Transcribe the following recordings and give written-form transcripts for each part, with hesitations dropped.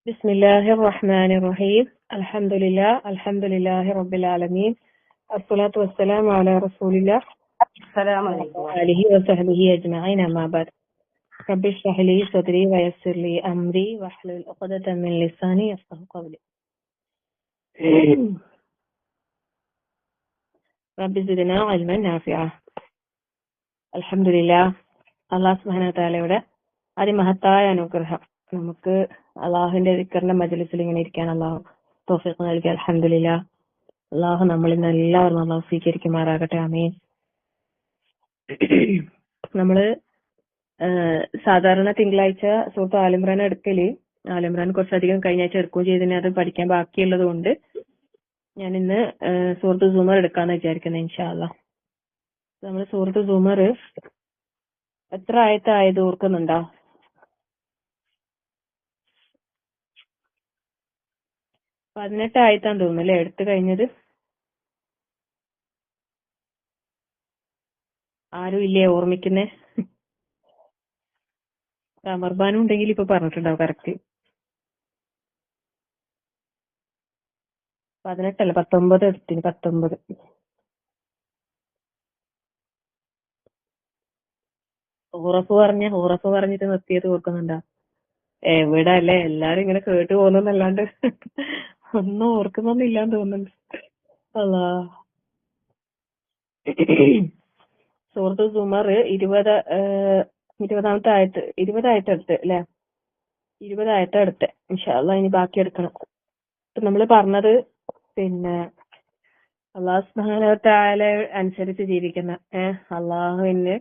بسم الله الرحمن الرحيم الحمد لله رب العالمين الصلاة والسلام على رسول الله السلام عليكم. آله وصحبه أجمعين أما بعد رب اشرح لي صدري ويسر لي أمري واحلل عقدة من لساني يفقهوا قولي رب زدنا علما نافعا. അൽഹംദുലില്ലാഹ്, അല്ലാഹു സുബ്ഹാനഹു വ തആലയുടെ അതിമഹത്തായ അനുഗ്രഹം. നമുക്ക് അള്ളാഹുവിന്റെ ദിക്റിന്റെ മജ്‌ലിസിൽ ഇങ്ങനെ ഇരിക്കാൻ അള്ളാഹു തൗഫീഖ് നൽകി. അൽഹംദുലില്ലാഹ്. അള്ളാഹു നമ്മളിൽ നിന്ന് എല്ലാവരും അള്ളാഹു സ്വീകരിക്കുമാറാകട്ടെ. ആമീൻ. നമ്മള് സാധാരണ തിങ്കളാഴ്ച സൂറത്ത് ആലിമ്രാൻ എടുക്കല്. ആലിമ്രാൻ കുറച്ചധികം കഴിഞ്ഞ ആഴ്ച എടുക്കുകയും ചെയ്തതിന് അത് പഠിക്കാൻ ബാക്കിയുള്ളത് കൊണ്ട് ഞാൻ ഇന്ന് സൂറത്ത് സുമർ എടുക്കാന്ന് വിചാരിക്കുന്നത് ഇൻഷാ അല്ലാഹ്. നമ്മള് സൂറത്ത് സുമർ എത്ര ആയത്തായത് ഓർക്കുന്നുണ്ടോ? 18 ആയത്താന്ന് തോന്നുന്നു അല്ലേ എടുത്തു കഴിഞ്ഞത്? ആരും ഇല്ലേ ഓർമ്മിക്കുന്നേ? അമർബാനും ഉണ്ടെങ്കിൽ ഇപ്പൊ പറഞ്ഞിട്ടുണ്ടാവും കറക്റ്റ്. 18 അല്ല 19 എടുത്തിന്. 19 ഹൂറഫ് പറഞ്ഞിട്ട് നിർത്തിയത് ഓർക്കുന്നുണ്ടോ? എവിടെ അല്ലേ, എല്ലാരും ഇങ്ങനെ കേട്ടു പോകുന്നല്ലാണ്ട് ഒന്നും ഓർക്കുന്നൊന്നില്ലാന്ന് തോന്നുന്നുണ്ട്. അല്ലാ. സൂറത്ത് സുമർ 20 ആയത്ത് 20 ആയത്ത് എടുത്ത് അല്ലെ? 20 ആയത്ത് എടുത്ത്. ഇൻഷാ അല്ലാഹ് ഇനി ബാക്കി എടുക്കണം. ഇപ്പൊ നമ്മള് പറഞ്ഞത് പിന്നെ അല്ലാഹു സുബ്ഹാനഹു വ തആല അനുസരിച്ച് ജീവിക്കുന്ന അള്ളാഹുവിന്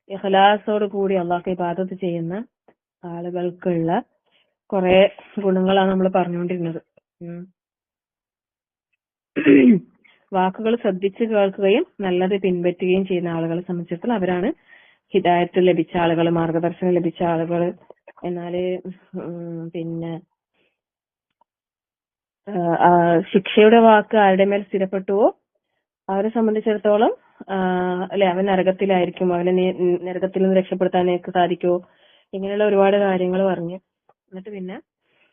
ഇഖ്ലാസോട് കൂടി അള്ളാഹ്ക്ക് ഇബാദത്ത് ചെയ്യുന്ന ആളുകൾക്കുള്ള കുറെ ഗുണങ്ങളാണ് നമ്മൾ പറഞ്ഞുകൊണ്ടിരുന്നത്. വാക്കുകൾ ശ്രദ്ധിച്ച് കേൾക്കുകയും നല്ലത് പിൻപറ്റുകയും ചെയ്യുന്ന ആളുകളെ സംബന്ധിച്ചിടത്തോളം അവരാണ് ഹിദായത്ത് ലഭിച്ച ആളുകൾ, മാർഗദർശനം ലഭിച്ച ആളുകൾ. എന്നാല് പിന്നെ ശിക്ഷയുടെ വാക്ക് ആരുടെ മേൽ സ്ഥിരപ്പെട്ടുവോ അവരെ സംബന്ധിച്ചിടത്തോളം അല്ലെ അവൻ നരകത്തിലായിരിക്കും, അവനെ നരകത്തിൽ നിന്ന് രക്ഷപ്പെടുത്താനേക്ക് സാധിക്കുമോ, ഇങ്ങനെയുള്ള ഒരുപാട് കാര്യങ്ങൾ പറഞ്ഞു. എന്നിട്ട് പിന്നെ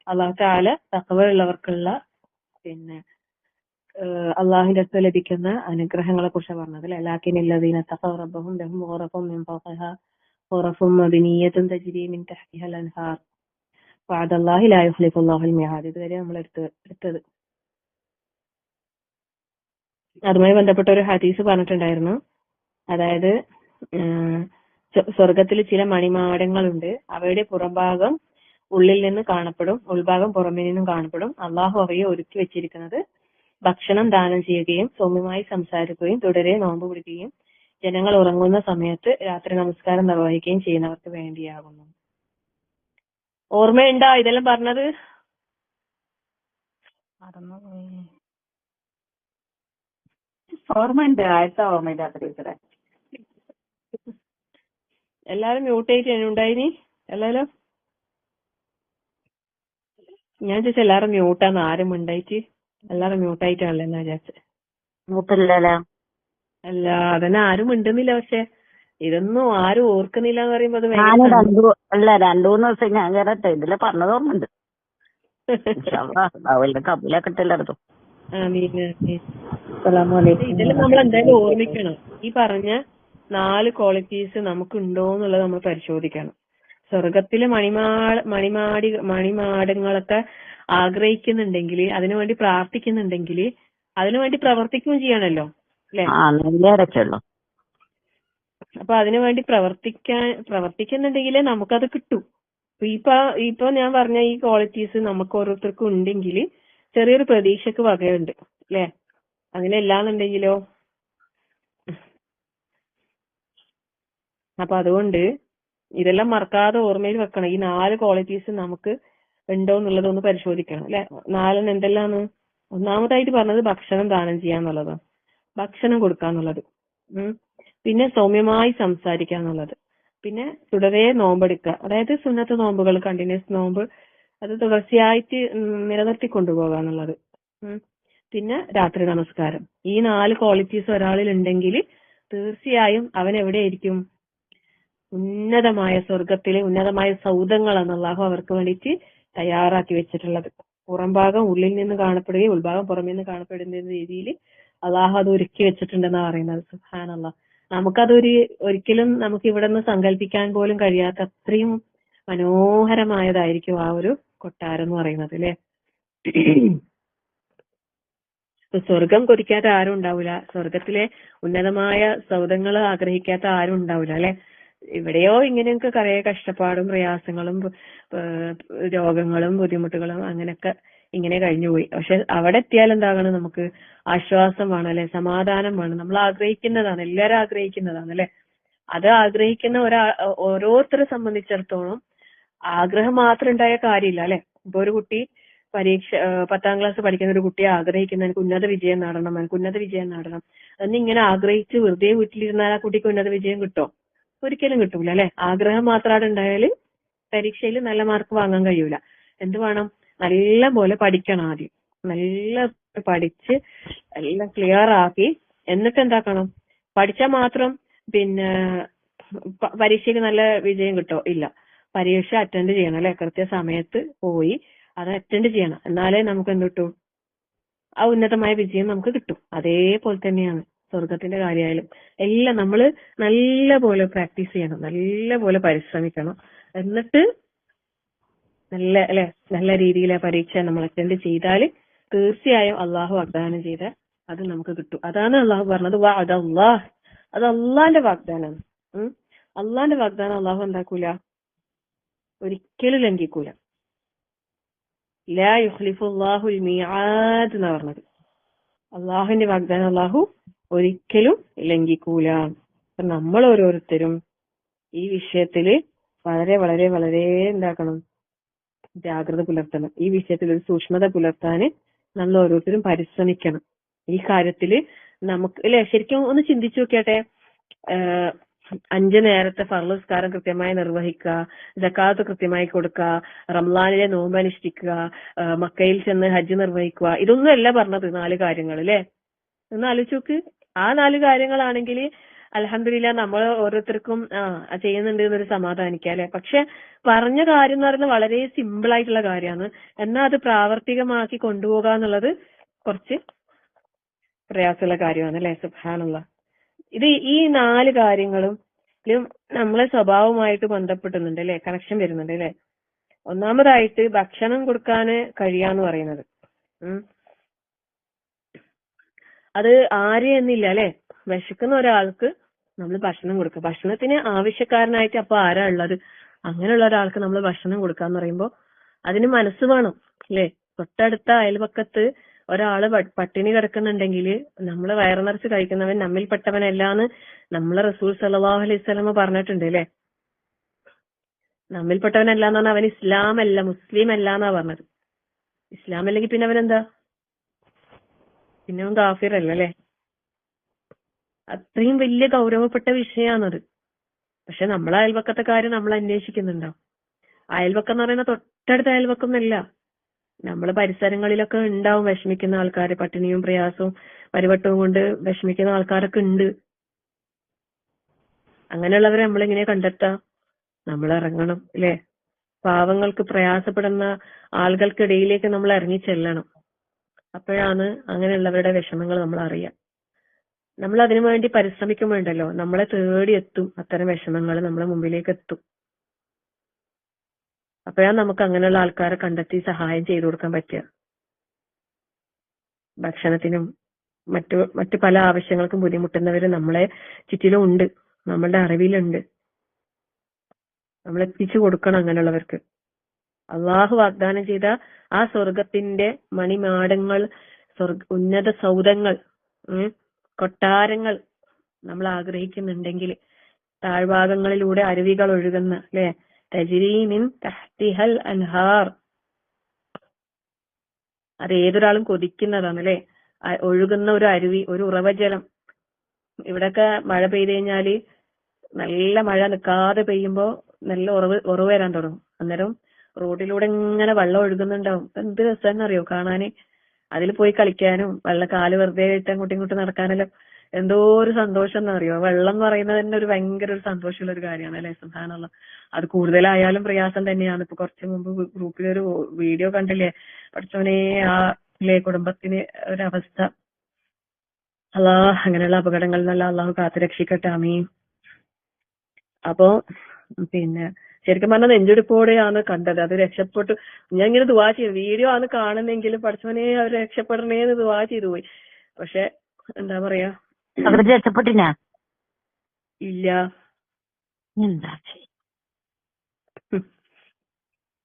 അല്ലാഹു തആല തഖ്വയുള്ളവർക്കുള്ള പിന്നെ അള്ളാഹുവിന്റെ അടുത്ത് ലഭിക്കുന്ന അനുഗ്രഹങ്ങളെ കുറിച്ച് പറഞ്ഞത് അല്ലെ. ലാകിനല്ലദീന തഖവ റബ്ബഹും ലഹും ഗുറഫും മിൻ ഫൗഖിഹാ ഗുറഫും മബ്നിയ്യത്തുൻ തജ്രി മിൻ തഹ്തിഹൽ അൻഹാർ വഅദല്ലാഹി ലാ യുഖ്ലിഫുല്ലാഹുൽ മിആദ്. ഇതുവരെ നമ്മൾ എടുത്തത്. അതുമായി ബന്ധപ്പെട്ട ഒരു ഹദീസ് പറഞ്ഞിട്ടുണ്ടായിരുന്നു. അതായത് സ്വർഗത്തിൽ ചില മണിമാടങ്ങളുണ്ട്. അവയുടെ പുറംഭാഗം ഉള്ളിൽ നിന്ന് കാണപ്പെടും, ഉൾഭാഗം പുറമേ നിന്നും കാണപ്പെടും. അള്ളാഹു അവയെ ഒരുക്കി വെച്ചിരിക്കുന്നത് ഭക്ഷണം ദാനം ചെയ്യുകയും സൗമ്യമായി സംസാരിക്കുകയും തുടരെ നോമ്പ് പിടിക്കുകയും ജനങ്ങൾ ഉറങ്ങുന്ന സമയത്ത് രാത്രി നമസ്കാരം നിർവഹിക്കുകയും ചെയ്യുന്നവർക്ക് വേണ്ടിയാകുന്നു. ഓർമ്മയുണ്ടോ ഇതെല്ലാം പറഞ്ഞത്? ഓർമ്മയുണ്ട്, ആഴ്ച ഓർമ്മയില്ലാത്ത ടീച്ചറെ. എല്ലാരും മ്യൂട്ട് ആയിട്ട് ഉണ്ടായിനി എല്ലാരും? ഞാൻ ചോദിച്ചാൽ എല്ലാരും മ്യൂട്ടാന്ന്. ആരും ഉണ്ടായിട്ട് എല്ലാരും മ്യൂട്ടായിട്ടാണല്ലോ എന്നാ വിചാരിച്ചത്. മൂത്തില്ലല്ലോ. അല്ല അതന്നെ, ആരും മിണ്ടുന്നില്ല. പക്ഷെ ഇതൊന്നും ആരും ഓർക്കുന്നില്ല എന്ന് പറയുമ്പോ അത് ഞാൻ രണ്ടു മൂന്ന് ദിവസം ഞാൻ കേറട്ടെ, ഇതില് പറഞ്ഞത് ഓർമ്മയുണ്ട്. കബൂലൊക്കെ ഇട്ടില്ലായിരുന്നു. ഇതെല്ലാം നമ്മൾ എന്തായാലും ഓർമ്മിക്കണം. ഈ പറഞ്ഞ 4 ക്വാളിറ്റീസ് നമുക്ക് ഉണ്ടോ എന്നുള്ളത് നമ്മൾ പരിശോധിക്കണം. സ്വർഗത്തിലെ മണിമാടങ്ങളൊക്കെ ആഗ്രഹിക്കുന്നുണ്ടെങ്കിൽ, അതിനുവേണ്ടി പ്രാർത്ഥിക്കുന്നുണ്ടെങ്കിൽ അതിനുവേണ്ടി പ്രവർത്തിക്കുകയും ചെയ്യണല്ലോ അല്ലെ? അപ്പൊ അതിനുവേണ്ടി പ്രവർത്തിക്കുന്നുണ്ടെങ്കിലേ നമുക്കത് കിട്ടൂ. ഇപ്പൊ ഞാൻ പറഞ്ഞ ഈ ക്വാളിറ്റീസ് നമുക്ക് ഓരോരുത്തർക്കും ഉണ്ടെങ്കിൽ ചെറിയൊരു പ്രതീക്ഷക്ക് വകയുണ്ട് അല്ലെ? അങ്ങനെ അല്ലാന്നുണ്ടെങ്കിലോ? അപ്പൊ അതുകൊണ്ട് ഇതെല്ലാം മറക്കാതെ ഓർമ്മയിൽ വെക്കണം. ഈ 4 ക്വാളിറ്റീസ് നമുക്ക് ഉണ്ടോ എന്നുള്ളത് ഒന്ന് പരിശോധിക്കണം അല്ലെ. 4 എന്തെല്ലാന്ന്? ഒന്നാമതായിട്ട് പറഞ്ഞത് ഭക്ഷണം ദാനം ചെയ്യാന്നുള്ളതാണ്, ഭക്ഷണം കൊടുക്കാന്നുള്ളത്. പിന്നെ സൗമ്യമായി സംസാരിക്കുക എന്നുള്ളത്. പിന്നെ തുടരെ നോമ്പെടുക്കുക, അതായത് സുന്നത്ത് നോമ്പുകൾ, കണ്ടിന്യൂസ് നോമ്പ് അത് തുടർച്ചയായിട്ട് നിലനിർത്തി കൊണ്ടുപോകുക എന്നുള്ളത്. പിന്നെ രാത്രി നമസ്കാരം. ഈ 4 ക്വാളിറ്റീസ് ഒരാളിൽ ഉണ്ടെങ്കിൽ തീർച്ചയായും അവൻ എവിടെയായിരിക്കും? ഉന്നതമായ സ്വർഗത്തിലെ ഉന്നതമായ സൗധങ്ങളാണ് അല്ലാഹു അവർക്ക് വേണ്ടിയിട്ട് തയ്യാറാക്കി വെച്ചിട്ടുള്ളത്. പുറം ഭാഗം ഉള്ളിൽ നിന്ന് കാണപ്പെടുകയും ഉൾഭാഗം പുറമേ നിന്ന് കാണപ്പെടുന്ന രീതിയിൽ അള്ളാഹു അത് ഒരുക്കി വെച്ചിട്ടുണ്ടെന്നാണ് പറയുന്നത്. സുബ്ഹാനല്ലാഹ്. ഒരിക്കലും നമുക്ക് ഇവിടെ നിന്ന് സങ്കല്പിക്കാൻ പോലും കഴിയാത്ത അത്രയും മനോഹരമായതായിരിക്കും ആ ഒരു കൊട്ടാരം എന്ന് പറയുന്നത് അല്ലെ. സ്വർഗം കൊതിക്കാത്ത ആരും ഉണ്ടാവില്ല, സ്വർഗത്തിലെ ഉന്നതമായ സൗധങ്ങൾ ആഗ്രഹിക്കാത്ത ആരും ഉണ്ടാവില്ല അല്ലെ. ഇവിടെയോ ഇങ്ങനെയൊക്കെ കുറെ കഷ്ടപ്പാടും പ്രയാസങ്ങളും രോഗങ്ങളും ബുദ്ധിമുട്ടുകളും അങ്ങനെയൊക്കെ ഇങ്ങനെ കഴിഞ്ഞുപോയി. പക്ഷെ അവിടെ എത്തിയാൽ എന്താകണം, നമുക്ക് ആശ്വാസം വേണം അല്ലെ, സമാധാനം വേണം. നമ്മൾ ആഗ്രഹിക്കുന്നതാണ്, എല്ലാവരും ആഗ്രഹിക്കുന്നതാണ് അല്ലെ. അത് ആഗ്രഹിക്കുന്ന ഓരോരുത്തരെ സംബന്ധിച്ചിടത്തോളം ആഗ്രഹം മാത്രം ഉണ്ടായ കാര്യമില്ല അല്ലെ. ഇപ്പൊ ഒരു കുട്ടി 10ാം ക്ലാസ് പഠിക്കുന്ന ഒരു കുട്ടിയെ ആഗ്രഹിക്കുന്ന എനിക്ക് ഉന്നത വിജയം നേടണം, എനിക്ക് ഉന്നത വിജയം നേടണം എന്നിങ്ങനെ ആഗ്രഹിച്ച് വെറുതെ വീട്ടിലിരുന്നാൽ ആ കുട്ടിക്ക് ഉന്നത വിജയം കിട്ടോ? ഒരിക്കലും കിട്ടൂല അല്ലെ. ആഗ്രഹം മാത്രം അവിടെ ഉണ്ടായാൽ പരീക്ഷയിൽ നല്ല മാർക്ക് വാങ്ങാൻ കഴിയൂല. എന്ത് വേണം? നല്ല പോലെ പഠിക്കണം. ആദ്യം നല്ല പഠിച്ച് എല്ലാം ക്ലിയർ ആക്കി എന്നിട്ട് എന്താക്കണം, പഠിച്ചാൽ മാത്രം പിന്നെ പരീക്ഷയ്ക്ക് നല്ല വിജയം കിട്ടോ? ഇല്ല. പരീക്ഷ അറ്റൻഡ് ചെയ്യണം അല്ലെ. കൃത്യസമയത്ത് പോയി അത് അറ്റൻഡ് ചെയ്യണം. എന്നാലേ നമുക്ക് എന്ത് കിട്ടും? ആ ഉന്നതമായ വിജയം നമുക്ക് കിട്ടും. അതേപോലെ തന്നെയാണ് സ്വർഗത്തിന്റെ കാര്യമായാലും എല്ലാം നമ്മൾ നല്ല പോലെ പ്രാക്ടീസ് ചെയ്യണം, നല്ല പോലെ പരിശ്രമിക്കണം. എന്നിട്ട് നല്ല രീതിയിൽ ആ പരീക്ഷ നമ്മൾ അറ്റൻഡ് ചെയ്താൽ തീർച്ചയായും അള്ളാഹു വാഗ്ദാനം ചെയ്ത അത് നമുക്ക് കിട്ടും. അതാണ് അള്ളാഹു പറഞ്ഞത് വഅദല്ലാഹ്. അത് അള്ളാന്റെ വാഗ്ദാനമാണ്. അള്ളാന്റെ വാഗ്ദാനം അള്ളാഹു എന്താക്കൂല, ഒരിക്കലും ലംഘിക്കൂല. ലാ യുഖ്ലിഫുല്ലാഹുൽ മീആദ് എന്നാ പറഞ്ഞത്. അള്ളാഹുവിന്റെ വാഗ്ദാനം അള്ളാഹു ഒരിക്കലും ലംഘിക്കൂല. അപ്പൊ നമ്മൾ ഓരോരുത്തരും ഈ വിഷയത്തില് വളരെ വളരെ വളരെ എന്താക്കണം, ജാഗ്രത പുലർത്തണം. ഈ വിഷയത്തിൽ ഒരു സൂക്ഷ്മത പുലർത്താന് നമ്മൾ ഓരോരുത്തരും പരിശ്രമിക്കണം. ഈ കാര്യത്തില് നമുക്ക് അല്ലെ, ശരിക്കും ഒന്ന് ചിന്തിച്ചു നോക്കിയാട്ടെ. 5 നേരത്തെ ഫർള് നിസ്കാരം കൃത്യമായി നിർവഹിക്കുക, സകാത്ത് കൃത്യമായി കൊടുക്കുക, റംളാനിലെ നോമ്പ് അനുഷ്ഠിക്കുക, മക്കയിൽ ചെന്ന് ഹജ്ജ് നിർവഹിക്കുക, ഇതൊന്നും അല്ല പറഞ്ഞത് 4 കാര്യങ്ങൾ അല്ലെ. ഒന്ന് ആലോചിച്ച് നോക്ക്. ആ 4 കാര്യങ്ങളാണെങ്കിൽ അൽഹംദുലില്ലാ നമ്മൾ ഓരോരുത്തർക്കും ചെയ്യുന്നുണ്ട് എന്നൊരു സമാധാനിക്കാം അല്ലെ. പക്ഷെ പറഞ്ഞ കാര്യം എന്ന് പറയുന്നത് വളരെ സിമ്പിൾ ആയിട്ടുള്ള കാര്യമാണ്. എന്നാൽ അത് പ്രാവർത്തികമാക്കി കൊണ്ടുപോകുക എന്നുള്ളത് കുറച്ച് പ്രയാസമുള്ള കാര്യമാണ് അല്ലെ. സുബ്ഹാനല്ലാഹ്. ഈ 4 കാര്യങ്ങളും നമ്മളെ സ്വഭാവമായിട്ട് ബന്ധപ്പെടുന്നുണ്ട് അല്ലെ, കണക്ഷൻ വരുന്നുണ്ട് അല്ലെ. ഒന്നാമതായിട്ട് ഭക്ഷണം കൊടുക്കാന് കഴിയാന്ന് പറയുന്നത്. അത് ആര് എന്നില്ല അല്ലെ. വിശക്കുന്ന ഒരാൾക്ക് നമ്മൾ ഭക്ഷണം കൊടുക്കുക. ഭക്ഷണത്തിന് ആവശ്യക്കാരനായിട്ട് അപ്പൊ ആരാ ഉള്ളത്? അങ്ങനെയുള്ള ഒരാൾക്ക് നമ്മൾ ഭക്ഷണം കൊടുക്കാന്ന് പറയുമ്പോ അതിന് മനസ്സ് വേണം അല്ലെ. തൊട്ടടുത്ത അയൽപക്കത്ത് ഒരാള് പട്ടിണി കിടക്കുന്നുണ്ടെങ്കിൽ നമ്മള് വയറു നിറച്ച് കഴിക്കുന്നവൻ നമ്മിൽപ്പെട്ടവനല്ലാന്ന് നമ്മളെ റസൂൽ സല്ലല്ലാഹു അലൈഹി വസല്ലമ പറഞ്ഞിട്ടുണ്ട് അല്ലെ. നമ്മിൽപ്പെട്ടവനല്ലാന്ന് പറഞ്ഞാൽ അവൻ ഇസ്ലാം അല്ല, മുസ്ലിം അല്ല എന്നാ പറഞ്ഞത്. ഇസ്ലാം അല്ലെങ്കിൽ പിന്നെ അവനെന്താ? പിന്നെ അവൻ കാഫിർ അല്ല അല്ലെ. അത്രയും വലിയ ഗൗരവപ്പെട്ട വിഷയമാണത്. പക്ഷെ നമ്മളെ അയൽപക്കത്തെ കാര്യം നമ്മൾ അന്വേഷിക്കുന്നുണ്ടോ? അയൽപക്കം എന്ന് പറയുന്നത് തൊട്ടടുത്ത അയൽപക്കം എന്നല്ല. നമ്മളെ പരിസരങ്ങളിലൊക്കെ ഉണ്ടാവും വിഷമിക്കുന്ന ആൾക്കാർ, പട്ടിണിയും പ്രയാസവും പരിവട്ടവും കൊണ്ട് വിഷമിക്കുന്ന ആൾക്കാരൊക്കെ ഉണ്ട്. അങ്ങനെയുള്ളവരെ നമ്മളെങ്ങനെ കണ്ടെത്താം? നമ്മൾ ഇറങ്ങണം അല്ലെ. പാവങ്ങൾക്ക് പ്രയാസപ്പെടുന്ന ആളുകൾക്കിടയിലേക്ക് നമ്മൾ ഇറങ്ങി ചെല്ലണം. അപ്പോഴാണ് അങ്ങനെയുള്ളവരുടെ വിഷമങ്ങൾ നമ്മൾ അറിയാം. നമ്മൾ അതിനു വേണ്ടി പരിശ്രമിക്കുമ്പോണ്ടല്ലോ നമ്മളെ തേടി എത്തും, അത്തരം വിഷമങ്ങൾ നമ്മളെ മുമ്പിലേക്ക് എത്തും. അപ്പോഴാണ് നമുക്ക് അങ്ങനെയുള്ള ആൾക്കാരെ കണ്ടെത്തി സഹായം ചെയ്തു കൊടുക്കാൻ പറ്റുക. ഭക്ഷണത്തിനും മറ്റു പല ആവശ്യങ്ങൾക്കും ബുദ്ധിമുട്ടുന്നവര് നമ്മളെ ചുറ്റിലും ഉണ്ട്, നമ്മളുടെ അറിവിലുണ്ട്. നമ്മൾ എത്തിച്ചു കൊടുക്കണം അങ്ങനെയുള്ളവർക്ക്. അള്ളാഹു വാഗ്ദാനം ചെയ്ത ആ സ്വർഗത്തിന്റെ മണിമാടങ്ങൾ, ഉന്നത സൗധങ്ങൾ, കൊട്ടാരങ്ങൾ നമ്മൾ ആഗ്രഹിക്കുന്നുണ്ടെങ്കിൽ താഴ്ഭാഗങ്ങളിലൂടെ അരുവികൾ ഒഴുകുന്ന അല്ലെ, തജ്രീ മിൻ തഹ്തിഹൽ അൻഹാർ, അത് ഏതൊരാളും കൊതിക്കുന്നതാണ് അല്ലെ. ഒഴുകുന്ന ഒരു അരുവി, ഒരു ഉറവജലം. ഇവിടെയൊക്കെ മഴ പെയ്ത് കഴിഞ്ഞാല് നല്ല മഴ നിൽക്കാതെ പെയ്യുമ്പോ നല്ല ഉറവ് വരാൻ തുടങ്ങും. അന്നേരം റോഡിലൂടെ ഇങ്ങനെ വെള്ളം ഒഴുകുന്നുണ്ടാവും. എന്ത് രസമെന്നറിയോ കാണാന്. അതിൽ പോയി കളിക്കാനും കാല് വെറുതെ ഇട്ട് അങ്ങോട്ടും ഇങ്ങോട്ടും നടക്കാനെല്ലാം എന്തോ ഒരു സന്തോഷം എന്നറിയോ. വെള്ളം എന്ന് പറയുന്നത് തന്നെ ഒരു ഭയങ്കര ഒരു സന്തോഷമുള്ള ഒരു കാര്യമാണ് അല്ലെ. സുബ്ഹാനല്ലാഹ്. അത് കൂടുതലായാലും പ്രയാസം തന്നെയാണ്. ഇപ്പൊ കുറച്ചു മുമ്പ് ഗ്രൂപ്പിലൊരു വീഡിയോ കണ്ടില്ലേ, പഠിച്ചോനെ ആ കുടുംബത്തിന് ഒരവസ്ഥ. അങ്ങനെയുള്ള അപകടങ്ങളിൽ നിന്നെല്ലാം അള്ളാഹു കാത്തുരക്ഷിക്കട്ടെ. ആമീൻ. അപ്പോ പിന്നെ ശരിക്കും പറഞ്ഞാൽ നെഞ്ചെടുപ്പോടെയാണ് കണ്ടത്. അത് രക്ഷപ്പെട്ടു. ഞാൻ ഇങ്ങനെ ദുആ ചെയ്തു, വീഡിയോ ആണ് കാണുന്നെങ്കിലും പഠിച്ചവനെ അവർ രക്ഷപ്പെടണേന്ന് ദുആ ചെയ്തു പോയി. പക്ഷെ എന്താ പറയാ, അവര് രക്ഷപ്പെട്ടിനാ ഇല്ല. എന്താ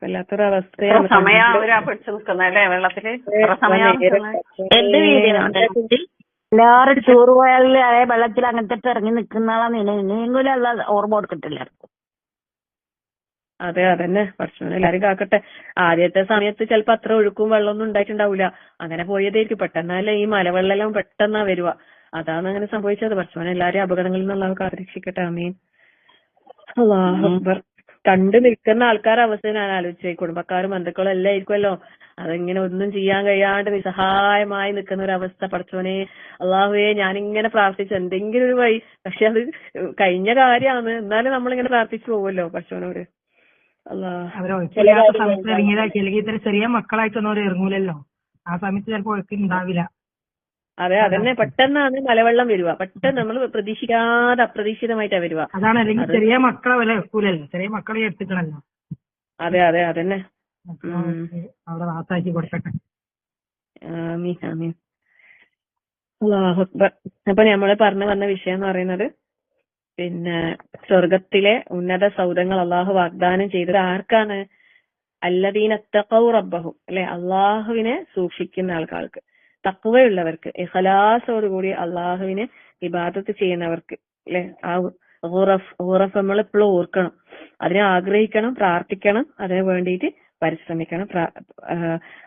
വല്ലാത്തൊരു അവസ്ഥയാണ്. സമയം അവരാ പിടിച്ചു നിൽക്കുന്നല്ലേ വെള്ളത്തില്? എന്ത് വീഡിയോ എല്ലാരും ടൂർ പോയാലും അതേ വെള്ളത്തിൽ അങ്ങനത്തെ ഇറങ്ങി നിൽക്കുന്ന നീങ്ങൂല ഓർമ്മ കൊടുക്കട്ടില്ല. അതെ, അതന്നെ. ഭക്ഷണം എല്ലാരും കാക്കട്ടെ. ആദ്യത്തെ സമയത്ത് ചിലപ്പോ അത്ര ഒഴുക്കും വെള്ളമൊന്നും ഉണ്ടായിട്ടുണ്ടാവില്ല. അങ്ങനെ പോയതായിരിക്കും. പെട്ടെന്നല്ലേ ഈ മലവെള്ളം പെട്ടെന്നാ വരുക. അതാണ് അങ്ങനെ സംഭവിച്ചത്. ഭക്ഷണം എല്ലാരും അപകടങ്ങളിൽ നിന്നുള്ള കാത്തിരക്ഷിക്കട്ടെ. ആമീൻ. അല്ലാഹു അക്ബർ. കണ്ടു നിൽക്കുന്ന ആൾക്കാരുടെ അവസ്ഥ ഞാൻ ആലോചിച്ചേ. കുടുംബക്കാരും ബന്ധുക്കളും എല്ലാം ആയിരിക്കുമല്ലോ. അതെങ്ങനെ ഒന്നും ചെയ്യാൻ കഴിയാണ്ട് നിസ്സഹായമായി നിൽക്കുന്ന ഒരു അവസ്ഥ. പഠിച്ചോനെ അള്ളാഹുവേ, ഞാനിങ്ങനെ പ്രാർത്ഥിച്ചു എന്തെങ്കിലും ഒരു വഴി. പക്ഷെ അത് കഴിഞ്ഞ കാര്യമാണ്. എന്നാലും നമ്മളിങ്ങനെ പ്രാർത്ഥിച്ചു പോവുമല്ലോ പഠിച്ചോനോട്. അവരൊഴിക്കില്ലാത്ത സമയത്ത് ഇറങ്ങിയതാക്കി. അല്ലെങ്കിൽ ഇത്ര ചെറിയ മക്കളായിട്ടൊന്നും അവർ ഇറങ്ങൂലല്ലോ. ആ സമയത്ത് ചിലപ്പോൾ ഒഴുക്കുണ്ടാവില്ല. അതെ, അതന്നെ. പെട്ടെന്നാണ് മലവെള്ളം വരുക. പെട്ടെന്ന് നമ്മൾ പ്രതീക്ഷിക്കാതെ അപ്രതീക്ഷിതമായിട്ടാ വരുക. അതാണ്. അല്ലെങ്കിൽ ചെറിയ മക്കളെ വില വെക്കൂലല്ലോ. ചെറിയ മക്കളെ എടുത്തിക്കണല്ലോ. അതെ, അതെ, അതന്നെ. അവിടെ നാസാക്കി കൊടുക്കട്ടെ. ആമീൻ, ആമീൻ. അല്ലാഹു അക്ബർ. അപ്പൊ നമ്മള് പറഞ്ഞു വന്ന വിഷയം എന്ന് പറയുന്നത്, പിന്നെ സ്വർഗത്തിലെ ഉന്നത സൗധങ്ങൾ അള്ളാഹു വാഗ്ദാനം ചെയ്തത് ആർക്കാണ്? അല്ലദീന തഖൗ റബ്ബഹും, അല്ലെ, അള്ളാഹുവിനെ സൂക്ഷിക്കുന്ന ആൾക്കാർക്ക്, തഖ്വയുള്ളവർക്ക്, ഇഖ്ലാസോടുകൂടി അള്ളാഹുവിനെ ഇബാദത്ത് ചെയ്യുന്നവർക്ക്, അല്ലെ. ആ ഖുറഫ് നമ്മൾ എപ്പോഴും ഓർക്കണം, അതിനെ ആഗ്രഹിക്കണം, പ്രാർത്ഥിക്കണം, അതിനു വേണ്ടിയിട്ട് പരിശ്രമിക്കണം.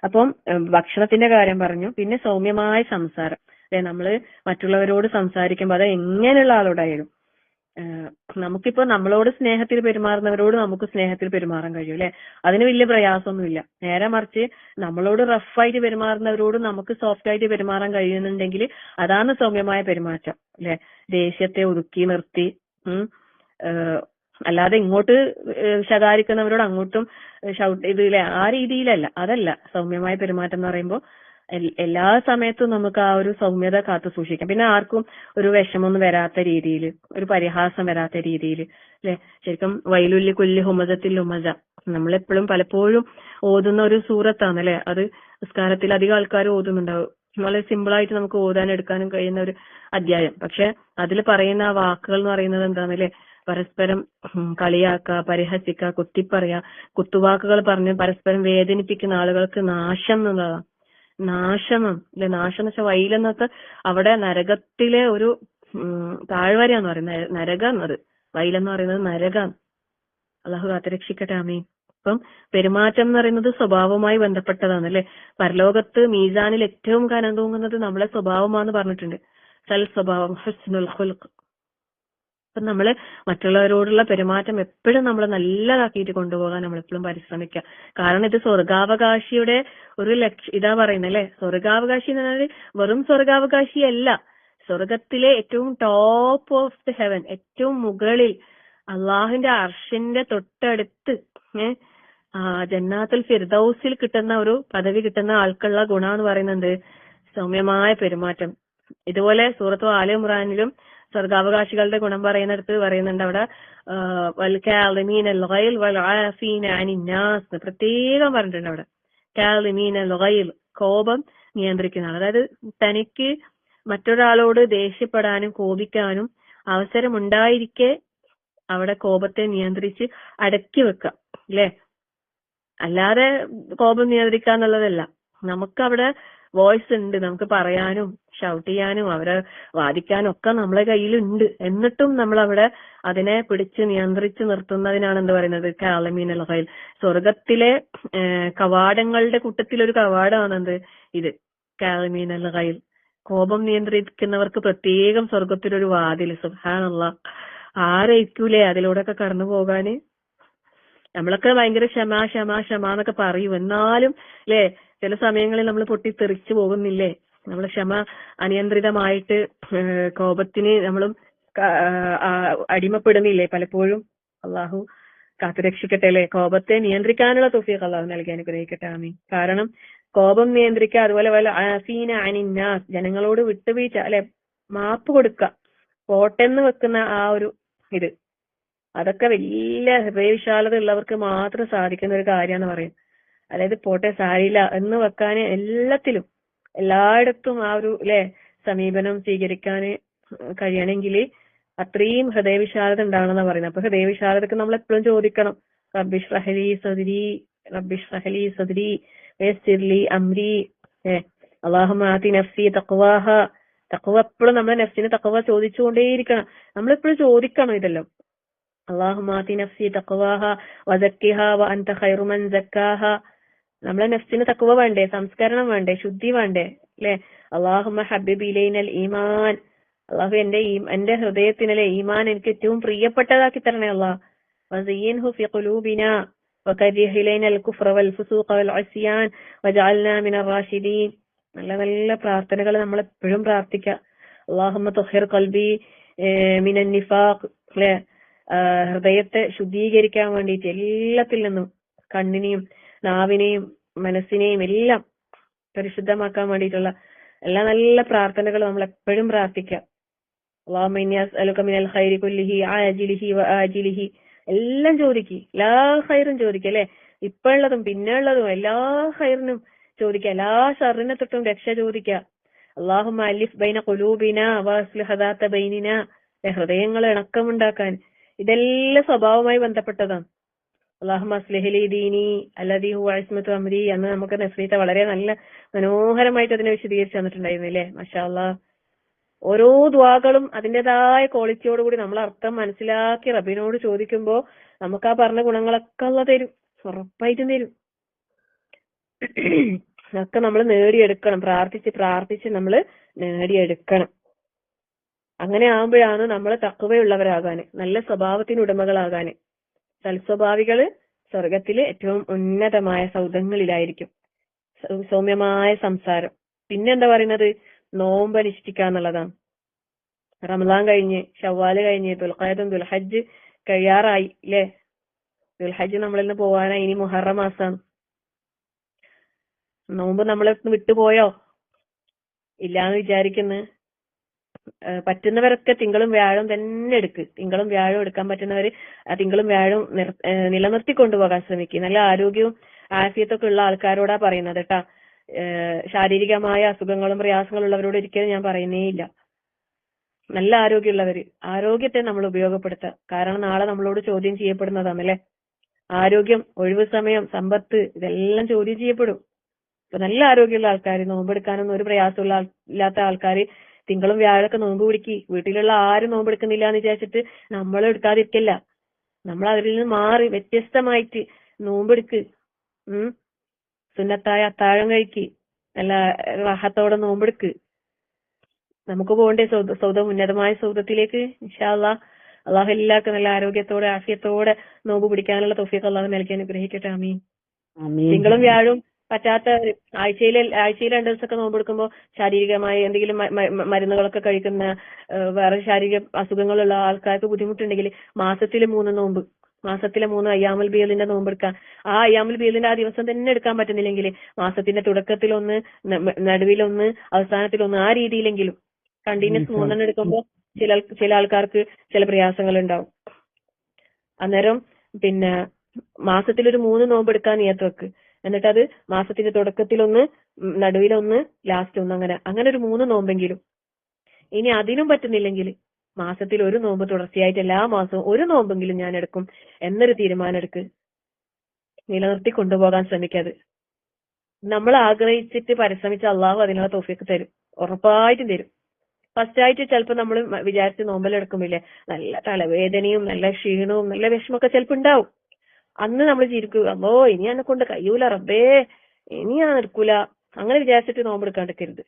അപ്പം ഭക്ഷണത്തിന്റെ കാര്യം പറഞ്ഞു. പിന്നെ സൗമ്യമായ സംസാരം, അല്ലെ. നമ്മള് മറ്റുള്ളവരോട് സംസാരിക്കുമ്പോൾ അത് എങ്ങനെയുള്ള ആളോടായാലും, നമുക്കിപ്പോ നമ്മളോട് സ്നേഹത്തിൽ പെരുമാറുന്നവരോട് നമുക്ക് സ്നേഹത്തിൽ പെരുമാറാൻ കഴിയും, അല്ലെ. അതിന് വലിയ പ്രയാസമൊന്നുമില്ല. നേരെ മറിച്ച് നമ്മളോട് റഫായിട്ട് പെരുമാറുന്നവരോട് നമുക്ക് സോഫ്റ്റ് ആയിട്ട് പെരുമാറാൻ കഴിയുന്നുണ്ടെങ്കിൽ അതാണ് സൗമ്യമായ പെരുമാറ്റം, അല്ലെ. ദേഷ്യത്തെ ഒതുക്കി നിർത്തി, അല്ലാതെ ഇങ്ങോട്ട് ശകാരിക്കുന്നവരോട് അങ്ങോട്ടും ഷൗട്ട് ചെയ്തില്ലേ, ആ രീതിയിലല്ല. അതല്ല സൗമ്യമായ പെരുമാറ്റം എന്ന് പറയുമ്പോൾ. എല്ലാ സമയത്തും നമുക്ക് ആ ഒരു സൗമ്യത കാത്തു സൂക്ഷിക്കാം. പിന്നെ ആർക്കും ഒരു വിഷമൊന്നും വരാത്ത രീതിയിൽ, ഒരു പരിഹാസം വരാത്ത രീതിയിൽ, അല്ലെ. ശരിക്കും വൈലുല്ലി കുല്ലി ഹുമസത്തിൽ ഹുമസ നമ്മളെപ്പോഴും പലപ്പോഴും ഓതുന്ന ഒരു സൂറത്താണ്, അല്ലെ. അത് നിസ്കാരത്തിൽ അധികം ആൾക്കാർ ഓതുന്നുണ്ടാവും. വളരെ സിമ്പിളായിട്ട് നമുക്ക് ഓതാനും എടുക്കാനും കഴിയുന്ന ഒരു അധ്യായം. പക്ഷെ അതിൽ പറയുന്ന ആ വാക്കുകൾ എന്ന് പറയുന്നത് എന്താണല്ലേ? പരസ്പരം കളിയാക്ക, പരിഹസിക്ക, കുത്തിപ്പറയാ, കുത്തുവാക്കുകൾ പറഞ്ഞ് പരസ്പരം വേദനിപ്പിക്കുന്ന ആളുകൾക്ക് നാശം എന്നുള്ളതാണ്. നാശനം, അല്ലെ. നാശം എന്ന് വെച്ചാൽ വൈലെന്നൊക്കെ അവിടെ നരകത്തിലെ ഒരു താഴ്വരയാന്ന് പറയുന്നത്. നരകം എന്നത്, വൈലെന്ന് പറയുന്നത് നരകം. അള്ളാഹു കാത്തുരക്ഷിക്കട്ടെ. ആമീൻ. അപ്പം പെരുമാറ്റം എന്ന് പറയുന്നത് സ്വഭാവവുമായി ബന്ധപ്പെട്ടതാണ്, അല്ലെ. പരലോകത്ത് മീസാനിൽ ഏറ്റവും കനം തൂങ്ങുന്നത് നമ്മളെ സ്വഭാവമാണെന്ന് പറഞ്ഞിട്ടുണ്ട്. സൽ സ്വഭാവം, ഹുസ്നുൽ ഖുൽഖ്. അപ്പൊ നമ്മള് മറ്റുള്ളവരോടുള്ള പെരുമാറ്റം എപ്പോഴും നമ്മൾ നല്ലതാക്കിയിട്ട് കൊണ്ടുപോകാൻ നമ്മൾ എപ്പോഴും പരിശ്രമിക്കുക. കാരണം ഇത് സ്വർഗാവകാശിയുടെ ഒരു ഇതാ പറയുന്നത്, അല്ലെ. സ്വർഗാവകാശി എന്ന് പറഞ്ഞാൽ വെറും സ്വർഗാവകാശിയല്ല, സ്വർഗത്തിലെ ഏറ്റവും ടോപ്പ് ഓഫ് ദി ഹെവൻ, ഏറ്റവും മുകളിൽ അള്ളാഹുവിന്റെ അർഷിന്റെ തൊട്ടടുത്ത് ജന്നാത്തുൽ ഫിർദൗസിൽ കിട്ടുന്ന ഒരു പദവി കിട്ടുന്ന ആൾക്കുള്ള ഗുണം എന്ന് പറയുന്നത് സൗമ്യമായ പെരുമാറ്റം. ഇതുപോലെ സൂറത്ത് ആല ഇമ്രാനിലും സ്വർഗാവകാശികളുടെ ഗുണം പറയുന്നിടത്ത് പറയുന്നുണ്ട്. അവിടെ പ്രത്യേകം പറഞ്ഞിട്ടുണ്ട്. അവിടെ കാലിമീനൽ ഗൈൽ, കോപം നിയന്ത്രിക്കുന്ന ആൾ. അതായത് തനിക്ക് മറ്റൊരാളോട് ദേഷ്യപ്പെടാനും കോപിക്കാനും അവസരമുണ്ടായിരിക്കെ അവിടെ കോപത്തെ നിയന്ത്രിച്ച് അടക്കി വെക്കാം, അല്ലെ. അല്ലാതെ കോപം നിയന്ത്രിക്കാന്നുള്ളതല്ല. നമുക്കവിടെ വോയിസ് ഉണ്ട്, നമുക്ക് പറയാനും ഷൗട്ട് ചെയ്യാനും അവരെ വാദിക്കാനും ഒക്കെ നമ്മളെ കയ്യിലുണ്ട്. എന്നിട്ടും നമ്മളവിടെ അതിനെ പിടിച്ച് നിയന്ത്രിച്ച് നിർത്തുന്നതിനാണ് എന്ത് പറയുന്നത്? കാലമീനൽ ഖൈൽ. സ്വർഗത്തിലെ കവാടങ്ങളുടെ കൂട്ടത്തിലൊരു കവാടമാണ് എന്ത് ഇത്? കാലമീനൽ ഖൈൽ. കോപം നിയന്ത്രിക്കുന്നവർക്ക് പ്രത്യേകം സ്വർഗത്തിലൊരു വാതിൽ. സുബ്ഹാനല്ലാഹ്. ആരയിക്കൂലേ അതിലൂടെ ഒക്കെ കടന്നു പോകാന്? നമ്മളൊക്കെ ഭയങ്കര ക്ഷമ എന്നൊക്കെ പറയും. എന്നാലും അല്ലെ ചില സമയങ്ങളിൽ നമ്മൾ പൊട്ടിത്തെറിച്ചു പോകുന്നില്ലേ? നമ്മളെ ക്ഷമ അനിയന്ത്രിതമായിട്ട് കോപത്തിന് നമ്മളും അടിമപ്പെടുന്നില്ലേ പലപ്പോഴും. അള്ളാഹു കാത്തുരക്ഷിക്കട്ടെ അല്ലെ. കോപത്തെ നിയന്ത്രിക്കാനുള്ള തൗഫീഖ് അള്ളാഹു നൽകി അനുഗ്രഹിക്കട്ടെ. ആമീൻ. കാരണം കോപം നിയന്ത്രിക്കുക, അതുപോലെ വല്ല ആഫീന അനിന്നാസ്, ജനങ്ങളോട് വിട്ടുവീഴ്ച അല്ലെ, മാപ്പ് കൊടുക്കുക, പോട്ടെന്ന് വെക്കുന്ന ആ ഒരു ഇത്, അതൊക്കെ വലിയ ഹൃദയവിശാലത ഉള്ളവർക്ക് മാത്രം സാധിക്കുന്ന ഒരു കാര്യമെന്ന് പറയും. അതായത് പോട്ടെ സാരില്ല എന്ന് വെക്കാന് എല്ലാത്തിലും എല്ലായിടത്തും ആ ഒരു സമീപനം സ്വീകരിക്കാൻ കഴിയണമെങ്കിൽ അത്രയും ഹൃദയവിശാലത ഉണ്ടാവണമെന്നാ പറയുന്നത്. അപ്പൊ ഹൃദയവിശാലതക്ക് നമ്മൾ എപ്പോഴും ചോദിക്കണം, റബ്ബിഷ്റഹ് ലീ സദ്രി, റബ്ബിഷ്റഹ് ലീ സദ്രി വയസ്സിർ ലീ അംരി, അല്ലാഹുമ്മ ആതി നഫ്സി തഖ്വാഹ. തഖ്വ എപ്പോഴും നമ്മുടെ നഫ്സിന് തഖ്വ ചോദിച്ചുകൊണ്ടേയിരിക്കണം. നമ്മളെപ്പോഴും ചോദിക്കണം ഇതെല്ലാം. അല്ലാഹുമ്മ ആതി നഫ്സി തഖ്വാഹ വസക്കിഹ വഅൻത ഖൈറു മൻ സക്കാഹ. നമ്മളെ നഫ്സിന് തഖ്വ വേണ്ടേ, സംസ്കരണം വേണ്ടേ, ശുദ്ധി വേണ്ടേ അല്ലെ. അല്ലാഹുമ്മ ഹബ്ബിബ് ഇലൈനൽ ഈമാൻ, അല്ലാഹു എന്റെ ഹൃദയത്തിനല്ലേ ഈമാൻ എനിക്ക് ഏറ്റവും പ്രിയപ്പെട്ടതാക്കി തരണേ അല്ലാഹ്. വസയ്യിൻഹു ഫി ഖുലൂബിനാ വകരിഹ് ഇലൈനൽ കുഫ്ര വൽ ഫുസൂഖ വൽ ഉസ്യാൻ വജഅൽനാ മിനർ റാഷിദീൻ. നല്ല നല്ല പ്രാർത്ഥനകൾ നമ്മൾ എപ്പോഴും പ്രാർത്ഥിക്കുക. അല്ലാഹുമ്മ തുഹിർ ഖൽബി മിനൻ നിഫാഖ് അല്ലെ, ഹൃദയത്തെ ശുദ്ധീകരിക്കാൻ വേണ്ടിയിട്ട് എല്ലാത്തിൽ നിന്നും, കണ്ണിനെയും നാവിനെയും മനസ്സിനെയും എല്ലാം പരിശുദ്ധമാക്കാൻ വേണ്ടിയിട്ടുള്ള എല്ലാ നല്ല പ്രാർത്ഥനകൾ നമ്മൾ എപ്പോഴും പ്രാർത്ഥിക്കുക. അല്ലാഹുമ്മ ഇന്നി അസ്അലുക മിനൽ ഖൈരി കുല്ലിഹി ആജിലിഹി വആജിലിഹി, എല്ലാം ചോദിക്കുക, എല്ലാ ഖൈറും ചോദിക്കുക അല്ലെ, ഇപ്പോഴുള്ളതും പിന്നെയുള്ളതും എല്ലാ ഖൈറിനും ചോദിക്കുക, എല്ലാ ഷർറിനെ തൊട്ടും രക്ഷ ചോദിക്കുക. അല്ലാഹുമ്മ അലിഫ് ബൈന ഖുലൂബിനാ വഅസ്ലിഹ് ദാത ബൈനിനാ, ഹൃദയങ്ങൾ ഇണക്കമുണ്ടാക്കാൻ. ഇതെല്ലാം സ്വഭാവവുമായി ബന്ധപ്പെട്ടതാണ്. അല്ലാഹുമ്മ അസ്ലിഹ് ലീ ദീനി അല്ലദീ ഹുവ ഇസ്മതു അംരി എന്ന് നമുക്ക് നഫ്രീത്ത വളരെ നല്ല മനോഹരമായിട്ട് അതിനെ വിശദീകരിച്ചു തന്നിട്ടുണ്ടായിരുന്നു അല്ലേ. മാഷാ അല്ലാഹ്. ഓരോ ദുആകളും അതിൻ്റെതായ ക്വാളിറ്റിയോടുകൂടി നമ്മൾ അർത്ഥം മനസ്സിലാക്കി റബ്ബിനോട് ചോദിക്കുമ്പോ നമുക്ക് ആ പറഞ്ഞ ഗുണങ്ങളൊക്കെ അല്ലാഹ് തരും, ഉറപ്പായിട്ടും തരും. അതൊക്കെ നമ്മൾ നേടിയെടുക്കണം, പ്രാർത്ഥിച്ച് പ്രാർത്ഥിച്ച് നമ്മൾ നേടിയെടുക്കണം. അങ്ങനെ ആകുമ്പോഴാണ് നമ്മൾ തഖ്വയുള്ളവരാകാന്, നല്ല സ്വഭാവത്തിന് ഉടമകളാകാന്. സൽസ്വഭാവികള് സ്വർഗത്തില് ഏറ്റവും ഉന്നതമായ സൗധങ്ങളിലായിരിക്കും. സൗമ്യമായ സംസാരം. പിന്നെന്താ പറയുന്നത്, നോമ്പ് അനുഷ്ഠിക്കുക എന്നുള്ളതാണ്. റമദാൻ കഴിഞ്ഞ്, ശവ്വാല് കഴിഞ്ഞ്, ദുൽഖഅദും ദുൽഹജ്ജ് കഴിയാറായി അല്ലേ. ദുൽഹജ്ജ് നമ്മളിൽ നിന്ന് പോവാനായി, ഇനി മുഹറം മാസമാണ്. നോമ്പ് നമ്മളെ വിട്ടുപോയോ? ഇല്ലാന്ന് വിചാരിക്കുന്നു. പറ്റുന്നവരൊക്കെ തിങ്കളും വ്യാഴവും തന്നെ എടുക്ക്. തിങ്കളും വ്യാഴവും എടുക്കാൻ പറ്റുന്നവര് തിങ്കളും വ്യാഴവും നിലനിർത്തി കൊണ്ടുപോകാൻ ശ്രമിക്കുക. നല്ല ആരോഗ്യവും ആഫിയത്തൊക്കെ ഉള്ള ആൾക്കാരോടാ പറയുന്നത് കേട്ടാ. ശാരീരികമായ അസുഖങ്ങളും പ്രയാസങ്ങളും ഉള്ളവരോട് ഒരിക്കലും ഞാൻ പറയുന്നേ ഇല്ല. നല്ല ആരോഗ്യമുള്ളവര്, ആരോഗ്യത്തെ നമ്മൾ ഉപയോഗപ്പെടുത്തുക. കാരണം നാളെ നമ്മളോട് ചോദ്യം ചെയ്യപ്പെടുന്നതാണല്ലേ. ആരോഗ്യം, ഒഴിവ് സമയം, സമ്പത്ത് ഇതെല്ലാം ചോദ്യം ചെയ്യപ്പെടും. അപ്പൊ നല്ല ആരോഗ്യമുള്ള ആൾക്കാർ, നോമ്പെടുക്കാനൊന്നും ഒരു പ്രയാസമുള്ള ഇല്ലാത്ത ആൾക്കാര് തിങ്കളും വ്യാഴമൊക്കെ നോമ്പ് പിടിക്കി. വീട്ടിലുള്ള ആരും നോമ്പെടുക്കുന്നില്ല എന്ന് വിചാരിച്ചിട്ട് നമ്മൾ എടുക്കാതിരിക്കില്ല. നമ്മൾ അതിൽ നിന്ന് മാറി വ്യത്യസ്തമായിട്ട് നോമ്പെടുക്ക്. സുന്നത്തായ അത്താഴം കഴിക്ക്, നല്ല റാഹത്തോടെ നോമ്പെടുക്ക്. നമുക്ക് പോകണ്ടേ സൗദം, ഉന്നതമായ സൗദത്തിലേക്ക്. ഇൻഷാ അല്ലാഹ്. അള്ളാഹു എല്ലാവർക്കും നല്ല ആരോഗ്യത്തോടെ ആഫിയത്തോടെ നോമ്പ് പിടിക്കാനുള്ള തൗഫീഖ് അള്ളാഹു നൽകി അനുഗ്രഹിക്കട്ടെ. ആമീൻ. തിങ്കളും വ്യാഴവും പറ്റാത്ത ആഴ്ചയിൽ 2 ദിവസമൊക്കെ നോമ്പെടുക്കുമ്പോൾ ശാരീരികമായി എന്തെങ്കിലും മരുന്നുകളൊക്കെ കഴിക്കുന്ന വേറെ ശാരീരിക അസുഖങ്ങളുള്ള ആൾക്കാർക്ക് ബുദ്ധിമുട്ടുണ്ടെങ്കിൽ മാസത്തിലെ 3 നോമ്പ്, മാസത്തിലെ 3 അയ്യാമുൽ ബീദിന്റെ നോമ്പെടുക്കാം. ആ അയ്യാമുൽ ബീദിന്റെ ആ ദിവസം തന്നെ എടുക്കാൻ പറ്റുന്നില്ലെങ്കിൽ മാസത്തിന്റെ തുടക്കത്തിലൊന്ന്, നടുവിലൊന്ന്, അവസാനത്തിലൊന്ന്, ആ രീതിയിലെങ്കിലും കണ്ടിന്യൂസ് 3 എടുക്കുമ്പോൾ ചില ആൾക്കാർക്ക് ചില പ്രയാസങ്ങൾ ഉണ്ടാവും. അന്നേരം പിന്നെ മാസത്തിലൊരു 3 നോമ്പ് എടുക്കാൻ നിയത്ത് വെക്ക്. എന്നിട്ട് അത് മാസത്തിന്റെ തുടക്കത്തിലൊന്ന്, നടുവിലൊന്ന്, ലാസ്റ്റ് ഒന്ന്, അങ്ങനെ ഒരു 3 നോമ്പെങ്കിലും. ഇനി അതിനും പറ്റുന്നില്ലെങ്കിൽ മാസത്തിൽ ഒരു നോമ്പ് തുടർച്ചയായിട്ട് എല്ലാ മാസവും ഒരു നോമ്പെങ്കിലും ഞാൻ എടുക്കും എന്നൊരു തീരുമാനം എടുക്ക്. നിലനിർത്തി കൊണ്ടുപോകാൻ ശ്രമിക്കത്. നമ്മൾ ആഗ്രഹിച്ചിട്ട് പരിശ്രമിച്ച അള്ളാഹു അതിനുള്ള തൗഫീഖ് തരും, ഉറപ്പായിട്ടും തരും. ഫസ്റ്റ് ആയിട്ട് ചിലപ്പോൾ നമ്മൾ വിചാരിച്ച് നോമ്പലെടുക്കുമില്ലേ, നല്ല തലവേദനയും നല്ല ക്ഷീണവും നല്ല വിഷമൊക്കെ ചിലപ്പോൾ ഉണ്ടാവും. അന്ന് നമ്മൾ ചിരിക്കുക, അമ്മോ ഇനി എന്നെ കൊണ്ട് കഴിയൂല റബ്ബേ, ഇനി ഞാൻ എടുക്കൂല, അങ്ങനെ വിചാരിച്ചിട്ട് നോമ്പെടുക്കാണ്ടിരിക്കരുത്.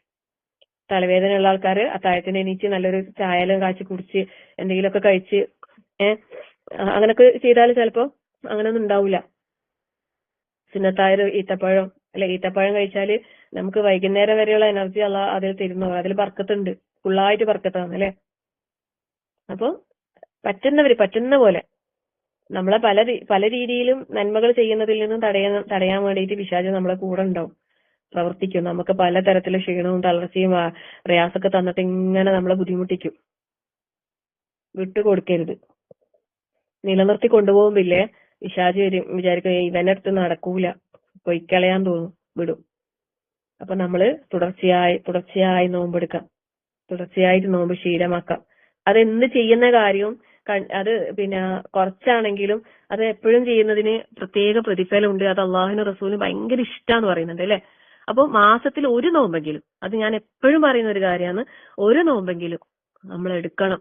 തലവേദന ഉള്ള ആൾക്കാര് അത്താഴത്തിന് എണീച്ച് നല്ലൊരു ചായലും കാച്ചി കുടിച്ച് എന്തെങ്കിലുമൊക്കെ കഴിച്ച് അങ്ങനൊക്കെ ചെയ്താൽ ചിലപ്പോ അങ്ങനെയൊന്നും ഉണ്ടാവില്ല. സുന്നത്തായൊരു ഈത്തപ്പഴം അല്ലെ? ഈത്തപ്പഴം കഴിച്ചാല് നമുക്ക് വൈകുന്നേരം വരെയുള്ള എനർജി അതിൽ തരുന്നു. അതിൽ ബർക്കത്തുണ്ട്, ഫുള്ളായിട്ട് ബർക്കത്താണ് അല്ലെ? അപ്പൊ പറ്റുന്ന പോലെ നമ്മളെ പല രീതിയിലും നന്മകൾ ചെയ്യുന്നതിൽ നിന്നും തടയാൻ വേണ്ടിയിട്ട് പിശാച് നമ്മളെ കൂടെ ഉണ്ടാവും, പ്രവർത്തിക്കും. നമുക്ക് പലതരത്തിലുള്ള ക്ഷീണവും തളർച്ചയും പ്രയാസമൊക്കെ തന്നിട്ട് ഇങ്ങനെ നമ്മളെ ബുദ്ധിമുട്ടിക്കും. വിട്ടുകൊടുക്കരുത്. നിലനിർത്തി കൊണ്ടുപോകുമ്പില്ലേ പിശാച് വരും, വിചാരിക്കും ഇവന്റെ അടുത്ത് നടക്കൂല, പൊയ്ക്കളയാൻ തോന്നും, വിടും. അപ്പൊ നമ്മള് തുടർച്ചയായി നോമ്പെടുക്കാം, തുടർച്ചയായിട്ട് നോമ്പ് ശീലമാക്കാം. അതെന്ത് ചെയ്യുന്ന കാര്യവും അത് പിന്നെ കുറച്ചാണെങ്കിലും അത് എപ്പോഴും ചെയ്യുന്നതിന് പ്രത്യേക പ്രതിഫലമുണ്ട്. അത് അള്ളാഹുവിനും റസൂലിനും ഭയങ്കര ഇഷ്ടാന്ന് പറയുന്നുണ്ട് അല്ലെ? അപ്പൊ മാസത്തിൽ ഒരു നോമ്പെങ്കിലും, അത് ഞാൻ എപ്പോഴും പറയുന്ന ഒരു കാര്യമാണ്, ഒരു നോമ്പെങ്കിലും നമ്മൾ എടുക്കണം.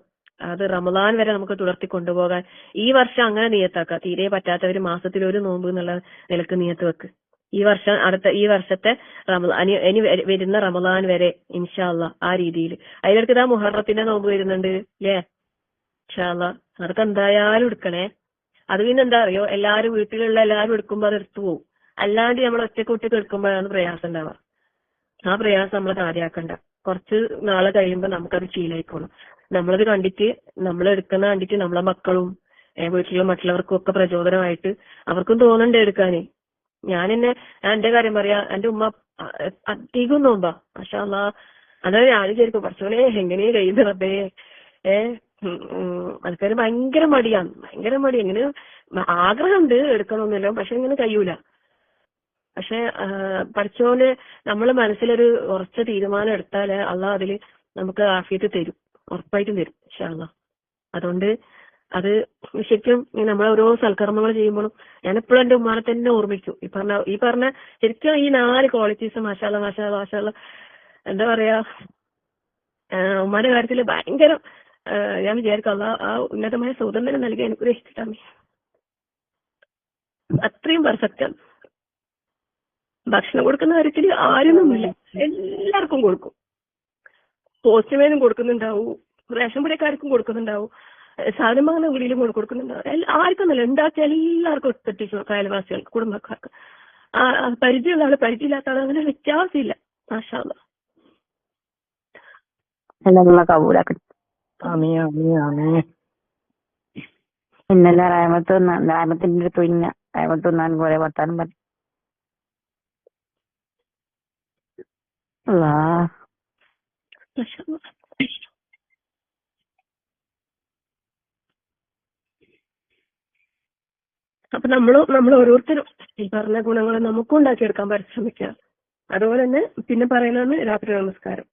അത് റമദാൻ വരെ നമുക്ക് തുടർത്തി കൊണ്ടുപോകാൻ ഈ വർഷം അങ്ങനെ നിയത്താക്കുക. തീരെ പറ്റാത്തവര് മാസത്തിൽ ഒരു നോമ്പ് എന്നുള്ള നിലക്ക് നിയത്ത് വെക്ക്. ഈ വർഷത്തെ ഇനി വരുന്ന റമദാൻ വരെ ഇൻഷാ അള്ളാ ആ രീതിയിൽ. അതിലിടക്ക് ഇതാ മുഹറത്തിന്റെ നോമ്പ് വരുന്നുണ്ട് അല്ലേ? ഇൻഷാ അള്ളാ അതൊക്കെ എന്തായാലും എടുക്കണേ. അത് പിന്നെ എന്താ അറിയോ, വീട്ടിലുള്ള എല്ലാവരും എടുക്കുമ്പോ അത് എടുത്തു പോകും. അല്ലാണ്ട് നമ്മൾ ഒറ്റക്ക് എടുക്കുമ്പോഴാണ് പ്രയാസം ഉണ്ടാവുക. ആ പ്രയാസം നമ്മൾ കാര്യാക്കണ്ട. കുറച്ച് നാളെ കഴിയുമ്പോ നമുക്കത് ശീലമായിക്കോളും. നമ്മളത് കണ്ടിട്ട്, നമ്മൾ എടുക്കുന്ന കണ്ടിട്ട് നമ്മളെ മക്കളും വീട്ടിലുള്ള മറ്റുള്ളവർക്കും ഒക്കെ പ്രചോദനമായിട്ട് അവർക്കും തോന്നണ്ടേ എടുക്കാനേ. ഞാൻ എന്റെ കാര്യം പറയാ, എന്റെ ഉമ്മ അധികം നോമ്പാ മാഷാ അള്ളാ. അതാണ് ഞാൻ വിചാരിക്കും കുറച്ചുകൂടെ എങ്ങനെയാ കഴിയുന്നത് റബ്ബേ. അതൊക്കെ ഭയങ്കര മടി. എങ്ങനെ ആഗ്രഹമുണ്ട് എടുക്കണമെന്നല്ലോ, പക്ഷെ ഇങ്ങനെ കഴിയൂല. പക്ഷെ പഠിച്ചോന് നമ്മള് മനസ്സിലൊരു ഉറച്ച തീരുമാനം എടുത്താല് അള്ളാഹ് അതില് നമുക്ക് ആഫിയത്ത് തരും, ഉറപ്പായിട്ടും തരും ഇൻഷാ അള്ളാഹ്. അതുകൊണ്ട് അത് ശരിക്കും നമ്മളെ ഓരോ സൽക്കർമ്മങ്ങൾ ചെയ്യുമ്പോഴും ഞാൻ എപ്പോഴും എന്റെ ഉമ്മാനെ തന്നെ ഓർമ്മിക്കും. ഈ പറഞ്ഞ ശരിക്കും ഈ 4 ക്വാളിറ്റീസ് മാഷാ അള്ളാ എന്താ പറയാ, ഉമ്മാന്റെ കാര്യത്തില് ഭയങ്കര ഞാൻ വിചാരിക്കും അള്ളാഹ് ആ ഉന്നതമായ സ്വാതന്ത്ര്യം നൽകി അനുഗ്രഹിച്ചിട്ടാണ്. അത്രയും പെർഫെക്റ്റ് ആണ്. ഭക്ഷണം കൊടുക്കുന്ന കാര്യത്തിൽ ആരൊന്നുമില്ല, എല്ലാവർക്കും കൊടുക്കും. പോസ്റ്റ്മാനും കൊടുക്കുന്നുണ്ടാവും, റേഷൻ പടിക്കാർക്കും കൊടുക്കുന്നുണ്ടാവും, സാധനം വാങ്ങുന്ന വീടിലും കൊടുക്കുന്നുണ്ടാവും. ആർക്കും ഒന്നുമില്ല, ഉണ്ടാക്കിയ എല്ലാവർക്കും എത്തിച്ചു, അയൽവാസികൾക്ക്, കുടുംബക്കാർക്ക്. പരിചയമുള്ള ആള് പരിചയമില്ലാത്ത ആള് അങ്ങനെ വ്യത്യാസമില്ല. മാഷാ അല്ലാഹ്. എല്ലാം കബൂലാക്കട്ടെ. ഇന്നലെ റാമത്തിന്റെ അടുത്ത് പിന്നെ റാമത്ത് ഒന്നാൻ പോലെ വർത്താനം പറഞ്ഞു. മാഷാ അല്ലാഹ്. അപ്പൊ നമ്മൾ ഓരോരുത്തരും ഈ പറഞ്ഞ ഗുണങ്ങൾ നമുക്കും ഉണ്ടാക്കിയെടുക്കാൻ പരിശ്രമിക്കുക. അതുപോലെ തന്നെ പിന്നെ പറയുന്നതാണ് രാത്രി നമസ്കാരം.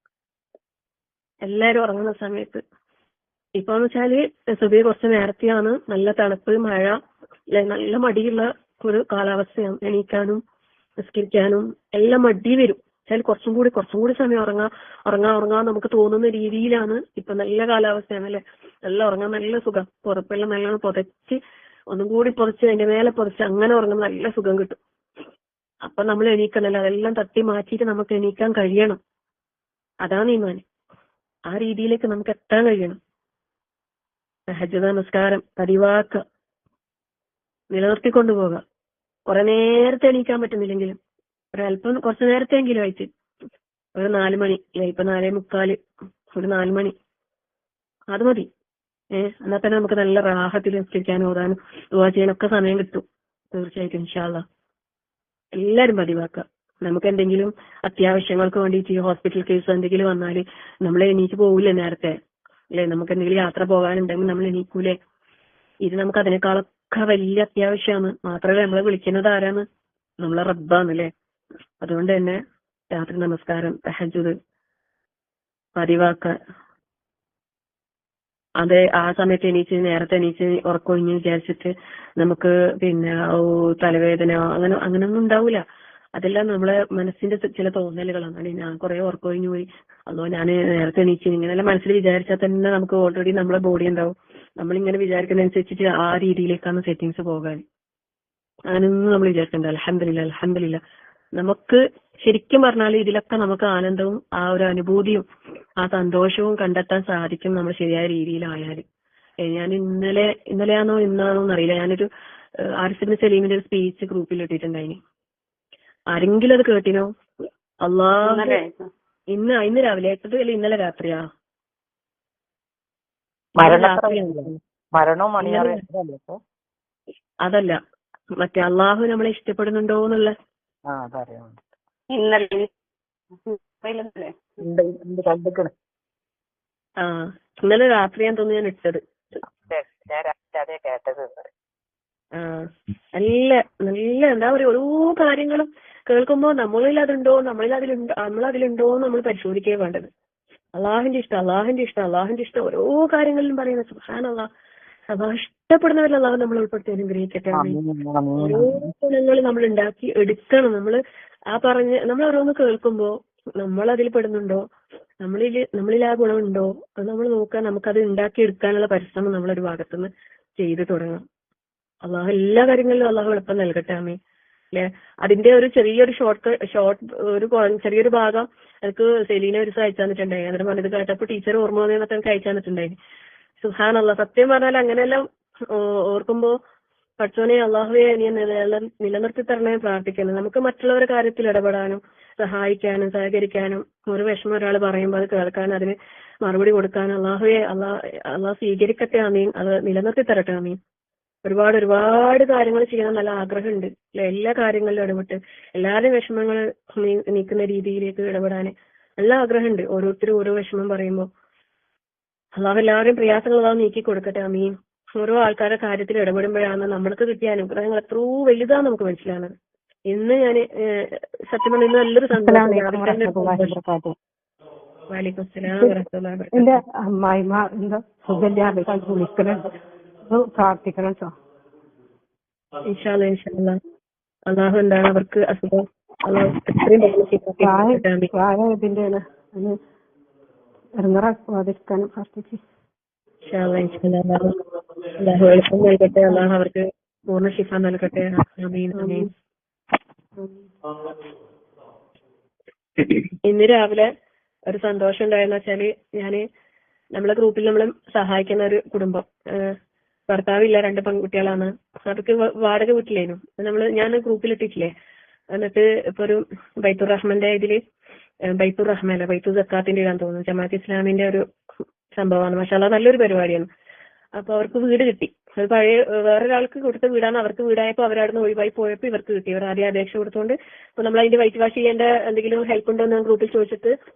എല്ലാരും ഉറങ്ങുന്ന സമയത്ത്. ഇപ്പൊന്ന് വെച്ചാല് സുബഹി കുറച്ച് നേരത്തെയാണ്, നല്ല തണുപ്പ്, മഴ, നല്ല മടിയുള്ള ഒരു കാലാവസ്ഥയാണ്. എണീക്കാനും നിസ്കരിക്കാനും എല്ലാം മടി വരും. വെച്ചാൽ കുറച്ചും കൂടി സമയം ഉറങ്ങാൻ നമുക്ക് തോന്നുന്ന രീതിയിലാണ്. ഇപ്പൊ നല്ല കാലാവസ്ഥയാണ് അല്ലെ? നല്ല ഉറങ്ങാൻ നല്ല സുഖം. പുറപ്പെല്ലാം നല്ലോണം പുതച്ച് ഒന്നും കൂടി പുതച്ച് അതിന്റെ മേലെ പുതച്ച് അങ്ങനെ ഉറങ്ങുന്ന നല്ല സുഖം കിട്ടും. അപ്പൊ നമ്മൾ എണീക്കണല്ലോ, അതെല്ലാം തട്ടി മാറ്റിയിട്ട് നമുക്ക് എണീക്കാൻ കഴിയണം. അതാണ് ഈമാൻ. ആ രീതിയിലേക്ക് നമുക്ക് എത്താൻ കഴിയണം. തഹജ്ജുദ് നമസ്കാരം പതിവാക്കുക, നിലനിർത്തിക്കൊണ്ടുപോകാം. കുറെ നേരത്തെ എണീക്കാൻ പറ്റുന്നില്ലെങ്കിലും ഒരല്പം കുറച്ചു നേരത്തെങ്കിലും ആയിട്ട് ഒരു 4 മണി, ഇപ്പൊ 4:45, ഒരു 4 മണി അത് മതി. എന്നാൽ തന്നെ നമുക്ക് നല്ല റാഹത്തിൽ നിസ്കരിക്കാനും ഓതാനും ദുആ ചെയ്യാനൊക്കെ സമയം കിട്ടും. തീർച്ചയായിട്ടും ഇൻഷാ അല്ലാഹ് എല്ലാരും പതിവാക്കുക. നമുക്ക് എന്തെങ്കിലും അത്യാവശ്യങ്ങൾക്ക് വേണ്ടിയിട്ട് ഹോസ്പിറ്റൽ കേസ് എന്തെങ്കിലും വന്നാല് നമ്മൾ എണീറ്റ് പോകില്ലേ നേരത്തെ അല്ലെ? നമുക്ക് എന്തെങ്കിലും യാത്ര പോകാനുണ്ടെങ്കിൽ നമ്മൾ എണീക്കൂലേ? ഇത് നമുക്ക് അതിനേക്കാളൊക്കെ വലിയ അത്യാവശ്യമാണ്. മാത്രമല്ല നമ്മളെ വിളിക്കുന്നത് ആരാണ്? നമ്മളെ റബ്ബാണ് അല്ലെ? അതുകൊണ്ട് തന്നെ രാത്രി നമസ്കാരം, തഹജ്ജുദ് പതിവാക്കാൻ. അതെ, ആ സമയത്ത് നേരത്തെ എണീച്ച് ഉറക്കൊഴിഞ്ഞ് വിചാരിച്ചിട്ട് നമുക്ക് പിന്നെ തലവേദന അങ്ങനെയൊന്നും ഉണ്ടാവൂല. അതെല്ലാം നമ്മളെ മനസ്സിന്റെ ചില തോന്നലുകളാണ്. ഞാൻ കുറെ ഉറക്കൊഴിഞ്ഞു പോയി, അതോ ഞാൻ നേരത്തെ എണീച്ച്, ഇങ്ങനെല്ലാം മനസ്സിൽ വിചാരിച്ചാൽ തന്നെ നമുക്ക് ഓൾറെഡി നമ്മളെ ബോഡി ഉണ്ടാവും. നമ്മളിങ്ങനെ വിചാരിക്കുന്നതനുസരിച്ചിട്ട് ആ രീതിയിലേക്കാണ് സെറ്റിങ്സ് പോകാൻ. അങ്ങനെയൊന്നും നമ്മൾ വിചാരിക്കണ്ട. അൽഹംദുലില്ലാ. നമുക്ക് ശരിക്കും പറഞ്ഞാൽ ഇതിലൊക്കെ നമുക്ക് ആനന്ദവും ആ ഒരു അനുഭൂതിയും ആ സന്തോഷവും കണ്ടെത്താൻ സാധിക്കും നമ്മൾ ശരിയായ രീതിയിലായാലും. ഞാൻ ഇന്നലെയാണോ ഇന്നാണോ എന്നറിയില്ല, ഞാനൊരു ആരിഫ് സലീമിന്റെ ഒരു സ്പീച്ച് ഗ്രൂപ്പിൽ ഇട്ടിട്ടുണ്ടായിന്. ആരെങ്കിലും അത് കേട്ടിനോ? അള്ളാഹു ഇന്നലെ ഇന്ന് രാവിലെ കേട്ടത് അല്ല ഇന്നലെ രാത്രിയാ? മരണവും അതല്ല, മറ്റേ അള്ളാഹു നമ്മളെ ഇഷ്ടപ്പെടുന്നുണ്ടോ എന്നുള്ള ഇന്നലെ ഇന്നലെ രാത്രിയാൻ തോന്നുന്നു ഞാൻ ഇട്ടത്. നല്ല നല്ല എന്താ പറയുക, ഓരോ കാര്യങ്ങളും കേൾക്കുമ്പോ നമ്മളിൽ അതിലുണ്ടോ നമ്മൾ പരിശോധിക്കേ വേണ്ടത്. അള്ളാഹിന്റെ ഇഷ്ടം ഓരോ കാര്യങ്ങളിലും പറയുന്നത് സുബ്ഹാനല്ലാഹ്. അള്ളാഹു ഇഷ്ടപ്പെടുന്നവരിൽ അള്ളാഹു നമ്മൾ ഉൾപ്പെടുത്തി അനുഗ്രഹിക്കട്ടെ. ഓരോ ഗുണങ്ങൾ നമ്മൾ ഉണ്ടാക്കി എടുക്കണം. നമ്മൾ ഓരോന്ന് കേൾക്കുമ്പോ നമ്മൾ അതിൽ പെടുന്നുണ്ടോ, നമ്മളിൽ ആ ഗുണമുണ്ടോ അത് നമ്മൾ നോക്കാൻ, നമുക്കത് ഉണ്ടാക്കി എടുക്കാനുള്ള പരിശ്രമം നമ്മളൊരു ഭാഗത്തുനിന്ന് ചെയ്തു തുടങ്ങാം. അള്ളാഹു എല്ലാ കാര്യങ്ങളിലും അള്ളാഹു എളുപ്പം നൽകട്ടെ. ആമീൻ. അല്ലെ, അതിന്റെ ഒരു ചെറിയൊരു ചെറിയൊരു ഭാഗം എനിക്ക് സെലീന ഒരു ദിവസം അയച്ചു തന്നിട്ടുണ്ടായി. എന്നിട്ട് പറഞ്ഞത് കേട്ടപ്പോ ടീച്ചർ ഓർമ്മ വന്നതൊക്കെ എനിക്ക് അയച്ചു തന്നിട്ടുണ്ടായി. സുബ്ഹാനല്ലാഹ്, സത്യം പറഞ്ഞാൽ അങ്ങനെയെല്ലാം ഓർക്കുമ്പോ പഠിച്ചോനെ അള്ളാഹുവെ നീ നിലനിർത്തി തരണേ പ്രാർത്ഥിക്കുന്നു. നമുക്ക് മറ്റുള്ളവരുടെ കാര്യത്തിൽ ഇടപെടാനും സഹായിക്കാനും സഹകരിക്കാനും, ഒരു വിഷമം ഒരാൾ പറയുമ്പോൾ അത് കേൾക്കാനും അതിന് മറുപടി കൊടുക്കാനും അള്ളാഹ് സ്വീകരിക്കട്ടെ. ആമീൻ. അത് നിലനിർത്തി തരട്ടെ. ആമീൻ. ഒരുപാട് കാര്യങ്ങൾ ചെയ്യണം നല്ല ആഗ്രഹമുണ്ട്. എല്ലാ കാര്യങ്ങളിലും ഇടപെട്ട് എല്ലാവരുടെയും വിഷമങ്ങൾ നീക്കുന്ന രീതിയിലേക്ക് ഇടപെടാൻ നല്ല ആഗ്രഹമുണ്ട്. ഓരോരുത്തരും ഓരോ വിഷമം പറയുമ്പോൾ അള്ളാഹു എല്ലാവരുടെയും പ്രയാസങ്ങൾ അള്ളാഹു നീക്കി കൊടുക്കട്ടെ. ആമീൻ. ഓരോ ആൾക്കാരുടെ കാര്യത്തിൽ ഇടപെടുമ്പോഴാണ് നമ്മൾക്ക് കിട്ടിയ അനുഗ്രഹങ്ങൾ എത്രയോ വലുതാ നമുക്ക് മനസ്സിലാവുന്നത്. ഇന്ന് ഞാൻ സത്യം പറഞ്ഞ ഇന്ന് നല്ലൊരു സന്തോഷം. വലൈക്കും അസ്സലാം വറഹ്മത്തുള്ളാഹി വബറകാതുഹു. എന്റെ അമ്മായിമ്മ എന്താ സുഖമില്ലാതെ വിളിക്കുന്നുണ്ട്, പ്രാർത്ഥിക്കണം കേട്ടോ. ഇൻഷാ അല്ലാഹ് അള്ളാഹു എന്താണ് അവർക്ക് അസുഖം അള്ളാഹു എത്രയും പെട്ടെന്ന് പ്രായതിന്റെ ഇറങ്ങാതിരിക്കാനും പ്രാർത്ഥിച്ചു. അള്ളാഹു എളുപ്പം നൽകട്ടെ. അള്ളാഹു അവർക്ക് പൂർണ്ണ ശിഫ നൽകട്ടെ. ആമീൻ ആമീൻ. ഇന്ന് രാവിലെ ഒരു സന്തോഷം ഉണ്ടായെന്ന് വെച്ചാല്, നമ്മളെ ഗ്രൂപ്പിൽ നമ്മൾ സഹായിക്കുന്ന ഒരു കുടുംബം, ഭർത്താവില്ല, 2 പെൺകുട്ടികളാണ്. അവർക്ക് വാടക വീട്ടിലേനു. ഞാൻ ഗ്രൂപ്പിൽ ഇട്ടിട്ടില്ലേ. എന്നിട്ട് ഇപ്പൊ ഒരു ബൈത്തുർ റഹ്മാന്റെ ഇതില് ബൈത്തുർ സക്കാത്തിന്റെ ഇടാൻ തോന്നുന്നു, ജമാഅത്ത് ഇസ്ലാമിന്റെ ഒരു സംഭവമാണ്. മാഷാഅല്ലാഹ് നല്ലൊരു പരിപാടിയാണ്. അപ്പൊ അവർക്ക് വീട് കിട്ടി. അത് പഴയ വേറൊരാൾക്ക് കൊടുത്ത വീടാണ്. അവർക്ക് വീടായപ്പോ അവരവിടുന്ന് ഒഴിവായി പോയപ്പോ ഇവർക്ക് കിട്ടി. അവർ ആദ്യം അപേക്ഷ കൊടുത്തുകൊണ്ട് ഇപ്പൊ നമ്മൾ അതിന്റെ വൈറ്റ് വാഷ് ചെയ്യേണ്ട എന്തെങ്കിലും ഹെൽപ്പ് ഉണ്ടോ എന്ന് ഗ്രൂപ്പിൽ ചോദിച്ചിട്ട്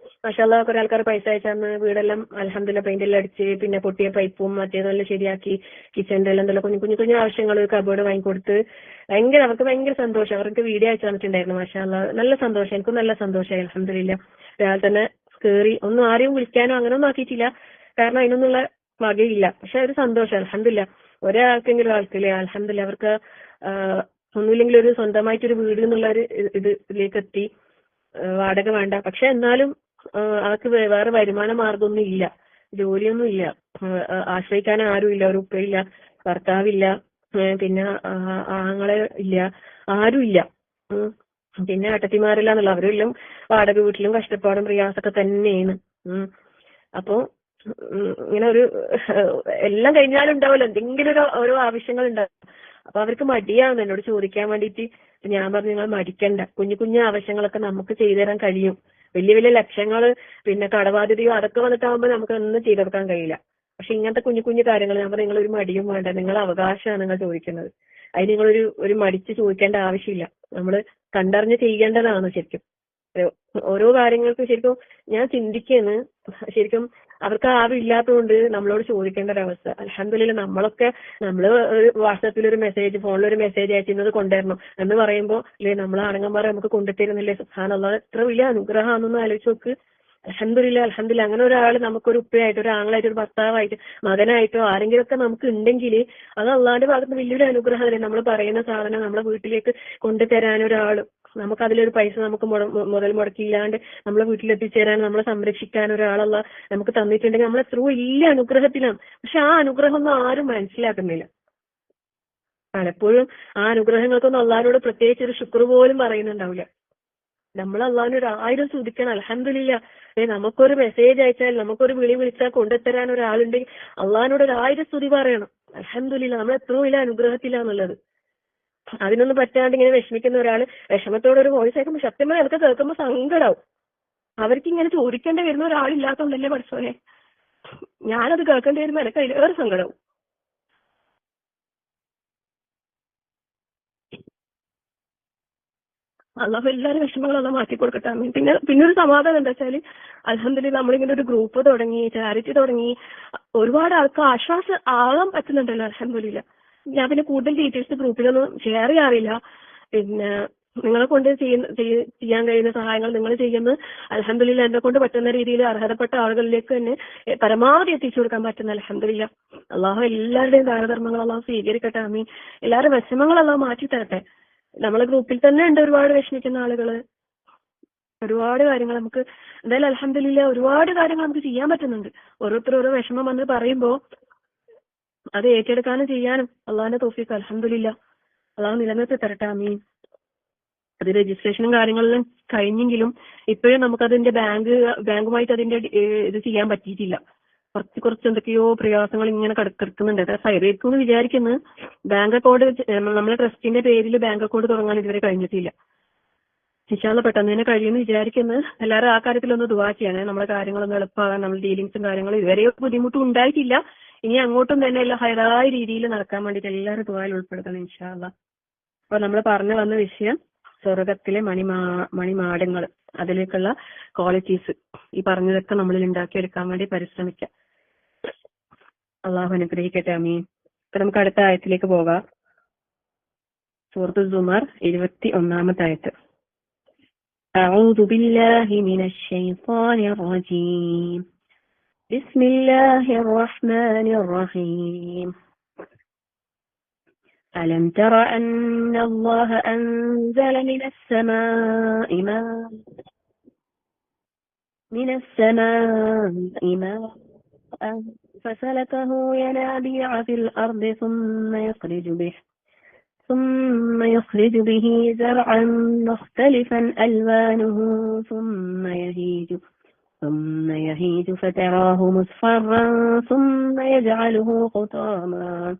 മാഷാഅല്ലാഹ് കുറെ ആൾക്കാർ പൈസ അയച്ചാന്ന് വീടെല്ലാം അൽഹംദുലില്ലാഹ് പെയിന്റ് എല്ലാം അടിച്ച്, പിന്നെ പൊട്ടിയ പൈപ്പും മറ്റേതെല്ലാം ശരിയാക്കി, കിച്ചന്റെ എല്ലാം എന്തെല്ലാം കുഞ്ഞു ആവശ്യങ്ങൾ കബോർഡ് വാങ്ങിക്കൊടുത്ത് അവർക്ക് ഭയങ്കര സന്തോഷം. അവർക്ക് വീഡിയോ അയച്ചു തന്നിട്ടുണ്ടായിരുന്നു. മാഷാഅല്ലാഹ് നല്ല സന്തോഷം. എനിക്കും നല്ല സന്തോഷമായി. അൽഹംദുലില്ലാഹ് രാവിലെ തന്നെ കേറി ഒന്നും ആരെയും വിളിക്കാനോ അങ്ങനെയൊന്നും ആക്കിയിട്ടില്ല, കാരണം അതിനൊന്നുള്ള വകയില്ല. പക്ഷെ ഒരു സന്തോഷം. അൽഹംദുലില്ലാഹ് ഒരാൾക്കെങ്കിലും ആൾക്കില്ലേ അൽഹംദുലില്ലാഹ് അവർക്ക് ഒന്നുമില്ലെങ്കിൽ ഒരു സ്വന്തമായിട്ടൊരു വീട് എന്നുള്ള ഒരു ഇതിലേക്ക് എത്തി. വാടക വേണ്ട, പക്ഷെ എന്നാലും അവർക്ക് വേറെ വരുമാന മാർഗമൊന്നും ഇല്ല, ജോലിയൊന്നും ഇല്ല, ആശ്രയിക്കാൻ ആരും ഇല്ല. ഒരു ഉപ്പയില്ല, ഭർത്താവില്ല, പിന്നെ ആങ്ങളെ ഇല്ല, ആരും ഇല്ല. പിന്നെ ഏട്ടത്തിമാരില്ലാന്നുള്ള അവരെല്ലാം വാടക വീട്ടിലും കഷ്ടപ്പാടും പ്രയാസമൊക്കെ തന്നെയാണ്. അപ്പോ ഇങ്ങനെ ഒരു എല്ലാം കഴിഞ്ഞാലും ഉണ്ടാവുമല്ലോ എന്തെങ്കിലും ഓരോ ആവശ്യങ്ങൾ ഉണ്ടാവും. അപ്പൊ അവർക്ക് മടിയാവുന്നു എന്നോട് ചോദിക്കാൻ വേണ്ടിയിട്ട്. ഞാൻ പറഞ്ഞു നിങ്ങൾ മടിക്കണ്ട, കുഞ്ഞു ആവശ്യങ്ങളൊക്കെ നമുക്ക് ചെയ്തു തരാൻ കഴിയും. വലിയ ലക്ഷ്യങ്ങൾ പിന്നെ കടബാധ്യതയോ അതൊക്കെ വന്നിട്ടാകുമ്പോൾ നമുക്ക് ഒന്നും ചെയ്തെടുക്കാൻ കഴിയില്ല. പക്ഷെ ഇങ്ങനത്തെ കുഞ്ഞു കാര്യങ്ങൾ ഞാൻ പറഞ്ഞു നിങ്ങളൊരു മടിയും വേണ്ട, നിങ്ങളെ അവകാശമാണ് നിങ്ങൾ ചോദിക്കുന്നത്. അതിന് നിങ്ങളൊരു മടിച്ച് ചോദിക്കേണ്ട ആവശ്യമില്ല. നമ്മൾ കണ്ടറിഞ്ഞ് ചെയ്യേണ്ടതാണ്. ശരിക്കും ഓരോ കാര്യങ്ങൾക്കും ശരിക്കും ഞാൻ ചിന്തിക്കുന്നു, ശരിക്കും അവർക്ക് ആരും ഇല്ലാത്തതുകൊണ്ട് നമ്മളോട് ചോദിക്കേണ്ട ഒരവസ്ഥ. അൽഹംദുലില്ലാഹ് നമ്മള് ഒരു വാട്സാപ്പിൽ ഒരു മെസ്സേജ്, ഫോണിൽ ഒരു മെസ്സേജ് അയക്കുന്നത് കൊണ്ടുവരണം എന്ന് പറയുമ്പോൾ അല്ലെ നമ്മളാണെങ്കന്മാരെ നമുക്ക് കൊണ്ടുതരുന്നില്ലേ. സുബ്ഹാനല്ലാഹ് എത്ര വലിയ അനുഗ്രഹമാണെന്ന് ആലോചിച്ച് നോക്ക്. അൽഹംദുലില്ലാഹ് അങ്ങനെ ഒരാൾ നമുക്കൊരു ഉപ്പയായിട്ട്, ഒരു ആങ്ങളായിട്ട്, ഒരു ഭർത്താവായിട്ട്, മകനായിട്ടോ ആരെങ്കിലും ഒക്കെ നമുക്ക് ഉണ്ടെങ്കിൽ അത് അള്ളാന്റെ ഭാഗത്ത് വലിയൊരു അനുഗ്രഹമല്ലേ. നമ്മൾ പറയുന്ന സാധനം നമ്മളെ വീട്ടിലേക്ക് കൊണ്ടുതരാൻ ഒരാൾ, നമുക്ക് അതിലൊരു പൈസ നമുക്ക് മുതൽ മുടക്കില്ലാണ്ട് നമ്മളെ വീട്ടിലെത്തിച്ചേരാൻ, നമ്മളെ സംരക്ഷിക്കാൻ ഒരാളല്ല നമുക്ക് തന്നിട്ടുണ്ടെങ്കിൽ നമ്മൾ എത്ര വലിയ അനുഗ്രഹത്തിലാണ്. പക്ഷെ ആ അനുഗ്രഹമൊന്നും ആരും മനസ്സിലാക്കുന്നില്ല. പലപ്പോഴും ആ അനുഗ്രഹങ്ങൾക്കൊന്നും അള്ളാഹിനോട് പ്രത്യേകിച്ച് ഒരു ശുക്ർ പോലും പറയുന്നുണ്ടാവില്ല. നമ്മൾ അള്ളാഹിനോട് 1000 സ്തുതിക്കണം. അൽഹംദുലില്ലാഹ് നമുക്കൊരു മെസ്സേജ് അയച്ചാൽ, നമുക്കൊരു വിളിച്ചാൽ കൊണ്ടുതരാൻ ഒരാളുണ്ടെങ്കിൽ അള്ളാഹിനോട് 1000 സ്തുതി പറയണം. അൽഹംദുലില്ലാഹ് നമ്മൾ എത്ര വലിയ അനുഗ്രഹത്തിലാണുള്ളത്. അതിനൊന്നും പറ്റാണ്ട് ഇങ്ങനെ വിഷമിക്കുന്ന ഒരാള് വിഷമത്തോടെ ഒരു വോയിസ് അയക്കുമ്പോൾ സത്യം പറഞ്ഞാൽ എനിക്ക് കേൾക്കുമ്പോൾ സങ്കടാവും. അവർക്ക് ഇങ്ങനെ ചോദിക്കേണ്ടി വരുന്ന ഒരാളില്ലാത്തോണ്ടല്ലേ പഠിച്ചോനെ, ഞാനത് കേൾക്കേണ്ടി വരുമ്പോ എനിക്ക് അതിലേറെ സങ്കടാവും. അള്ളാഹു എല്ലാവരും വിഷമങ്ങളെല്ലാം മാറ്റി കൊടുക്കട്ടെ. പിന്നെ ഒരു സമാധാനം എന്താ വെച്ചാല് അൽഹംദുലില്ലാ നമ്മളിങ്ങനെ ഒരു ഗ്രൂപ്പ് തുടങ്ങി, ചാരിറ്റി തുടങ്ങി, ഒരുപാട് ആൾക്ക് ആശ്വാസം ആകാൻ പറ്റുന്നുണ്ടല്ലോ അൽഹംദുലില്ലാ. ഞാൻ പിന്നെ കൂടുതൽ ഡീറ്റെയിൽസ് ഗ്രൂപ്പിലൊന്നും ഷെയർ ചെയ്യാറില്ല. പിന്നെ നിങ്ങളെ കൊണ്ട് ചെയ്യാൻ കഴിയുന്ന സഹായങ്ങൾ നിങ്ങൾ ചെയ്യുന്നത് അൽഹംദുലില്ലാ എന്നെ കൊണ്ട് പറ്റുന്ന രീതിയിൽ അർഹതപ്പെട്ട ആളുകളിലേക്ക് തന്നെ പരമാവധി എത്തിച്ചു കൊടുക്കാൻ പറ്റുന്ന അൽഹംദുലില്ലാ. അള്ളാഹു എല്ലാവരുടെയും ദാനധർമ്മങ്ങൾ അള്ളാഹു സ്വീകരിക്കട്ടെ. ആമീൻ. എല്ലാവരുടെ വിഷമങ്ങളെല്ലാം മാറ്റി തരട്ടെ. നമ്മളെ ഗ്രൂപ്പിൽ തന്നെ ഉണ്ട് ഒരുപാട് വിഷമിക്കുന്ന ആളുകള്. ഒരുപാട് കാര്യങ്ങൾ നമുക്ക് എന്തായാലും അൽഹംദുലില്ലാ ഒരുപാട് കാര്യങ്ങൾ നമുക്ക് ചെയ്യാൻ പറ്റുന്നുണ്ട്. ഓരോരുത്തർ ഓരോ വിഷമം വന്ന് പറയുമ്പോ അത് ഏറ്റെടുക്കാനും ചെയ്യാനും അള്ളാഹിന്റെ തൗഫീഖ് അൽഹംദുലില്ലാ. അള്ളാഹു നിലനിർത്തി തരട്ടെ. ആമീൻ. അത് രജിസ്ട്രേഷനും കാര്യങ്ങളെല്ലാം കഴിഞ്ഞെങ്കിലും ഇപ്പോഴും നമുക്കതിന്റെ ബാങ്കുമായിട്ട് അതിന്റെ ഇത് ചെയ്യാൻ പറ്റിയിട്ടില്ല. കുറച്ച് എന്തൊക്കെയോ പ്രയാസങ്ങൾ ഇങ്ങനെ കിടക്കുന്നുണ്ട്. സൈബേക്കും എന്ന് വിചാരിക്കുന്നത് ബാങ്ക് അക്കൗണ്ട് നമ്മളെ ട്രസ്റ്റിന്റെ പേരിൽ ബാങ്ക് അക്കൗണ്ട് തുടങ്ങാൻ ഇതുവരെ കഴിഞ്ഞിട്ടില്ല. ഇൻഷാ അല്ലാഹ് പെട്ടെന്ന് തന്നെ കഴിയുമെന്ന് വിചാരിക്കുന്നത്. എല്ലാവരും ആ കാര്യത്തിലൊന്ന് ദുആ ചെയ്യണേ. നമ്മുടെ കാര്യങ്ങളൊന്നും എളുപ്പമാകാൻ, നമ്മുടെ ഡീലിങ്സും കാര്യങ്ങളും ഇതുവരെ ബുദ്ധിമുട്ടും ഉണ്ടായിട്ടില്ല. ഇനി അങ്ങോട്ടും തന്നെ എല്ലാം ഹൈറായ രീതിയിൽ നടക്കാൻ വേണ്ടിയിട്ട് എല്ലാവരും ദുആയിൽ ഉൾപ്പെടുത്തണം ഇൻഷാ അല്ലാഹ്. അപ്പൊ നമ്മൾ പറഞ്ഞു വന്ന വിഷയം സ്വർഗത്തിലെ മണിമാടങ്ങൾ, അതിലേക്കുള്ള ക്വാളിറ്റീസ്, ഈ പറഞ്ഞതൊക്കെ നമ്മളിൽ ഉണ്ടാക്കിയെടുക്കാൻ വേണ്ടി പരിശ്രമിക്കാം. അള്ളാഹു അനുഗ്രഹിക്കട്ടെ. ആമീൻ. ഇപ്പൊ നമുക്ക് അടുത്ത ആയത്തിലേക്ക് പോകാം. സൂറത്തുൽ സുമർ 21-ാമത്തെ ആയത്ത്. أعوذ بالله من الشيطان الرجيم بسم الله الرحمن الرحيم ألم تر أن الله أنزل من السماء ماء فسلكه ينابيع في الأرض ثم يخرج به زرعا مختلفا ألوانه ثم يهيج فتراه مصفرا ثم يجعله حطاما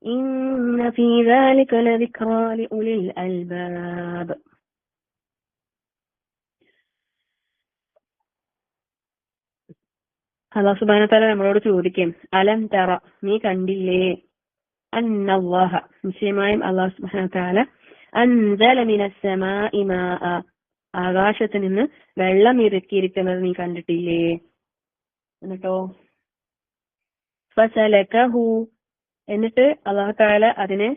إن في ذلك لذكرى لأولي الألباب. അല്ലാഹു സുബ്ഹാനഹു വ തആല നമ്മളോട് ചോദിക്കും, അലം തറ, നീ കണ്ടില്ലേ, അന്നല്ലാഹ, നിശ്ചയമായും അല്ലാഹു സുബ്ഹാനഹു വ തആല, അൻസല മിനസ് സമാഇ മാഅ, ആകാശത്ത് നിന്ന് വെള്ളം ഇറക്കിയിരിക്കുന്നത് നീ കണ്ടിട്ടില്ലേ. എന്നിട്ടോ ഫസലകഹു, എന്നിട്ട് അല്ലാഹു തആല അതിനെ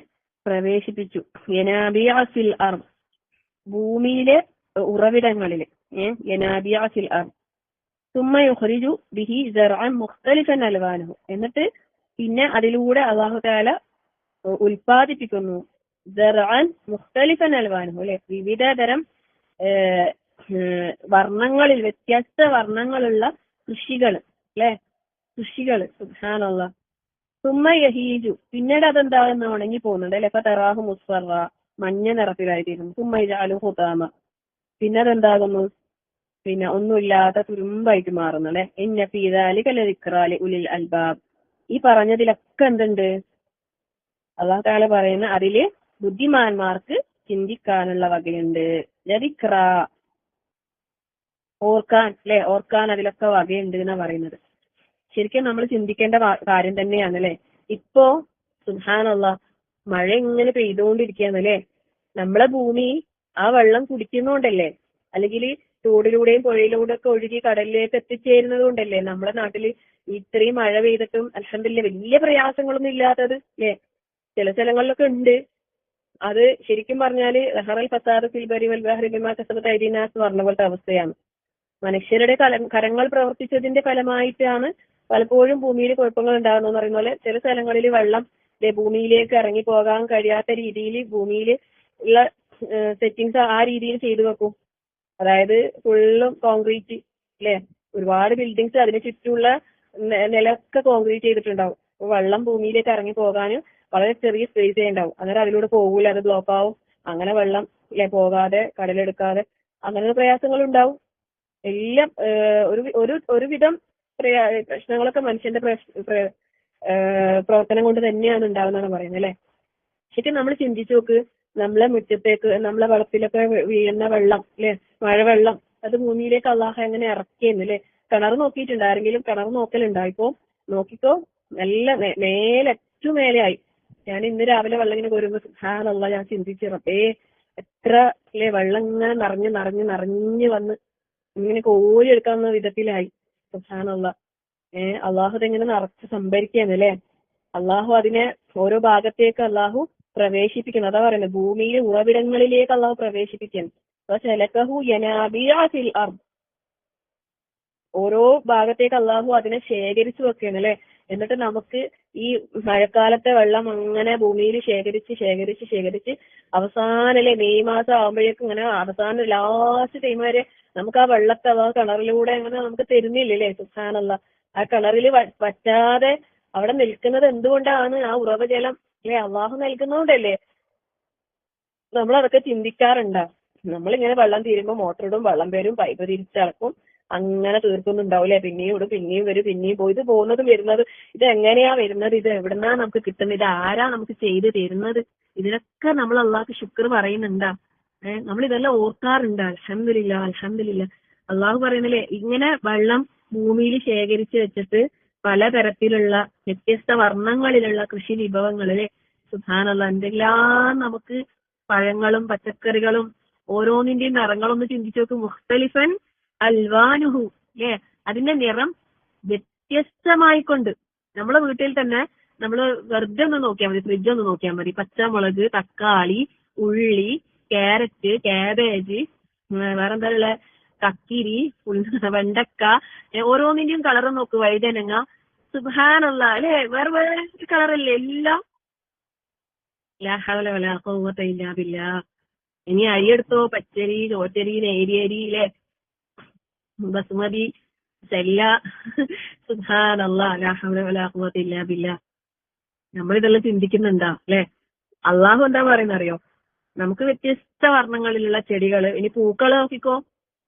പ്രവേശിപ്പിച്ചു, യനാബിഅ ഫിൽ അർദ്, ഭൂമിയിലെ ഉറവിടങ്ങളില്, യനാബിഅ ഫിൽ അർദ്, സുമ്മ യുഖ്രിജു ബിഹി സർഅൻ മുഖ്തലിഫൻ അൽവാനുഹു, എന്നിട്ട് പിന്നെ അതിലൂടെ അല്ലാഹു തആല ഉൽപാദിപ്പിക്കുന്നു സർഅൻ മുഖ്തലിഫൻ അൽവാനുഹു, അല്ലെ, വിവിധ തരം വർണ്ണങ്ങളിൽ, വ്യത്യസ്ത വർണ്ണങ്ങളുള്ള കൃഷികൾ, അല്ലെ, കൃഷികൾ. സുബ്ഹാനല്ലാഹ്. സുമ്മ യഹീജു, പിന്നീട് അതെന്താകുന്ന ഉണങ്ങി പോകുന്നുണ്ട്, അല്ലെ, ഫതറാഹു മുസ്ഫറ, മഞ്ഞ നിറത്തിലായിത്തീരുന്നു. സുമ്മ യജഅലു ഹുതാമ, പിന്നെ അതെന്താകുന്നു, പിന്നെ ഒന്നുമില്ലാത്ത തുരുമ്പായിട്ട് മാറുന്നു, അല്ലെ. ഇന്ന ഫീ ദാലിക ലദിക്റാ ലിഉലിൽ അൽബാബ്, ഈ പറഞ്ഞതിലൊക്കെ എന്തുണ്ട്, അല്ലാഹു തആല പറയുന്ന അതില് ബുദ്ധിമാന്മാർക്ക് ചിന്തിക്കാനുള്ള വകയുണ്ട്. ലദിക്റാ, ഓർക്കാൻ, അല്ലെ, ഓർക്കാൻ അതിലൊക്കെ വകയുണ്ട് എന്നാ പറയുന്നത്. ശരിക്കും നമ്മൾ ചിന്തിക്കേണ്ട കാര്യം തന്നെയാണ്, അല്ലെ. ഇപ്പോ സുബ്ഹാനല്ലാഹ് മഴ ഇങ്ങനെ പെയ്തുകൊണ്ടിരിക്കുകയാണ്, അല്ലെ. നമ്മളെ ഭൂമി ആ വെള്ളം കുടിക്കുന്നോണ്ടല്ലേ, അല്ലെങ്കിൽ തോടിലൂടെയും പുഴയിലൂടെ ഒക്കെ ഒഴുകി കടലിലേക്ക് എത്തിച്ചേരുന്നത് കൊണ്ടല്ലേ നമ്മളെ നാട്ടില് ഇത്രയും മഴ പെയ്തിട്ടും അൽഹംദുലില്ലാ വലിയ പ്രയാസങ്ങളൊന്നും ഇല്ലാത്തത്, അല്ലെ. ചില സ്ഥലങ്ങളിലൊക്കെ ഉണ്ട്. അത് ശരിക്കും പറഞ്ഞാല് റഹറൽ ഫസാദു ഫിൽ ബരി വൽ ബഹ്രി ബിമാ കസബത് അയ്ദീൻ നാസ് പറഞ്ഞ പോലത്തെ അവസ്ഥയാണ്. മനുഷ്യരുടെ കരങ്ങൾ പ്രവർത്തിച്ചതിന്റെ ഫലമായിട്ടാണ് പലപ്പോഴും ഭൂമിയിൽ കുഴപ്പങ്ങൾ ഉണ്ടാകുന്നതെന്ന് പറയുന്ന പോലെ ചില സ്ഥലങ്ങളിൽ വെള്ളം ഭൂമിയിലേക്ക് ഇറങ്ങി പോകാൻ കഴിയാത്ത രീതിയിൽ ഭൂമിയിൽ ഉള്ള സെറ്റിങ്സ് ആ രീതിയിൽ ചെയ്തു വെക്കും. അതായത് ഫുള്ളും കോൺക്രീറ്റ്, അല്ലെ, ഒരുപാട് ബിൽഡിങ്സ് അതിന് ചുറ്റുമുള്ള നിലമൊക്കെ കോൺക്രീറ്റ് ചെയ്തിട്ടുണ്ടാവും. അപ്പൊ വെള്ളം ഭൂമിയിലേക്ക് ഇറങ്ങി പോകാനും വളരെ ചെറിയ സ്പേസേ ഉണ്ടാവും. അന്നേരം അതിലൂടെ പോകൂല, അത് ബ്ലോക്ക് ആവും. അങ്ങനെ വെള്ളം, അല്ലെ, പോകാതെ കടലെടുക്കാതെ അങ്ങനെ പ്രയാസങ്ങൾ ഉണ്ടാവും. എല്ലാം ഒരുവിധം പ്രശ്നങ്ങളൊക്കെ മനുഷ്യന്റെ പ്രവർത്തനം കൊണ്ട് തന്നെയാണ് ഉണ്ടാവുന്നതാണ് പറയുന്നത്, അല്ലെ. ശരിക്കും നമ്മൾ ചിന്തിച്ചു നോക്ക്, നമ്മളെ മുറ്റത്തേക്ക് നമ്മളെ വളപ്പിലൊക്കെ വീഴുന്ന വെള്ളം അല്ലെ, മഴവെള്ളം അത് ഭൂമിയിലേക്ക് അള്ളാഹു എങ്ങനെ ഇറക്കിയെന്ന് അല്ലെ. കിണർ നോക്കിയിട്ടുണ്ട് ആരെങ്കിലും? കിണർ നോക്കലുണ്ടോ? ഇപ്പൊ നോക്കിക്കോ, നല്ല മേലെ ഏറ്റവും മേലെയായി. ഞാൻ ഇന്ന് രാവിലെ വെള്ളം ഇങ്ങനെ കോരുമ്പോ സുബ്ഹാനല്ലാഹ് ഞാൻ ചിന്തിച്ചു, റബ്ബേ എത്ര അല്ലെ വെള്ളം ഇങ്ങനെ നിറഞ്ഞു വന്ന് ഇങ്ങനെ കോരിയെടുക്കാവുന്ന വിധത്തിലായി. സുബ്ഹാനല്ലാഹ്. അള്ളാഹു ഇതെങ്ങനെ നിറച്ച് സംഭരിക്കാന്ന് അല്ലെ. അള്ളാഹു അതിനെ ഓരോ ഭാഗത്തേക്ക് അള്ളാഹു പ്രവേശിപ്പിക്കണം. അതാ പറയുന്നത്, ഭൂമിയിലെ ഉറവിടങ്ങളിലേക്ക് അള്ളാഹു പ്രവേശിപ്പിക്കണം. ഓരോ ഭാഗത്തേക്ക് അള്ളാഹു അതിനെ ശേഖരിച്ചു വെക്കുകയാണ് അല്ലെ. എന്നിട്ട് നമുക്ക് ഈ മഴക്കാലത്തെ വെള്ളം അങ്ങനെ ഭൂമിയിൽ ശേഖരിച്ച് അവസാനം അല്ലെ മെയ് മാസം ആകുമ്പോഴേക്കും ഇങ്ങനെ അവസാനം ലാസ്റ്റ് ടൈം വരെ നമുക്ക് ആ വെള്ളത്തെ കിണറിലൂടെ അങ്ങനെ നമുക്ക് തരുന്നില്ലേ. സുബ്ഹാനല്ലാഹ്. ആ കിണറിൽ വറ്റാതെ അവിടെ നിൽക്കുന്നത് എന്തുകൊണ്ടാണ്? ആ ഉറവജലം അല്ലെ അള്ളാഹു നൽകുന്നതുകൊണ്ടല്ലേ. നമ്മളതൊക്കെ ചിന്തിക്കാറുണ്ടോ? നമ്മളിങ്ങനെ വെള്ളം തീരുമ്പോ മോട്ടർ ഇടും, വെള്ളം വരും, പൈപ്പ് തിരിച്ചടക്കും, അങ്ങനെ തീർക്കുന്നുണ്ടാവൂലേ. പിന്നെയും ഇടും, പിന്നെയും വരും, പിന്നെയും പോയി. ഇത് പോകുന്നതും വരുന്നതും ഇത് എങ്ങനെയാ വരുന്നത്? ഇത് എവിടുന്നാ നമുക്ക് കിട്ടുന്നത്? ഇത് ആരാ നമുക്ക് ചെയ്ത് തരുന്നത്? ഇതിനൊക്കെ നമ്മൾ അള്ളാഹ്ക്ക് ശുക്ർ പറയുന്നുണ്ടാ? നമ്മളിതെല്ലാം ഓർക്കാറുണ്ട്. അൽഹംദുലില്ലാ. അള്ളാഹു പറയുന്നില്ലേ, ഇങ്ങനെ വെള്ളം ഭൂമിയിൽ ശേഖരിച്ച് വെച്ചിട്ട് പലതരത്തിലുള്ള വ്യത്യസ്ത വർണ്ണങ്ങളിലുള്ള കൃഷി വിഭവങ്ങളിലെ സുബ്ഹാനല്ലാഹ് എന്തെല്ലാം നമുക്ക് പഴങ്ങളും പച്ചക്കറികളും ഓരോന്നിന്റെയും നിറങ്ങളൊന്ന് ചിന്തിച്ചു നോക്ക്. മുഖ്തലിഫൻ അൽവാനുഹു അല്ലേ, അതിന്റെ നിറം വ്യത്യസ്തമായിക്കൊണ്ട്. നമ്മളെ വീട്ടിൽ തന്നെ നമ്മൾ വെറുതെ ഒന്ന് നോക്കിയാൽ മതി, ഫ്രിഡ്ജ് ഒന്ന് നോക്കിയാൽ മതി. പച്ചമുളക്, തക്കാളി, ഉള്ളി, ക്യാരറ്റ്, ക്യാബേജ്, വേറെന്താ ഉള്ള, കക്കിരി, വെണ്ടക്ക, ഓരോന്നിന്റെയും കളർ നോക്ക്. വഴുതനങ്ങ, സുബ്ഹാനല്ലാഹ് അല്ലെ, വേറെ വേറെ കളറല്ലേ എല്ലാം. ലാ ഹൗല വലാ ഖുവത ഇല്ലാ ബില്ലാഹ്. ഇനി അരി എടുത്തോ, പച്ചരി, ചോറ്റരി, നേരിയരി അല്ലെ, ബസുമതി, സെല്ല. സുബ്ഹാനല്ലാഹ്, ലാ ഹൗല വലാ ഖുവത ഇല്ലാ ബില്ലാഹ്. നമ്മളിതെല്ലാം ചിന്തിക്കുന്നുണ്ടാ അല്ലെ. അള്ളാഹു എന്താ പറയുന്ന അറിയോ? നമുക്ക് വ്യത്യസ്ത വർണ്ണങ്ങളിലുള്ള ചെടികള്, ഇനി പൂക്കള് നോക്കിക്കോ.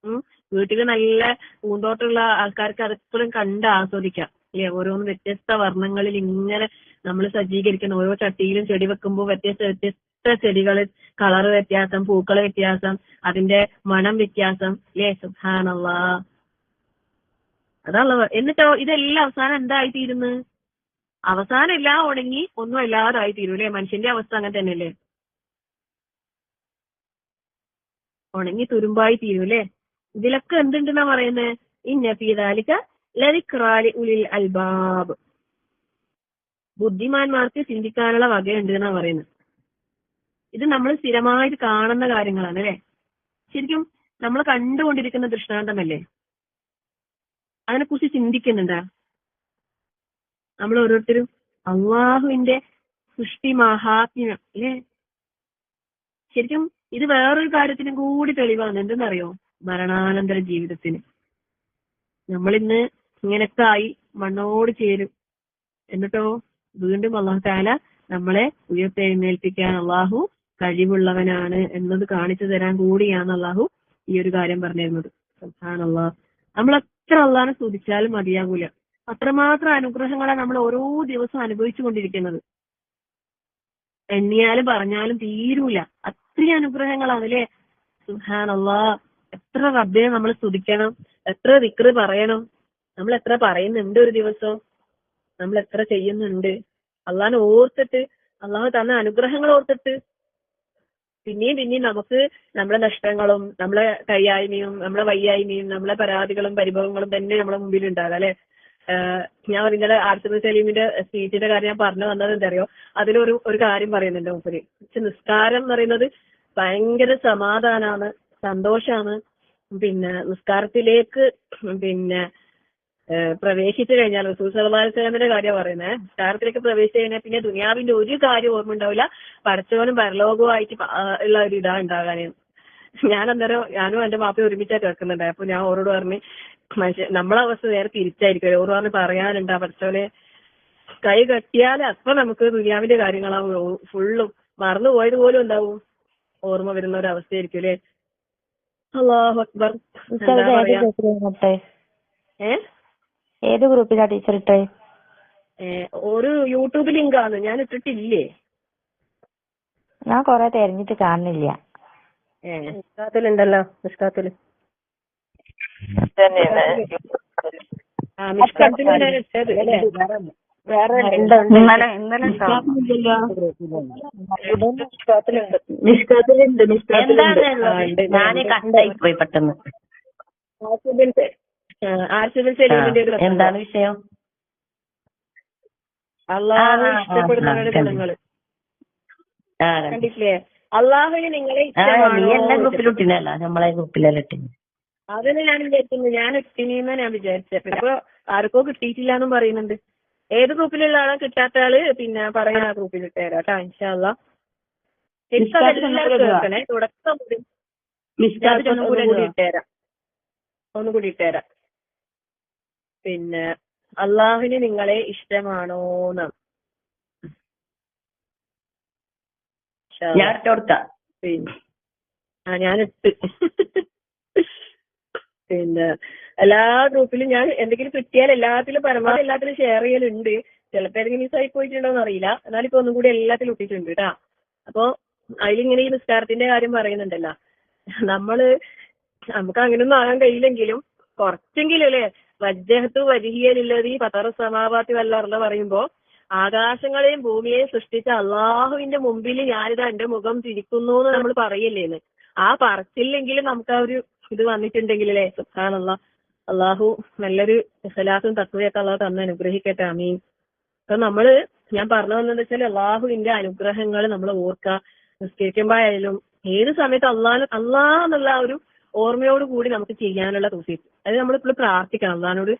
വീട്ടില് നല്ല പൂന്തോട്ടമുള്ള ആൾക്കാർക്ക് അതെപ്പോഴും കണ്ട് ആസ്വദിക്കാം അല്ലെ. ഓരോന്ന് വ്യത്യസ്ത വർണ്ണങ്ങളിൽ ഇങ്ങനെ നമ്മൾ സജ്ജീകരിക്കുന്ന ഓരോ ചട്ടിയിലും ചെടി വെക്കുമ്പോൾ വ്യത്യസ്ത ചെടികള്, കളറ് വ്യത്യാസം, പൂക്കള് വ്യത്യാസം, അതിന്റെ മണം വ്യത്യാസം അല്ലേ. സുബ്ഹാനല്ലാഹ്. അതാ. എന്നിട്ടോ ഇതെല്ലാം അവസാനം എന്തായി തീരുന്നു? അവസാനം എല്ലാം ഉണങ്ങി ഒന്നും ഇല്ലാതായി തീരും അല്ലെ. മനുഷ്യന്റെ അവസ്ഥ അങ്ങനെ തന്നെയല്ലേ, ഉണങ്ങി തുരുമ്പായി തീരും അല്ലെ. ഇതിലൊക്കെ എന്തുണ്ടെന്നാ പറയുന്നത്? ഇന്ന ഫീ ദാലിക ലദിക്റാ ലിഉലിൽ അൽബാബ്. ബുദ്ധിമാന്മാർക്ക് ചിന്തിക്കാനുള്ള വകയുണ്ട് എന്നാ പറയുന്നത്. ഇത് നമ്മൾ സ്ഥിരമായിട്ട് കാണുന്ന കാര്യങ്ങളാണ് അല്ലെ. ശരിക്കും നമ്മൾ കണ്ടുകൊണ്ടിരിക്കുന്ന ദൃഷ്ടാന്തമല്ലേ. അതിനെക്കുറിച്ച് ചിന്തിക്കുന്നുണ്ടാ നമ്മൾ ഓരോരുത്തരും? അള്ളാഹുവിന്റെ സൃഷ്ടി മഹാത്മ്യം അല്ലെ. ശരിക്കും ഇത് വേറൊരു കാര്യത്തിനും കൂടി തെളിവാണ്. എന്തെന്നറിയോ? മരണാനന്തര ജീവിതത്തിന്. നമ്മളിന്ന് ഇങ്ങനൊക്കെ ആയി മണ്ണോട് ചേരും, എന്നിട്ടോ വീണ്ടും അള്ളാഹു തആല നമ്മളെ ഉയർത്തെഴുന്നേൽപ്പിക്കാൻ അള്ളാഹു കഴിവുള്ളവനാണ് എന്നത് കാണിച്ചു തരാൻ കൂടിയാണ് അള്ളാഹു ഈ ഒരു കാര്യം പറഞ്ഞിരുന്നത്. സുബ്ഹാനല്ലാഹ്. നമ്മൾ എത്ര അള്ളാഹിനെ സ്തുതിച്ചാലും മതിയാകൂല. അത്രമാത്രം അനുഗ്രഹങ്ങളാണ് നമ്മൾ ഓരോ ദിവസവും അനുഭവിച്ചു കൊണ്ടിരിക്കുന്നത്. എണ്ണിയാലും പറഞ്ഞാലും തീരൂല, അത്രയും അനുഗ്രഹങ്ങളാണ് അല്ലേ. സുബ്ഹാനല്ലാഹ്. എത്ര റബ്ബിനെ നമ്മൾ സ്തുതിക്കണം, എത്ര ദിക്ർ പറയണം. നമ്മൾ എത്ര പറയുന്നുണ്ട് ഒരു ദിവസം? നമ്മൾ എത്ര ചെയ്യുന്നുണ്ട്? അള്ളാഹിനെ ഓർത്തിട്ട്, അള്ളാഹു തന്ന അനുഗ്രഹങ്ങൾ ഓർത്തിട്ട്. പിന്നെയും നമുക്ക് നമ്മളെ നഷ്ടങ്ങളും നമ്മളെ കയ്യായ്മയും നമ്മളെ വയ്യായ്മയും നമ്മളെ പരാതികളും പരിഭവങ്ങളും തന്നെ നമ്മളെ മുമ്പിൽ ഉണ്ടാകാം അല്ലെ. ഞാൻ ഇന്നലെ ആർസിബി സലീമിന്റെ സ്പീച്ചിന്റെ കാര്യം ഞാൻ പറഞ്ഞു വന്നത് എന്തറിയോ? അതിലൊരു കാര്യം പറയുന്നുണ്ട് മൂപ്പര്. നിസ്കാരം എന്ന് പറയുന്നത് ഭയങ്കര സമാധാനാണ്, സന്തോഷാണ്. പിന്നെ നിസ്കാരത്തിലേക്ക് പ്രവേശിച്ചു കഴിഞ്ഞാൽ, റസൂൽ സല്ലല്ലാഹു അലൈഹി വസല്ലമയുടെ കാര്യം പറയുന്നത്, നിസ്കാരത്തിലേക്ക് പ്രവേശിച്ചു കഴിഞ്ഞാൽ പിന്നെ ദുനിയാവിന്റെ ഒരു കാര്യം ഓർമ്മ ഉണ്ടാവില്ല, പടച്ചവനും പരലോകവുമായിട്ട് ഉള്ള ഒരു ഇതാ ഉണ്ടാകാൻ. ഞാനും എന്റെ മാപ്പയും ഒരുമിച്ചാ കേൾക്കുന്നുണ്ട്. അപ്പൊ ഞാൻ ഓരോട് പറഞ്ഞ്, നമ്മളെ അവസ്ഥ നേരെ തിരിച്ചായിരിക്കും. ഓരോ പറഞ്ഞ് പറയാനുണ്ടാ പടച്ചവനെ കൈ കെട്ടിയാൽ അപ്പൊ നമുക്ക് ദുനിയാവിന്റെ കാര്യങ്ങളാവും ഫുള്ളും മറന്നു പോയത് പോലും ഉണ്ടാവും ഓർമ്മ വരുന്ന ഒരു അവസ്ഥയായിരിക്കും അല്ലെ. അല്ലാഹു അക്ബർ. എന്താ പറയാ? ഏത് ഗ്രൂപ്പിലാ ടീച്ചർ ഇട്ടേ? ഒരു യൂട്യൂബ് ലിങ്കാണ്, ഞാൻ ഇട്ടിട്ടില്ലേ. ഞാൻ കൊറേ തെരഞ്ഞിട്ട് കാണുന്നില്ല. മിഷ്കാത്തിലുണ്ടല്ലോ, മിഷ്കാത്തില്. മിഷ്കാത്തിലല്ലേ ഇട്ടത് അല്ലേ? ഇന്നലെ ഇട്ടോ? ഞാന് കട്ടായി പോയി പെട്ടെന്ന്. ആർസിബിൻ സലീമിന്റെ ഒരു എന്താണ് വിഷയം? അള്ളാഹു ഇഷ്ടപ്പെടുന്നവരുടെ ഗുണങ്ങള് കണ്ടിട്ടില്ലേ? അള്ളാഹുവിന് നിങ്ങളെ നീ എല്ലാ ഇഷ്ടമാണോ? ഗ്രൂപ്പിലിട്ടിനല്ല, നമ്മളെ ഗ്രൂപ്പിലെല്ലാം ഇട്ടിന്. അതിന് ഞാൻ വിചാരിക്കുന്നു, ഞാൻ ഇട്ടിനെന്ന് ഞാൻ വിചാരിച്ചത്. അപ്പൊ ആർക്കോ കിട്ടിയിട്ടില്ല എന്നും പറയുന്നുണ്ട്. ഏത് ഗ്രൂപ്പിലുള്ള ആളെ കിട്ടാത്ത ആള് പിന്നെ പറയാൻ ആ ഗ്രൂപ്പിൽ ഇട്ടുതരാം കേട്ടോ, ഇൻഷാ അള്ളാ. എല്ലാവർക്കും കേൾക്കണേ, തുടക്കം ഒന്നുകൂടി ഇട്ടുതരാം. പിന്നെ അള്ളാഹുവിന് നിങ്ങളെ ഇഷ്ടമാണോന്ന് ഞാൻ ഇട്ട് കൊടുക്കാം. പിന്നെ ഞാനിട്ട് പിന്നെ എല്ലാ ഗ്രൂപ്പിലും ഞാൻ എന്തെങ്കിലും കിട്ടിയാൽ എല്ലാത്തിലും പരമാവധി എല്ലാത്തിലും ഷെയർ ചെയ്യലുണ്ട്. ചിലപ്പോ ഏതെങ്കിലും മിസ്സായി പോയിട്ടുണ്ടോന്ന് അറിയില്ല. എന്നാലും ഇപ്പൊ ഒന്നും കൂടി എല്ലാത്തിലും ഇട്ടിട്ടുണ്ട് കേട്ടാ. അപ്പൊ അതിലിങ്ങനെ ഈ നിസ്കാരത്തിന്റെ കാര്യം പറയുന്നുണ്ടല്ലോ, നമുക്ക് അങ്ങനെയൊന്നും ആകാൻ കഴിയില്ലെങ്കിലും കുറച്ചെങ്കിലും അല്ലേ, വജ്ജഹത്തു വജിഹിയലുള്ളതി പതറ സമാവാത്തി വല്ലറില്ല പറയുമ്പോ ആകാശങ്ങളെയും ഭൂമിയെയും സൃഷ്ടിച്ച അള്ളാഹുവിന്റെ മുമ്പിൽ ഞാനിതാ എന്റെ മുഖം തിരിക്കുന്നു എന്ന് നമ്മൾ പറയില്ലേന്ന്. ആ പറച്ചില്ലെങ്കിലും നമുക്ക് ആ ഒരു ഇത് വന്നിട്ടുണ്ടെങ്കിലേ സുബ്ഹാനല്ലാഹ്, അള്ളാഹു നല്ലൊരു ഇഖ്ലാസും തഖ്വയൊക്കെ അള്ളാഹു തന്ന് അനുഗ്രഹിക്കട്ടെ, ആമീൻ. അപ്പൊ ഞാൻ പറഞ്ഞു വന്നത് വെച്ചാൽ അള്ളാഹുവിന്റെ അനുഗ്രഹങ്ങൾ നമ്മൾ ഓർക്കുക. നിസ്കരിക്കുമ്പോഴായാലും ഏത് സമയത്ത് അള്ളാഹ് എന്നുള്ള ഒരു ഓർമ്മയോട് കൂടി നമുക്ക് ചെയ്യാനുള്ള തൗഫീഖ്. അത് നമ്മളിപ്പോൾ പ്രാർത്ഥിക്കണം അള്ളാഹിനോട്.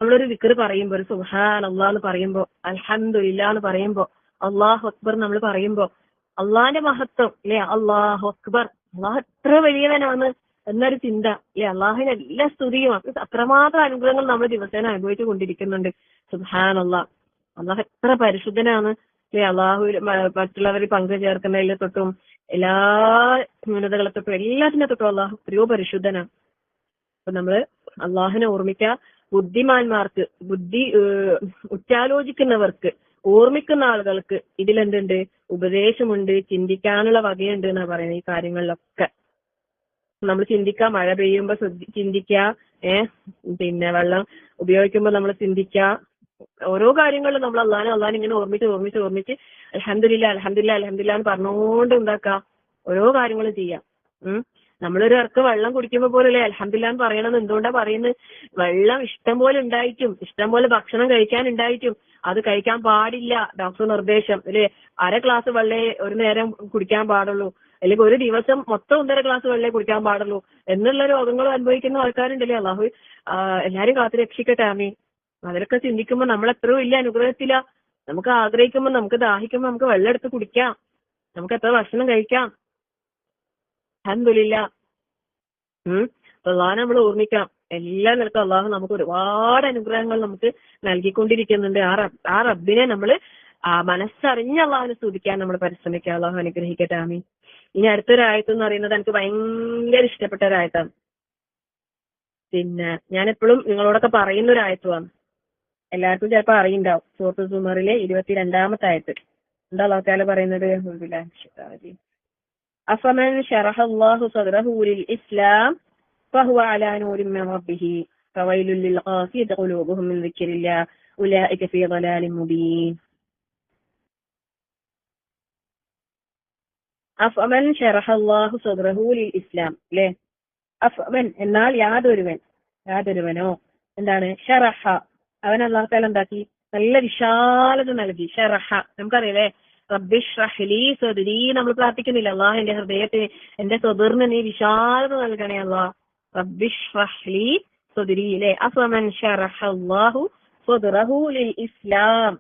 നമ്മളൊരു ദിക്ർ പറയുമ്പോ, ഒരു സുബ്ഹാൻ അള്ളാഹ് എന്ന് പറയുമ്പോ, അൽഹംദുലില്ലാ എന്ന് പറയുമ്പോ, അള്ളാഹു അക്ബർ നമ്മൾ പറയുമ്പോ, അള്ളാഹിന്റെ മഹത്വം അല്ലെ, അള്ളാഹു അക്ബർ, അള്ളാഹു എത്ര വലിയവനാണ് എന്നൊരു ചിന്ത അല്ലെ, അള്ളാഹുവിന് എല്ലാ സ്തുതിയും, അത്രമാത്രം അനുഗ്രഹങ്ങൾ നമ്മൾ ദിവസേന അനുഭവിച്ചു കൊണ്ടിരിക്കുന്നുണ്ട്. സുബ്ഹാൻ അള്ളാഹ്, അള്ളാഹു എത്ര പരിശുദ്ധനാണ് അല്ലെ, അള്ളാഹു മറ്റുള്ളവർ പങ്കു ചേർക്കുന്നതിൽ തൊട്ടും എല്ലാ ന്യൂനതകളെ തൊട്ടും എല്ലാത്തിനെ തൊട്ടും അള്ളാഹു എത്രയോ പരിശുദ്ധനാണ്. അപ്പൊ നമ്മള് അള്ളാഹിനെ ഓർമ്മിക്കുക. ബുദ്ധിമാന്മാർക്ക്, ഉറ്റാലോചിക്കുന്നവർക്ക്, ഓർമ്മിക്കുന്ന ആളുകൾക്ക് ഇതിലെന്തുണ്ട്? ഉപദേശമുണ്ട്, ചിന്തിക്കാനുള്ള വകയുണ്ട് എന്നാ പറയുന്നത്. ഈ കാര്യങ്ങളിലൊക്കെ നമ്മൾ ചിന്തിക്കുക. മഴ പെയ്യുമ്പോ ചിന്തിക്കുക, പിന്നെ വെള്ളം ഉപയോഗിക്കുമ്പോൾ നമ്മൾ ചിന്തിക്കുക. ഓരോ കാര്യങ്ങളിലും നമ്മൾ അള്ളാഹിനെ ഇങ്ങനെ ഓർമ്മിച്ച് അൽഹംദുലില്ലാ എന്ന് പറഞ്ഞുകൊണ്ട് ഉണ്ടാക്കുക, ഓരോ കാര്യങ്ങളും ചെയ്യാം. നമ്മളൊരു ഇറക്ക് വെള്ളം കുടിക്കുമ്പോ പോലല്ലേ അൽഹംദുലില്ലാ എന്ന് പറയണമെന്ന് എന്തുകൊണ്ടാ പറയുന്നത്? വെള്ളം ഇഷ്ടം പോലെ ഉണ്ടായിട്ടും, ഇഷ്ടം പോലെ ഭക്ഷണം കഴിക്കാൻ ഉണ്ടായിട്ടും അത് കഴിക്കാൻ പാടില്ല, ഡോക്ടർ നിർദ്ദേശം അല്ലെ. 1/2 ഗ്ലാസ് വെള്ളേ ഒരു നേരം കുടിക്കാൻ പാടുള്ളൂ, അല്ലെങ്കിൽ ഒരു ദിവസം മൊത്തം 1.5 ഗ്ലാസ് വെള്ളേ കുടിക്കാൻ പാടുള്ളൂ എന്നുള്ള രോഗങ്ങൾ അനുഭവിക്കുന്ന ആൾക്കാരുണ്ടല്ലേ. അള്ളാഹു എല്ലാരും കാത്തു രക്ഷിക്കട്ടെ, ആമീൻ. അതിലൊക്കെ ചിന്തിക്കുമ്പോ നമ്മൾ എത്രയോ വലിയ അനുഗ്രഹത്തില. നമുക്ക് ആഗ്രഹിക്കുമ്പോ, നമുക്ക് ദാഹിക്കുമ്പോ നമുക്ക് വെള്ളം എടുത്ത് കുടിക്കാം, നമുക്ക് എത്ര ഭക്ഷണം കഴിക്കാം. അൽഹംദുലില്ലാ. അള്ളാഹുവിനെ നമ്മൾ ഓർമ്മിക്കാം. എല്ലാ നിലക്കും അള്ളാഹു നമുക്ക് ഒരുപാട് അനുഗ്രഹങ്ങൾ നമുക്ക് നൽകിക്കൊണ്ടിരിക്കുന്നുണ്ട്. ആ റബ്ബിനെ നമ്മൾ മനസ്സറിഞ്ഞ് അള്ളാഹുവിനെ സ്തുതിക്കാൻ നമ്മൾ പരിശ്രമിക്കുക. അള്ളാഹു അനുഗ്രഹിക്കട്ടെ, ആമീൻ. ഇനി അടുത്തൊരു ആയത്ത് എന്ന് പറയുന്നത് എനിക്ക് ഭയങ്കര ഇഷ്ടപ്പെട്ട ഒരു ആയത്താണ്. പിന്നെ ഞാൻ എപ്പോഴും നിങ്ങളോടൊക്കെ പറയുന്ന ഒരു ആയത്തുമാണ്. എല്ലാവർക്കും ചിലപ്പോൾ അറിയുണ്ടാവും. സൂറത്തുൽ സുമറിലെ 22-ാമത്തെ ആയത്ത്. എന്താ അല്ലാഹു തആല പറയുന്നത്? അഫമൻ ശറഹ അല്ലാഹു സദ്റഹു ലിൽ ഇസ്ലാം ഫഹുവ അലാ നൂരിൻ മിൻ റബ്ബിഹി ഫവൈലുൽ ലിൽ ഖാസിയത്തി ഖുലൂബുഹും മിൻ ദിക്രില്ലാഹ് ഉലൈക ഫീ ളലാലിൻ മുബീൻ. അഫമൻ ശറഹ അല്ലാഹു സദ്റഹു ലിൽ ഇസ്ലാം അല്ലേ. അഫമൻ എന്നാൽ യാതൊരുവനോ എന്താണ്? ശറഹ, അവൻ അല്ലാഹു തആല എന്താക്കി? നല്ല വിശാലത നൽകി. ശറഹ നമുക്കറിയാലേ, റബ്ബിശ്റഹ് ലീ സദ്രീ നമ്മൾ പ്രാർത്ഥിക്കുന്നില്ല, അല്ലാഹ് എന്റെ ഹൃദയത്തെ, എന്റെ സദറിന് നീ വിശാലത നൽകണേ അല്ലാഹ്. റബ്ബിശ്റഹ് ലീ സദ്രീ അല്ലേ. അഫമൻ ശറഹ അല്ലാഹു സദ്റഹു ലിൽ ഇസ്ലാം,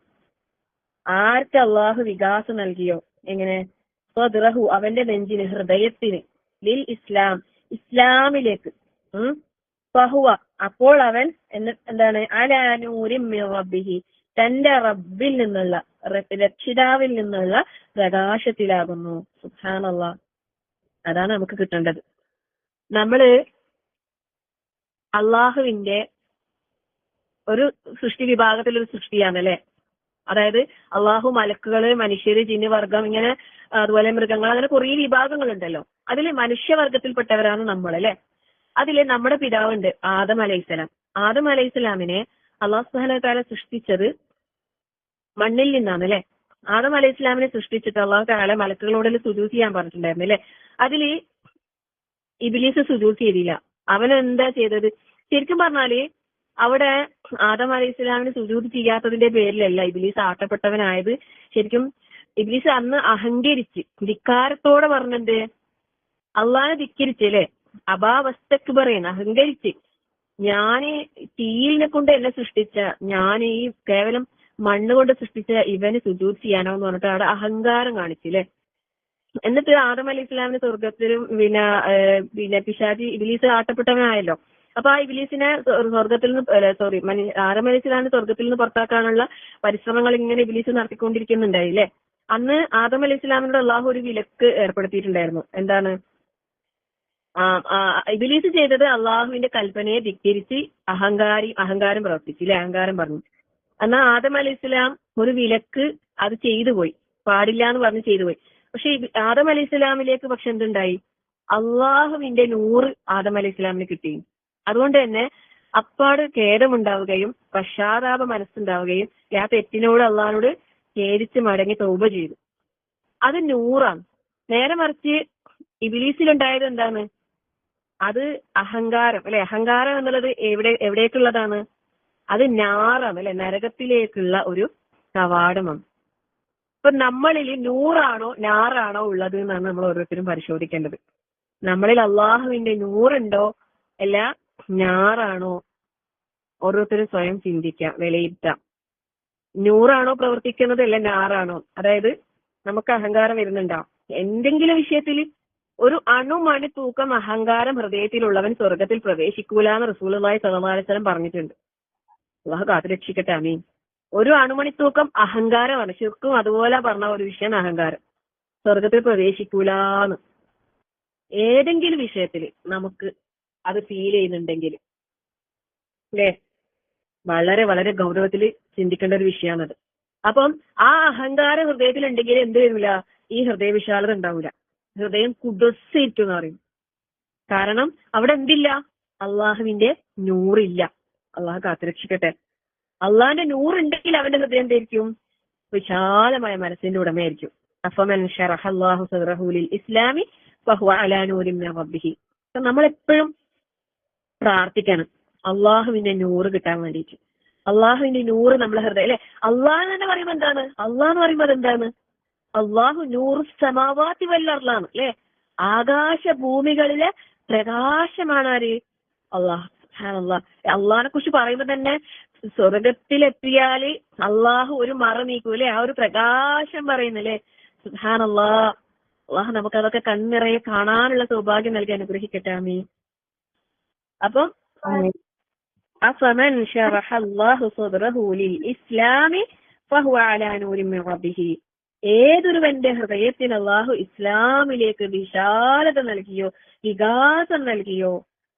ആർക്ക് അല്ലാഹു വികാസം നൽകിയോ, എങ്ങനെ? സദ്റഹു അവന്റെ നെഞ്ചിന്, ഹൃദയത്തിന്, ലിൽ ഇസ്ലാം ഇസ്ലാമിലേക്ക്, ഫഹുവ അപ്പോൾ അവൻ എന്താണ്? അലാ നൂരിൻ മിൻ റബ്ബിഹി തന്റെ റബ്ബിൽ നിന്നുള്ള, രക്ഷിതാവിൽ നിന്നുള്ള പ്രകാശത്തിലാകുന്നു. സുബ്ഹാനല്ലാഹ്, അതാണ് നമുക്ക് കിട്ടേണ്ടത്. നമ്മള് അള്ളാഹുവിന്റെ ഒരു സൃഷ്ടി വിഭാഗത്തിലൊരു സൃഷ്ടിയാണല്ലേ. അതായത് അള്ളാഹു മലക്കുകള്, മനുഷ്യര്, ജിന്ന് വർഗം, ഇങ്ങനെ അതുപോലെ മൃഗങ്ങൾ, അങ്ങനെ കുറെ വിഭാഗങ്ങളുണ്ടല്ലോ. അതിൽ മനുഷ്യവർഗത്തിൽപ്പെട്ടവരാണ് നമ്മൾ അല്ലെ. അതില് നമ്മുടെ പിതാവുണ്ട് ആദം അലൈഹിസ്സലാം. ആദം അലൈഹിസ്സലാമിനെ അള്ളാഹു സുബ്ഹാനഹു വ തആല സൃഷ്ടിച്ചത് മണ്ണിൽ നിന്നാണ് അല്ലെ. ആദം അലൈഹി ഇസ്ലാമിനെ സൃഷ്ടിച്ചിട്ട് അള്ളാഹു തആല മലക്കുകളോട് സുജൂദ് ചെയ്യാൻ പറഞ്ഞിട്ടുണ്ടായിരുന്നു അല്ലെ. അതില് ഇബ്ലീസ് സുജൂദ് ചെയ്തില്ല. അവൻ എന്താ ചെയ്തത്? ശരിക്കും പറഞ്ഞാല് അവിടെ ആദം അലൈഹി ഇസ്ലാമിന് സുജൂദ് ചെയ്യാത്തതിന്റെ പേരിലല്ല ഇബ്ലീസ് ആട്ടപ്പെട്ടവനായത്. ശരിക്കും ഇബ്ലീസ് അന്ന് അഹങ്കരിച്ച് ധിക്കാരത്തോടെ പറഞ്ഞത് അള്ളാഹനെ ധിക്കരിച്ച് അല്ലെ. അബാവസ്തക്ബറേന്ന് അഹങ്കരിച്ച്, ഞാന് തീയിനെ കൊണ്ട് എന്നെ സൃഷ്ടിച്ച, ഞാൻ ഈ കേവലം മണ്ണ് കൊണ്ട് സൃഷ്ടിച്ച ഇവന് സുജൂദ് ചെയ്യാനോ എന്ന് പറഞ്ഞിട്ട് അവിടെ അഹങ്കാരം കാണിച്ചില്ലേ. എന്നിട്ട് ആദം അലൈഹി ഇസ്ലാമിന് സ്വർഗത്തിലും പിന്നെ പിശാചി ഇബ്ലീസ് ആട്ടപ്പെട്ടവനായല്ലോ. അപ്പൊ ആ ഇബ്ലീസിനെ സ്വർഗത്തിൽ നിന്ന് ആദം അലൈഹി ഇസ്ലാമിന് സ്വർഗത്തിൽ നിന്ന് പുറത്താക്കാനുള്ള പരിശ്രമങ്ങൾ ഇങ്ങനെ ഇബ്ലീസ് നടത്തിക്കൊണ്ടിരിക്കുന്നുണ്ടായില്ലേ. അന്ന് ആദം അലൈഹി ഇസ്ലാമിനോട് അള്ളാഹു ഒരു വിലക്ക് ഏർപ്പെടുത്തിയിട്ടുണ്ടായിരുന്നു. എന്താണ്? ഇബ്ലീസ് ചെയ്തത് അള്ളാഹുവിന്റെ കൽപ്പനയെ ധിക്കരിച്ച് അഹങ്കാരം പ്രവർത്തിച്ചില്ലേ, അഹങ്കാരം പറഞ്ഞു. എന്നാൽ ആദം അലൈഹി ഇസ്ലാം ഒരു വിലക്ക് അത് ചെയ്തു പോയി, പാടില്ല എന്ന് പറഞ്ഞ് ചെയ്തു പോയി. പക്ഷെ ആദം അലൈഹി ഇസ്ലാമിലേക്ക് പക്ഷെ എന്തുണ്ടായി? അള്ളാഹുവിന്റെ നൂറ് ആദം അലൈഹി ഇസ്ലാമിന് കിട്ടി. അതുകൊണ്ട് തന്നെ അപ്പാട് ഖേദമുണ്ടാവുകയും പശ്ചാത്താപ മനസ്സുണ്ടാവുകയും ആ തെറ്റിനോട് അള്ളാഹിനോട് ഖേദിച്ച് മടങ്ങി തൗബ ചെയ്തു. അത് നൂറാണ്. നേരെ മറിച്ച് ഇബ്ലീസിലുണ്ടായത് എന്താണ്? അത് അഹങ്കാരം അല്ലെ. അഹങ്കാരം എന്നുള്ളത് എവിടേക്കുള്ളതാണ്? അത് നാറാണ് അല്ലെ, നരകത്തിലേക്കുള്ള ഒരു കവാടമാണ്. ഇപ്പൊ നമ്മളിൽ നൂറാണോ നാറാണോ ഉള്ളത് എന്നാണ് നമ്മൾ ഓരോരുത്തരും പരിശോധിക്കേണ്ടത്. നമ്മളിൽ അള്ളാഹുവിന്റെ നൂറുണ്ടോ അല്ല നാറാണോ? ഓരോരുത്തരും സ്വയം ചിന്തിക്കാം, വിലയിരുത്താം. നൂറാണോ പ്രവർത്തിക്കുന്നത് അല്ല നാറാണോ? അതായത് നമുക്ക് അഹങ്കാരം വരുന്നുണ്ടോ? എന്തെങ്കിലും വിഷയത്തിൽ ഒരു അണുമണി തൂക്കം അഹങ്കാരം ഹൃദയത്തിലുള്ളവൻ സ്വർഗത്തിൽ പ്രവേശിക്കൂലെന്ന് റസൂലുള്ളാഹി സ്വല്ലല്ലാഹു അലൈഹി വസല്ലം പറഞ്ഞിട്ടുണ്ട്. അല്ലാഹു കാത്തുരക്ഷിക്കട്ടെ, ആമീൻ. ഒരു അണുമണി തൂക്കം അഹങ്കാരമാണ്. ശിർക്കും അതുപോലെ പറഞ്ഞ ഒരു വിഷയം അഹങ്കാരം. സ്വർഗത്തിൽ പ്രവേശിക്കൂലാന്ന് ഏതെങ്കിലും വിഷയത്തിൽ നമുക്ക് അത് ഫീൽ ചെയ്യുന്നുണ്ടെങ്കിൽ അല്ലേ, വളരെ വളരെ ഗൗരവത്തിൽ ചിന്തിക്കേണ്ട ഒരു വിഷയമാണത്. അപ്പം ആ അഹങ്കാരം ഹൃദയത്തിലുണ്ടെങ്കിൽ എന്ത് വരില്ല? ഈ ഹൃദയവിശാലത ഉണ്ടാവില്ല. ഹൃദയം കുദസ്സിരിക്കും എന്ന് പറയും. കാരണം അവിടെ എന്തില്ല? അള്ളാഹുവിന്റെ നൂറില്ല. അള്ളാഹു കാത്തുരക്ഷിക്കട്ടെ. അള്ളാഹിന്റെ നൂറുണ്ടെങ്കിൽ അവന്റെ ഹൃദയം എന്തായിരിക്കും? വിശാലമായ മനസ്സിന്റെ ഉടമയായിരിക്കും. അഫമൻ ശറഹ അല്ലാഹു സദ്റഹു ലിൽ ഇസ്ലാമി ഫഹുവ അലാ നൂരിൻ മിൻ റബ്ബിഹി. നമ്മളെപ്പോഴും പ്രാർത്ഥിക്കണം അള്ളാഹുവിന്റെ നൂറ് കിട്ടാൻ വേണ്ടിയിട്ട്. അള്ളാഹുവിന്റെ നൂറ് നമ്മളെ ഹൃദയം അല്ലെ. അള്ളാഹ് തന്നെ പറയുമ്പോൾ എന്താണ്? അള്ളാഹ് എന്ന് പറയുമ്പോൾ അതെന്താണ്? അള്ളാഹു നൂറ് സമാവാതി വല്ലർലാണ് അല്ലെ. ആകാശ ഭൂമികളിലെ പ്രകാശമാണ് ആര്? അള്ളാഹ്. അള്ളാഹിനെ കുറിച്ച് പറയുമ്പോ തന്നെ സ്വർഗത്തിലെത്തിയാല് അള്ളാഹു ഒരു മറ നീക്കും അല്ലെ, ആ ഒരു പ്രകാശം പറയുന്നല്ലേ. സുബ്ഹാനല്ലാഹ്. അള്ളാഹു നമുക്ക് അതൊക്കെ കണ്ണിറയെ കാണാനുള്ള സൗഭാഗ്യം നൽകി അനുഗ്രഹിക്കട്ടെ, ആമീൻ. അപ്പം അഫമൻ ശറഹ അല്ലാഹു സദ്റഹു ലിൽ ഇസ്ലാമി ഫഹുവ അലാ നൂരിൻ മിൻ റബ്ബിഹി. ഏതൊരുവന്റെ ഹൃദയത്തിന് അള്ളാഹു ഇസ്ലാമിലേക്ക് വിശാലത നൽകിയോ, വികാസം നൽകിയോ,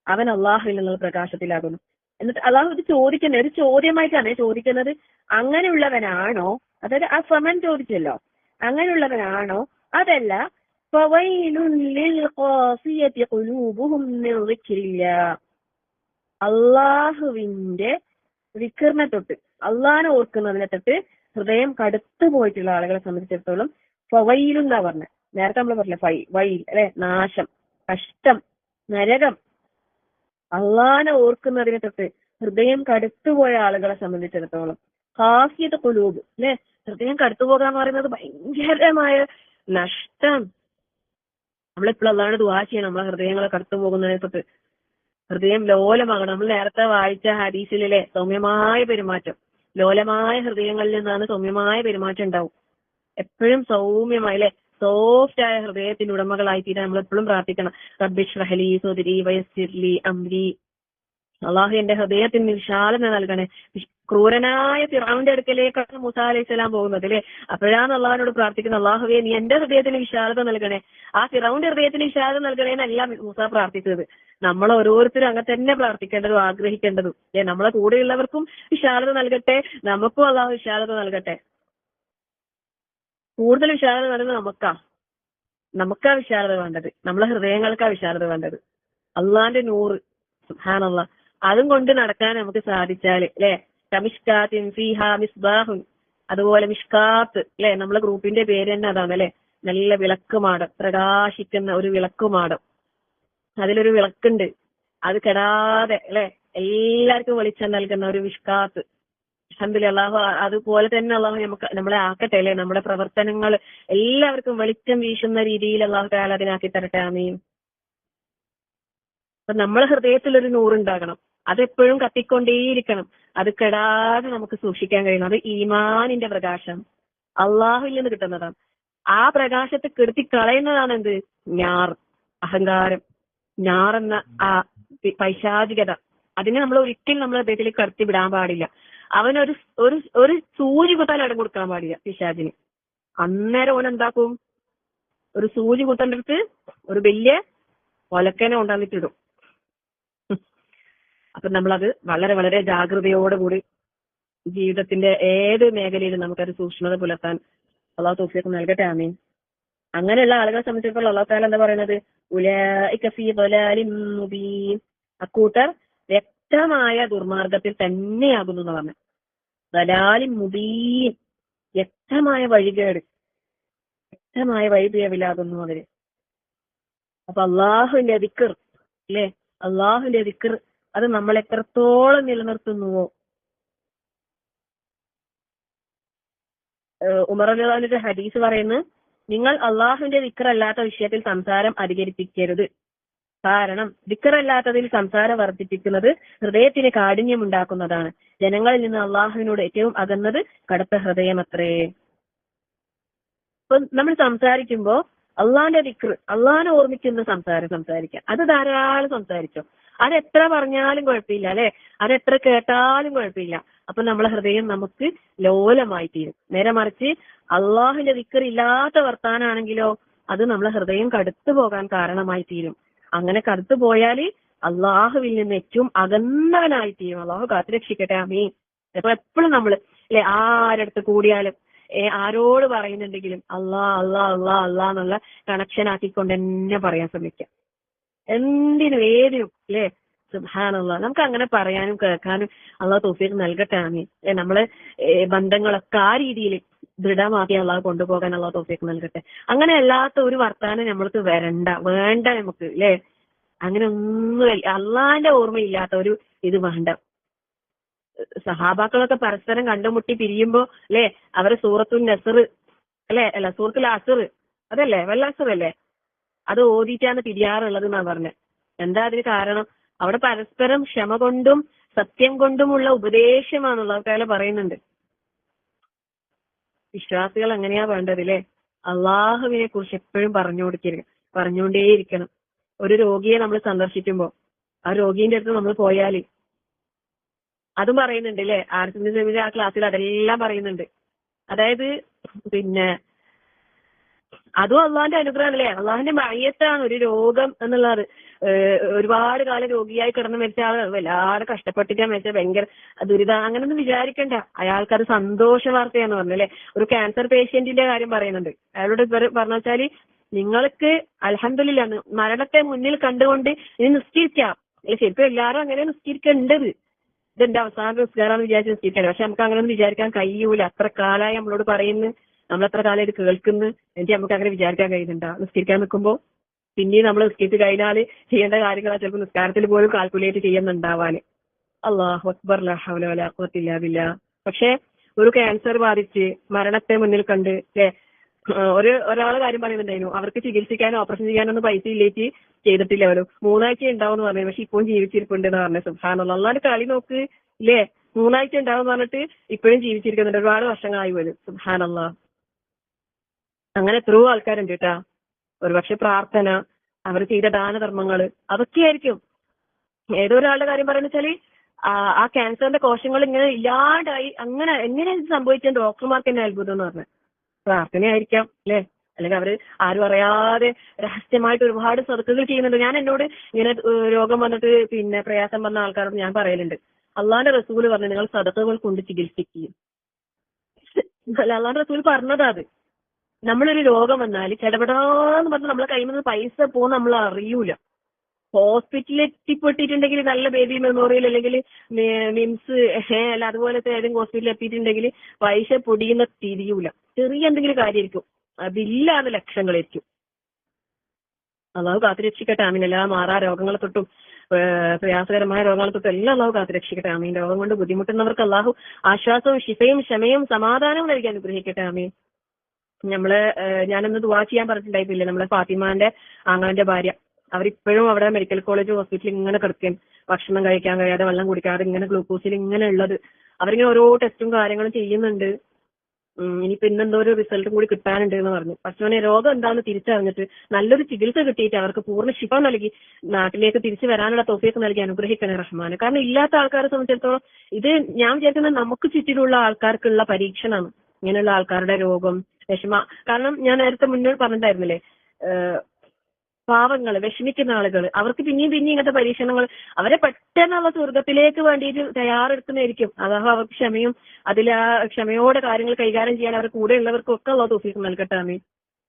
അവൻ അള്ളാഹുവിൽ നിന്നുള്ള പ്രകാശത്തിലാകുന്നു. എന്നിട്ട് അള്ളാഹു ഇത് ചോദിക്കുന്നത് ഒരു ചോദ്യമായിട്ടാണ് ചോദിക്കുന്നത്. അങ്ങനെയുള്ളവനാണോ? അതായത് ആ സമൻ ചോദിച്ചല്ലോ, അങ്ങനെയുള്ളവനാണോ? അതല്ല ഫവൈലുൻ ലിൽ ഖാസിയതി ഖുലൂബുഹും മിൻ ദിക്രില്ലാഹ്. അള്ളാഹുവിന്റെ ദിക്റിനെ തൊട്ട്, അള്ളാഹിനെ ഓർക്കുന്നതിനെ തൊട്ട് ഹൃദയം കടുത്തു പോയിട്ടുള്ള ആളുകളെ സംബന്ധിച്ചിടത്തോളം ഫവൈലും എന്നാ പറഞ്ഞത്. നേരത്തെ നമ്മൾ പറഞ്ഞില്ലേ വൈൽ അല്ലെ, നാശം, കഷ്ടം, നരകം. അള്ളാഹിനെ ഓർക്കുന്നതിനെ തൊട്ട് ഹൃദയം കടുത്തുപോയ ആളുകളെ സംബന്ധിച്ചിടത്തോളം ഖാസിയത്ത് ഖുലൂബ് അല്ലെ, ഹൃദയം കടുത്തുപോകാന്ന് പറയുന്നത് ഭയങ്കരമായ നഷ്ടം. നമ്മളെപ്പോഴും അള്ളാഹിനെ ദുആ ചെയ്യണം നമ്മളെ ഹൃദയങ്ങളെ കടുത്തു പോകുന്നതിനെ തൊട്ട്. ഹൃദയം ലോലമാകണം. നമ്മൾ നേരത്തെ വായിച്ച ഹദീസിലെ സൗമ്യമായ പെരുമാറ്റം, ലോലമായ ഹൃദയങ്ങളിൽ നിന്നാണ് സൗമ്യമായ പെരുമാറ്റം ഉണ്ടാവും. എപ്പോഴും സൗമ്യമായി അല്ലെ, സോഫ്റ്റ് ആയ ഹൃദയത്തിന്റെ ഉടമകളായി തീരാൻ നമ്മൾ എപ്പോഴും പ്രാർത്ഥിക്കണം. റബ്ബി ഇശ്റഹ് ലി സദ്രി വയസ്സിർ ലി അംരി. അള്ളാഹു എന്റെ ഹൃദയത്തിന് വിശാലത നൽകണേ. ക്രൂരനായ ഫിറഔന്റെ അടുക്കലേക്കാണ് മൂസാ അലൈഹിസ്സലാം പോകുന്നത് അല്ലെ. അപ്പോഴാണ് അള്ളാഹിനോട് പ്രാർത്ഥിക്കുന്നത്, അള്ളാഹുവേ നീ എന്റെ ഹൃദയത്തിന് വിശാലത നൽകണേ. ആ ഫിറഔന്റെ ഹൃദയത്തിന് വിശാലത നൽകണേന്നല്ല മൂസ പ്രാർത്ഥിച്ചത്. നമ്മൾ ഓരോരുത്തരും അങ്ങനെ തന്നെ പ്രാർത്ഥിക്കേണ്ടതും ആഗ്രഹിക്കേണ്ടതും. നമ്മളെ കൂടെയുള്ളവർക്കും വിശാലത നൽകട്ടെ, നമുക്കും അള്ളാഹു വിശാലത നൽകട്ടെ. കൂടുതൽ വിശാലത വേണ്ടത് നമുക്കാ വിശാലത വേണ്ടത്, നമ്മളെ ഹൃദയങ്ങൾക്കാ വിശാലത വേണ്ടത്. അള്ളാന്റെ നൂറ് സുബ്ഹാനല്ലാഹ് അതും കൊണ്ട് നടക്കാൻ നമുക്ക് സാധിച്ചാല് അല്ലെ, കമിഷ്കാത്തിൻ ഫീഹാ മിസ്ബാഹുൻ, അതുപോലെ മിഷ്കാത്ത് അല്ലെ, നമ്മളെ ഗ്രൂപ്പിന്റെ പേര് തന്നെ അതാണ് അല്ലെ, നല്ല വിളക്കുമാടം, പ്രകാശിക്കുന്ന ഒരു വിളക്കുമാടം. അതിലൊരു വിളക്കുണ്ട്, അത് കെടാതെ അല്ലെ എല്ലാവർക്കും വെളിച്ചം നൽകുന്ന ഒരു മിഷ്കാത്ത്. അൽഹംദുലില്ലാഹ് അല്ലാഹു അതുപോലെ തന്നെ അല്ലാഹു നമ്മളെ ആക്കട്ടെ അല്ലെ, നമ്മുടെ പ്രവർത്തനങ്ങൾ എല്ലാവർക്കും വെളിച്ചം വീശുന്ന രീതിയിൽ അല്ലാഹു തആല അതിനാക്കി തരട്ടെ. ആമീൻ. അപ്പൊ നമ്മളെ ഹൃദയത്തിൽ ഒരു നൂറുണ്ടാകണം, അതെപ്പോഴും കത്തിക്കൊണ്ടേയിരിക്കണം, അത് കെടാതെ നമുക്ക് സൂക്ഷിക്കാൻ കഴിയണം. അത് ഈമാനിന്റെ പ്രകാശം, അള്ളാഹുവിൽ നിന്ന് കിട്ടുന്നതാണ്. ആ പ്രകാശത്തെ കെടുത്തി കളയുന്നതാണ് എന്ത്? അഹങ്കാരം, ഞാറെന്ന ആ പൈശാചികത. അതിനെ നമ്മൾ ഒരിക്കലും നമ്മളെ ഹൃദയത്തിൽ കടത്തി വിടാൻ പാടില്ല. അവനൊരു ഒരു ഒരു സൂചി കുത്താൻ ഇടം കൊടുക്കാൻ പാടില്ല പിശാചിന്. അന്നേരം ഓൻ എന്താക്കും? ഒരു സൂചി കുത്തേണ്ട അടുത്ത് ഒരു വലിയ ഒലക്കനെ കൊണ്ടുവന്നിട്ടിടും. അപ്പൊ നമ്മളത് വളരെ വളരെ ജാഗ്രതയോടുകൂടി ജീവിതത്തിന്റെ ഏത് മേഖലയിലും നമുക്കത് സൂക്ഷ്മത പുലർത്താൻ അള്ളാഹു തൗഫീഖ് നൽകട്ടെ. ആമീൻ. അങ്ങനെയുള്ള ആളുകളെ സംബന്ധിച്ചിടത്തോളം അള്ളാഹു തആല എന്താ പറയുന്നത്? ഉലൈക ഫീ ളലാലിൻ മുബീൻ, അക്കൂട്ടർ വ്യക്തമായ ദുർമാർഗത്തിൽ തന്നെയാകുന്നു എന്ന് പറഞ്ഞു. ളലാലിൻ മുബീൻ, വ്യക്തമായ വഴികേട്, വ്യക്തമായ വഴിപിഴവിലാകുന്നു അവര്. അപ്പൊ അള്ളാഹുവിന്റെ ദിക്ർ അല്ലെ, അള്ളാഹുവിന്റെ ദിക്ർ അത് നമ്മൾ എത്രത്തോളം നിലനിർത്തുന്നുവോ. ഉമർ റളിയല്ലാഹു അൻഹു ഹദീസ് പറയുന്നു, നിങ്ങൾ അള്ളാഹുവിന്റെ ദിക്ർ അല്ലാത്ത വിഷയത്തിൽ സംസാരം അധികരിപ്പിക്കരുത്. കാരണം ദിക്ർ അല്ലാത്തതിൽ സംസാരം വർദ്ധിപ്പിക്കുന്നത് ഹൃദയത്തിന് കാഠിന്യമുണ്ടാക്കുന്നതാണ്. ജനങ്ങളിൽ നിന്ന് അള്ളാഹുവിനോട് ഏറ്റവും അകന്നത് കടുത്ത ഹൃദയമത്രേ. ഇപ്പൊ നമ്മൾ സംസാരിക്കുമ്പോ അള്ളാഹിന്റെ ദിക്ർ, അള്ളാഹിനെ ഓർമ്മിക്കുന്ന സംസാരിക്കാം. അത് ധാരാളം സംസാരിച്ചോ, അതെത്ര പറഞ്ഞാലും കുഴപ്പമില്ല അല്ലെ, അതെത്ര കേട്ടാലും കുഴപ്പമില്ല. അപ്പൊ നമ്മളെ ഹൃദയം നമുക്ക് ലോലമായി തീരും. നേരെ മറിച്ച് അള്ളാഹിന്റെ ദിക്ർ ഇല്ലാത്ത വർത്താനാണെങ്കിലോ അത് നമ്മളെ ഹൃദയം കടുത്തു പോകാൻ കാരണമായി തീരും. അങ്ങനെ കടുത്തു പോയാല് അള്ളാഹുവിൽ നിന്ന് ഏറ്റവും അകന്നവനായി തീരും. അള്ളാഹു കാത്തുരക്ഷിക്കട്ടെ. ആമീൻ. അപ്പൊ എപ്പോഴും നമ്മള് അല്ലെ ആരടുത്ത് കൂടിയാലും ആരോട് പറയുന്നുണ്ടെങ്കിലും അള്ളാ അള്ളാ അള്ളാ അള്ളാ എന്നുള്ള കണക്ഷൻ ആക്കിക്കൊണ്ട് തന്നെ പറയാൻ ശ്രമിക്കാം. എന്തിനും ഏതിനും അല്ലെ. സുബ്ഹാനല്ലാഹ്. നമുക്ക് അങ്ങനെ പറയാനും കേൾക്കാനും അള്ളാഹു തൗഫീഖ് നൽകട്ടെ. ആമീൻ. നമ്മളെ ബന്ധങ്ങളൊക്കെ ആ രീതിയിൽ ദൃഢമാക്കി അള്ളാഹു കൊണ്ടുപോകാൻ അള്ളാഹു തൗഫീഖ് നൽകട്ടെ. അങ്ങനെ അല്ലാത്ത ഒരു വർത്താനം നമ്മൾക്ക് വേണ്ട നമുക്ക് അല്ലെ. അങ്ങനെ ഒന്നും അള്ളാഹിന്റെ ഓർമ്മയില്ലാത്ത ഒരു ഇത് വേണ്ട. സഹാബാക്കളൊക്കെ പരസ്പരം കണ്ടുമുട്ടി പിരിയുമ്പോ അല്ലെ, അവരെ സൂറത്തുൽ നസ്ർ അല്ല സൂറത്തുൽ അസ്ർ അതല്ലേ, വല്ലസ്ർ അല്ലേ, അത് ഓതിയിട്ടാണ് പിരിയാറുള്ളത് എന്നാ പറഞ്ഞത്. എന്താ അതിന് കാരണം? അവിടെ പരസ്പരം ക്ഷമ കൊണ്ടും സത്യം കൊണ്ടുമുള്ള ഉപദേശമാണുള്ളത് കാലം പറയുന്നുണ്ട്. വിശ്വാസികൾ എങ്ങനെയാ വേണ്ടത് അല്ലെ? അള്ളാഹുവിനെ കുറിച്ച് എപ്പോഴും പറഞ്ഞുകൊണ്ടേയിരിക്കണം. ഒരു രോഗിയെ നമ്മൾ സന്ദർശിക്കുമ്പോ ആ രോഗീന്റെ അടുത്ത് നമ്മൾ പോയാല് അതും പറയുന്നുണ്ട് അല്ലെ. ആർസിന്റെ ആ ക്ലാസ്സിൽ അതെല്ലാം പറയുന്നുണ്ട്. അതായത് പിന്നെ അതും അള്ളാഹിന്റെ അനുഗ്രഹം അല്ലേ, അള്ളാഹിന്റെ മയ്യത്താണ് ഒരു രോഗം എന്നുള്ളത്. ഒരുപാട് കാലം രോഗിയായി കിടന്ന് മരിച്ച ആൾ വല്ലാതെ കഷ്ടപ്പെട്ടിട്ടാ മരിച്ച, ഭയങ്കര ദുരിതം, അങ്ങനൊന്നും വിചാരിക്കണ്ട. അയാൾക്കത് സന്തോഷ വാർത്തയാന്ന് പറഞ്ഞു അല്ലെ. ഒരു ക്യാൻസർ പേഷ്യന്റിന്റെ കാര്യം പറയുന്നുണ്ട്. അയാളോട് പറഞ്ഞു വെച്ചാല്, നിങ്ങൾക്ക് അൽഹംദുലില്ലാഹ് മരണത്തെ മുന്നിൽ കണ്ടുകൊണ്ട് ഇനി നിസ്കരിക്കാം. ശരിക്കും എല്ലാരും അങ്ങനെ നിസ്കരിക്കേണ്ടത്. ഇതെന്റെ അവസാന നിസ്കാരമാണെന്ന് വിചാരിച്ച് നിസ്കരിക്കാൻ. പക്ഷെ നമുക്ക് അങ്ങനെയൊന്നും വിചാരിക്കാൻ കഴിയൂല. അത്ര കാലമായി നമ്മളോട് പറയുന്നു, നമ്മളെത്ര കാലം ഇത് കേൾക്കുന്നു, എന്നിട്ട് നമുക്ക് അങ്ങനെ വിചാരിക്കാൻ കഴിയുന്നുണ്ടോ? നിസ്കരിക്കാൻ നിൽക്കുമ്പോ പിന്നീട് നമ്മൾ നിസ്കരിച്ച് കഴിഞ്ഞാല് ചെയ്യേണ്ട കാര്യങ്ങളാ ചിലപ്പോൾ നിസ്കാരത്തിൽ പോലും കാൽക്കുലേറ്റ് ചെയ്യുന്നുണ്ടാവാന്. അല്ലാഹു അക്ബർ, ലാ ഹൗല വലാ ഖുവത ഇല്ലാ ബില്ലാഹ്. പക്ഷെ ഒരു ക്യാൻസർ ബാധിച്ച് മരണത്തെ മുന്നിൽ കണ്ട് അല്ലെ, ഒരാളെ കാര്യം പറയുന്നുണ്ടായിരുന്നു, അവർക്ക് ചികിത്സിക്കാനോ ഓപ്പറേഷൻ ചെയ്യാനോ ഒന്നും പൈസ ഇല്ലേക്ക് ചെയ്തിട്ടില്ല. അവരും 3 ആഴ്ച ഉണ്ടാവും എന്ന് പറഞ്ഞു, പക്ഷെ ഇപ്പോഴും ജീവിച്ചിരിപ്പുണ്ട് എന്ന് പറഞ്ഞു. സുബ്ഹാനല്ലാഹ്. അല്ലാണ്ട് കളി നോക്ക് ഇല്ലേ, 3 ആഴ്ച ഉണ്ടാവും പറഞ്ഞിട്ട് ഇപ്പോഴും ജീവിച്ചിരിക്കുന്നുണ്ട്. ഒരുപാട് വർഷങ്ങളായി പോലും. സുബ്ഹാനല്ലാഹ്. അങ്ങനെ എത്രയോ ആൾക്കാരുണ്ട് കേട്ടാ. ഒരുപക്ഷെ പ്രാർത്ഥന, അവർ ചെയ്ത ദാനധർമ്മങ്ങള്, അതൊക്കെയായിരിക്കും. ഏതോ ഒരാളുടെ കാര്യം പറയുന്ന വെച്ചാല് ആ ക്യാൻസറിന്റെ കോശങ്ങൾ ഇങ്ങനെ ഇല്ലാണ്ടായി. അങ്ങനെ എങ്ങനെയാണ് ഇത് സംഭവിച്ചത് ഡോക്ടർമാർക്ക് തന്നെ അത്ഭുതം എന്ന് പറഞ്ഞു. പ്രാർത്ഥനയായിരിക്കാം അല്ലെ, അല്ലെങ്കിൽ അവര് ആരും അറിയാതെ രഹസ്യമായിട്ട് ഒരുപാട് സദഖകൾ ചെയ്യുന്നുണ്ട്. ഞാൻ എന്നോട് ഇങ്ങനെ രോഗം വന്നിട്ട് പിന്നെ പ്രയാസം വന്ന ആൾക്കാരോട് ഞാൻ പറയലുണ്ട്, അള്ളാന്റെ റസൂല് പറഞ്ഞു നിങ്ങൾ സദഖകൾ കൊണ്ട് ചികിത്സിക്കുകയും. അല്ല, അള്ളാന്റെ റസൂല് പറഞ്ഞതാ അത്. നമ്മളൊരു രോഗം വന്നാൽ ചെടപെടാന്ന് പറഞ്ഞ് നമ്മളെ കയ്യിൽ നിന്ന് പൈസ പോകുന്ന നമ്മൾ അറിയൂല. ഹോസ്പിറ്റലിൽ എത്തിപ്പെട്ടിട്ടുണ്ടെങ്കിൽ നല്ല ബേബി മെമ്മോറിയൽ അല്ലെങ്കിൽ മിംസ് അല്ല അതുപോലത്തെ ഏതെങ്കിലും ഹോസ്പിറ്റലിൽ എത്തിയിട്ടുണ്ടെങ്കിൽ പൈസ പൊടിയുന്ന തിരിയൂല. ചെറിയ എന്തെങ്കിലും കാര്യമായിരിക്കും, അതില്ലാതെ ലക്ഷങ്ങളായിരിക്കും. അള്ളാഹു കാത്തുരക്ഷിക്കട്ടെ. ആമീൻ. എല്ലാ മാറാ രോഗങ്ങളെ തൊട്ടും പ്രയാസകരമായ രോഗങ്ങളെ തൊട്ടും എല്ലാം അള്ളാഹു കാത്തുരക്ഷിക്കട്ടെ. ആമീൻ. രോഗം കൊണ്ട് ബുദ്ധിമുട്ടുന്നവർക്ക് അള്ളാഹു ആശ്വാസവും ശിഫയും ക്ഷമയും സമാധാനവും നൽകി അനുഗ്രഹിക്കട്ടെ. ആമീൻ. ഞാനൊന്ന് ദുആ ചെയ്യാൻ പറഞ്ഞിട്ടുണ്ടായിട്ടില്ലേ, നമ്മളെ ഫാത്തിമാന്റെ ആങ്ങളന്റെ ഭാര്യ. അവരിപ്പോഴും അവിടെ മെഡിക്കൽ കോളേജ് ഹോസ്പിറ്റലിൽ ഇങ്ങനെ കിടക്കുകയും ഭക്ഷണം കഴിക്കാൻ കഴിയാതെ വെള്ളം കുടിക്കാതെ ഇങ്ങനെ ഗ്ലൂക്കോസിൽ ഇങ്ങനെ ഉള്ളത്. അവരിങ്ങനെ ഓരോ ടെസ്റ്റും കാര്യങ്ങളും ചെയ്യുന്നുണ്ട്. ഇനിയിപ്പോ ഇന്നെന്തോ ഒരു റിസൾട്ടും കൂടി കിട്ടാനുണ്ട് എന്ന് പറഞ്ഞു. പക്ഷേ രോഗം എന്താണെന്ന് തിരിച്ചറിഞ്ഞിട്ട് നല്ലൊരു ചികിത്സ കിട്ടിയിട്ട് അവർക്ക് പൂർണ്ണ ശിഫ നൽകി നാട്ടിലേക്ക് തിരിച്ചു വരാനുള്ള തൗഫീഖ് നൽകി അനുഗ്രഹിക്കണേ റഹ്മാനെ. കാരണം ഇല്ലാത്ത ആൾക്കാരെ സംബന്ധിച്ചിടത്തോളം ഇത് ഞാൻ വിചാരിക്കുന്നത് നമുക്ക് ചുറ്റിലുള്ള ആൾക്കാർക്കുള്ള പരീക്ഷണമാണ്. ഇങ്ങനെയുള്ള ആൾക്കാരുടെ രോഗം, വിഷമ. കാരണം ഞാൻ നേരത്തെ മുന്നേ പറഞ്ഞിട്ടുണ്ടായിരുന്നില്ലേ, പാവങ്ങള്, വിഷമിക്കുന്ന ആളുകൾ, അവർക്ക് പിന്നെയും ഇങ്ങനത്തെ പരീക്ഷണങ്ങൾ അവരെ പെട്ടെന്നുള്ള സ്വർഗത്തിലേക്ക് വേണ്ടിയിട്ട് തയ്യാറെടുക്കുന്നതായിരിക്കും. അതായത് അവർക്ക് ക്ഷമയും ക്ഷമയോടെ കാര്യങ്ങൾ കൈകാര്യം ചെയ്യാൻ അവർ കൂടെ ഉള്ളവർക്കൊക്കെ ഉള്ള തൗഫീഖ് നൽകട്ടെ. ആമീൻ.